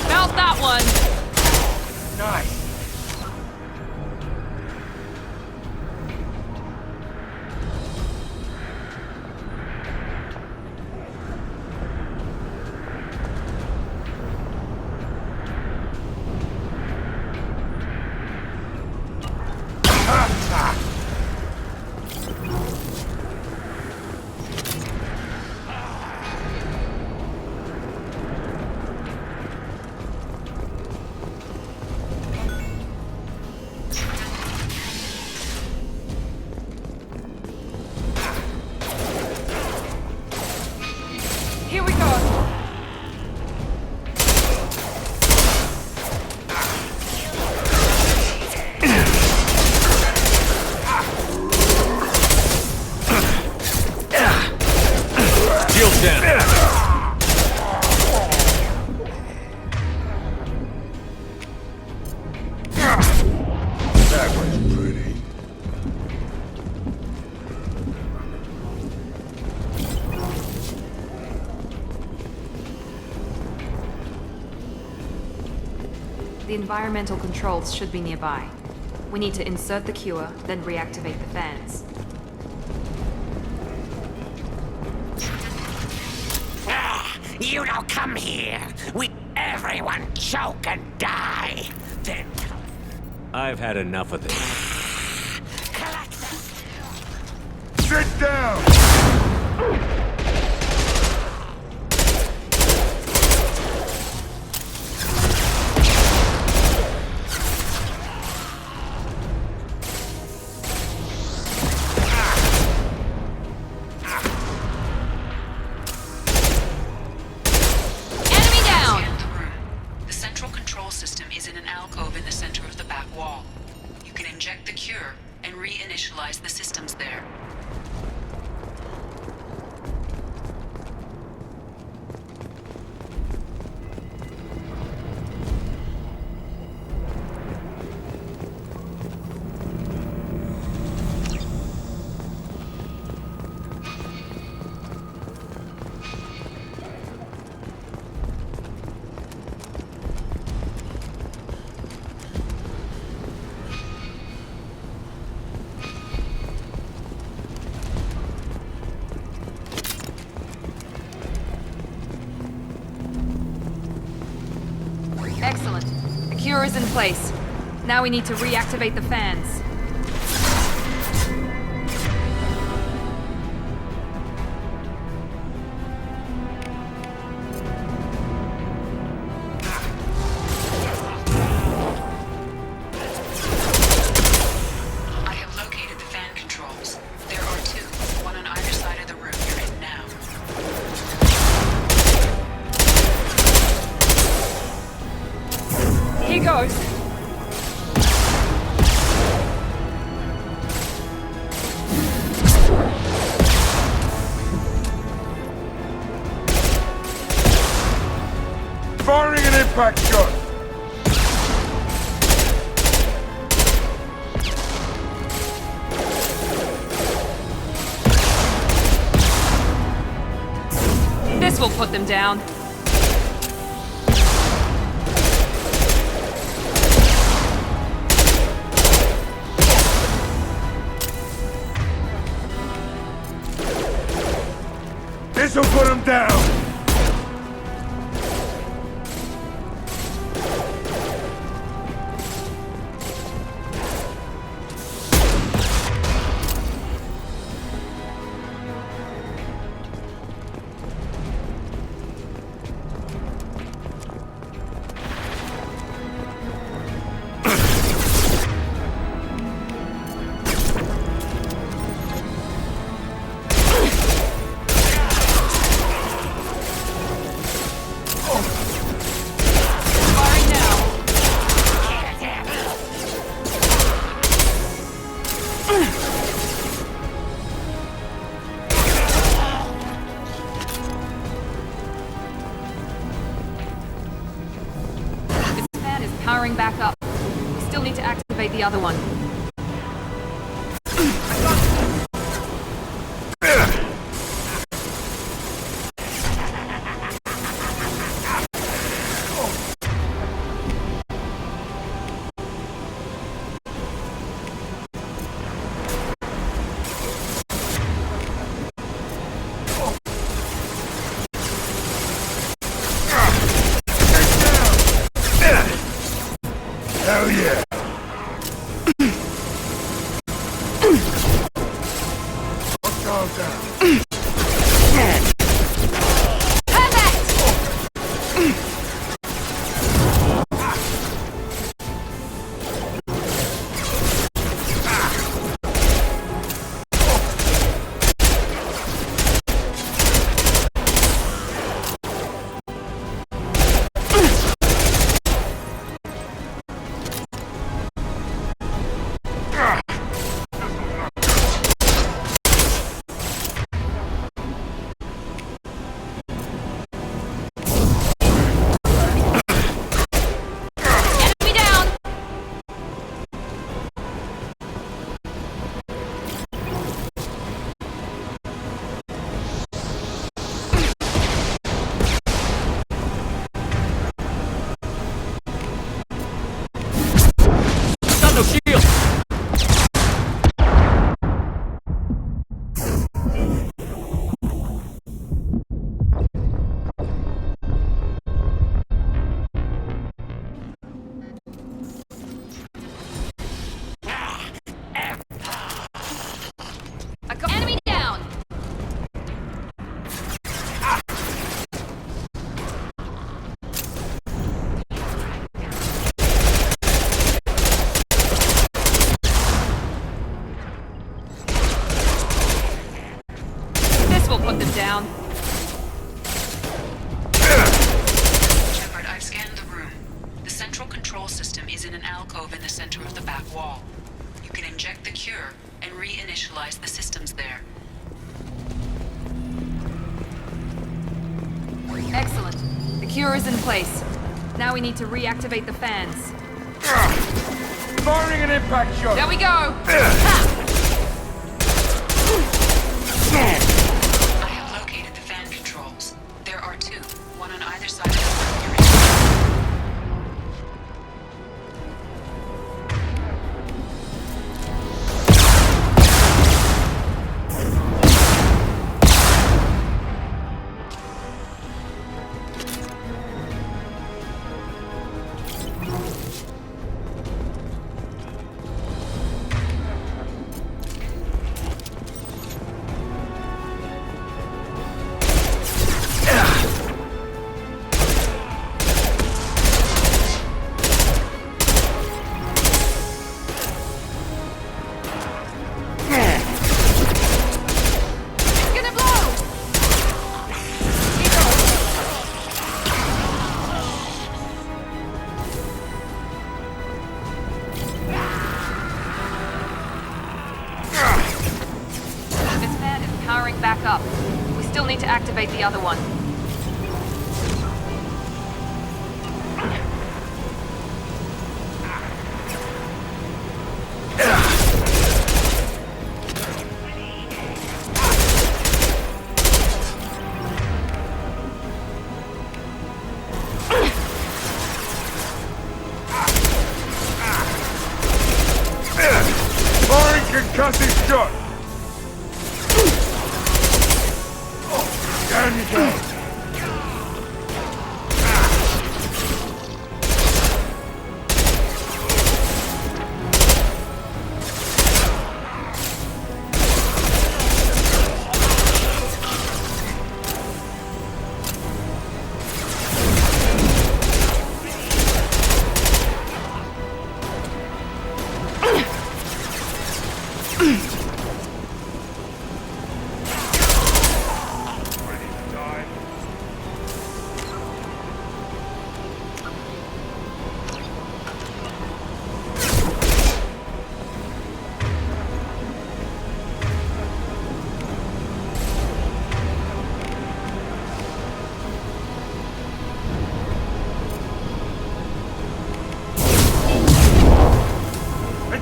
Mount that one! Nice. Here we go! Shields down. That was pretty. The environmental controls should be nearby. We need to insert the cure, then reactivate the fans. You don't come here. Everyone choke and die. Then I've had enough of this. Sit down! Enemy down! Scan the room. The central control system is in an alcove in the center of the back wall. You can inject the cure and reinitialize the systems there. Excellent. The cure is in place. Now we need to reactivate the fans. I have located the fan controls. There are two, one on either side of the room you're in now. Here goes! Firing an impact shot! This will put them down. This'll put them down! need to activate the other one. Hell yeah! Hostile down. No shield! I got enemy down! This will put them down. Shepard, I've scanned the room. The central control system is in an alcove in the center of the back wall. You can inject the cure and reinitialize the systems there. Excellent. The cure is in place. Now we need to reactivate the fans. Firing an impact shot! There we go! I have located the fan controls. There are two, one on either side of the Mercury. Back up. We still need to activate the other one. Firing concussive shot! Down you go! Ready to die?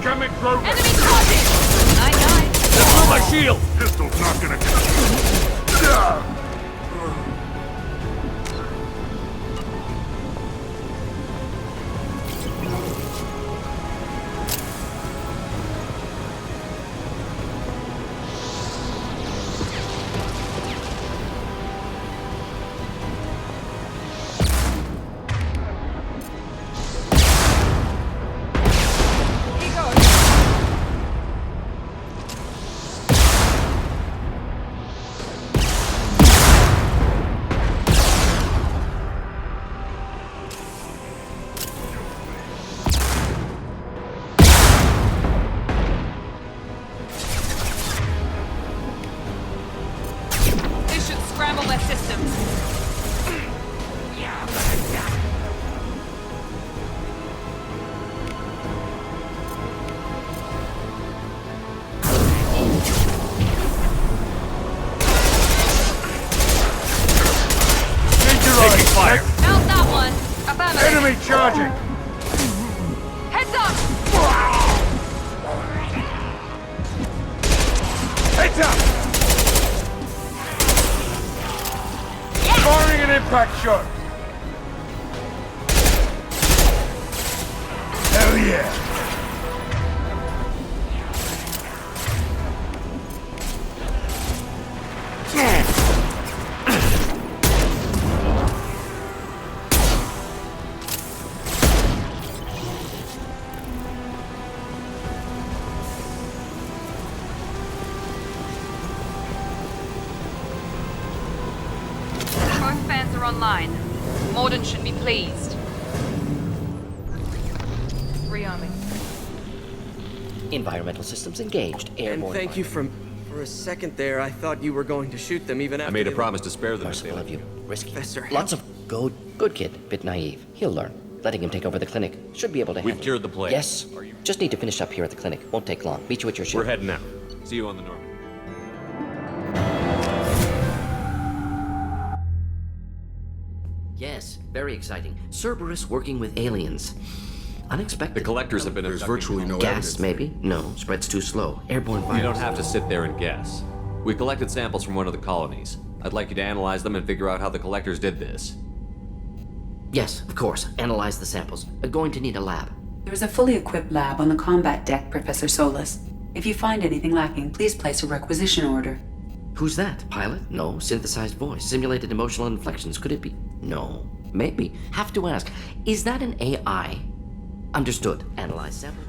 coming, Grover! Enemy spotted! Night-night. Throw my shield! Pistol's not gonna get... Scramble their systems. Taking fire! Out that one. Affirmative. Enemy charging! Heads up! Heads up! Firing an impact shot! Hell yeah! Both fans are online. Morden should be pleased. Rearming. Environmental systems engaged. Airborne. And thank you for a second there. I thought you were going to shoot them even after I made a they promise to spare them. Merciful of you. Risky. Professor, Lots of good kid. Bit naive. He'll learn. Letting him take over the clinic. Should be able to handle We've cured the plague. Yes. Just need to finish up here at the clinic. Won't take long. Meet you at your ship. We're heading out. See you on the Norman. Yes, very exciting. Cerberus working with aliens. Unexpected. The collectors have been There's abducted. virtually no Gas, evidence. maybe? No, spreads too slow. Airborne virus. You don't have to sit there and guess. We collected samples from one of the colonies. I'd like you to analyze them and figure out how the collectors did this. Yes, of course. Analyze the samples. Going to need a lab. There is a fully equipped lab on the combat deck, Professor Solis. If you find anything lacking, please place a requisition order. Who's that? Pilot? No. Synthesized voice. Simulated emotional inflections. Could it be? No. Maybe. Have to ask. Is that an AI? Understood. Analyze sample.